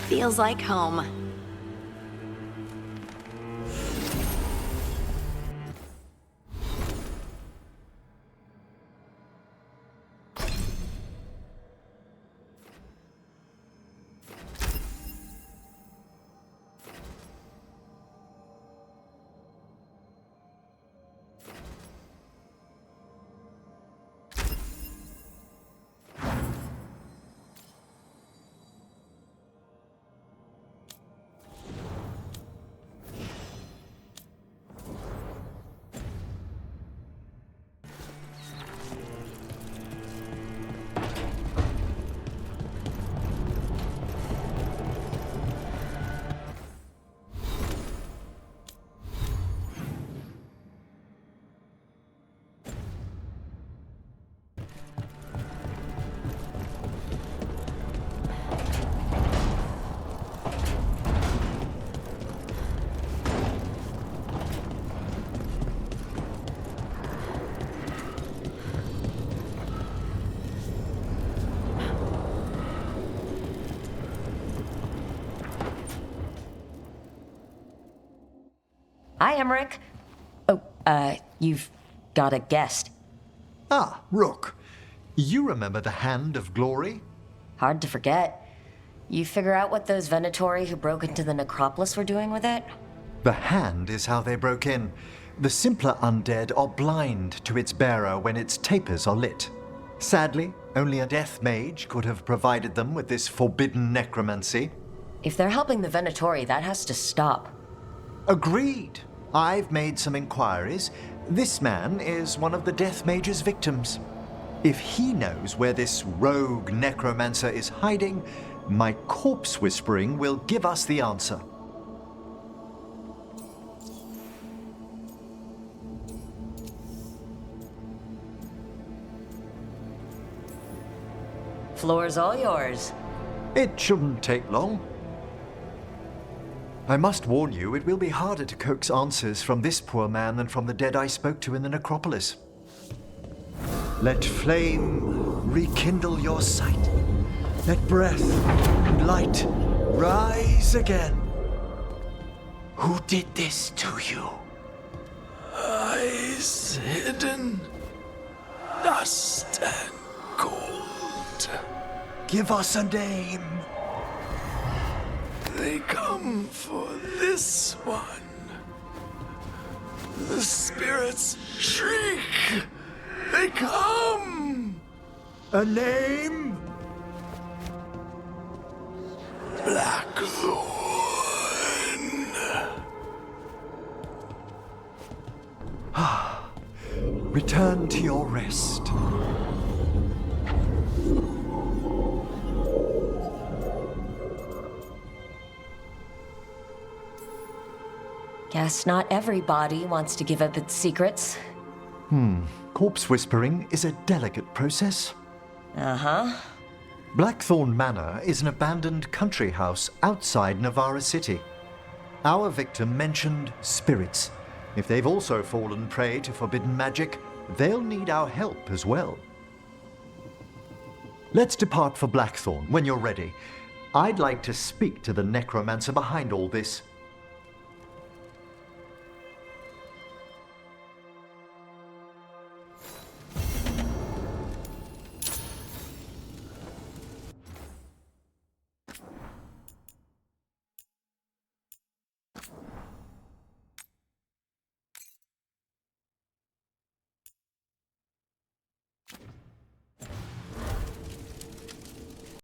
Feels like home. Hi, Emmerich. Oh, you've got a guest. Ah, Rook. You remember the Hand of Glory? Hard to forget. You figure out what those Venatori who broke into the necropolis were doing with it? The hand is how they broke in. The simpler undead are blind to its bearer when its tapers are lit. Sadly, only a death mage could have provided them with this forbidden necromancy. If they're helping the Venatori, that has to stop. Agreed. I've made some inquiries. This man is one of the death mage's victims. If he knows where this rogue necromancer is hiding, my corpse whispering will give us the answer. Floor's all yours. It shouldn't take long. I must warn you, it will be harder to coax answers from this poor man than from the dead I spoke to in the necropolis. Let flame rekindle your sight. Let breath and light rise again. Who did this to you? Eyes hidden, dust and gold. Give us a name. They come for this one. The spirits shriek. They come. A name? Blackthorn. Return to your rest. Guess not everybody wants to give up its secrets. Corpse whispering is a delicate process. Uh-huh. Blackthorn Manor is an abandoned country house outside Navarra City. Our victim mentioned spirits. If they've also fallen prey to forbidden magic, they'll need our help as well. Let's depart for Blackthorn when you're ready. I'd like to speak to the necromancer behind all this.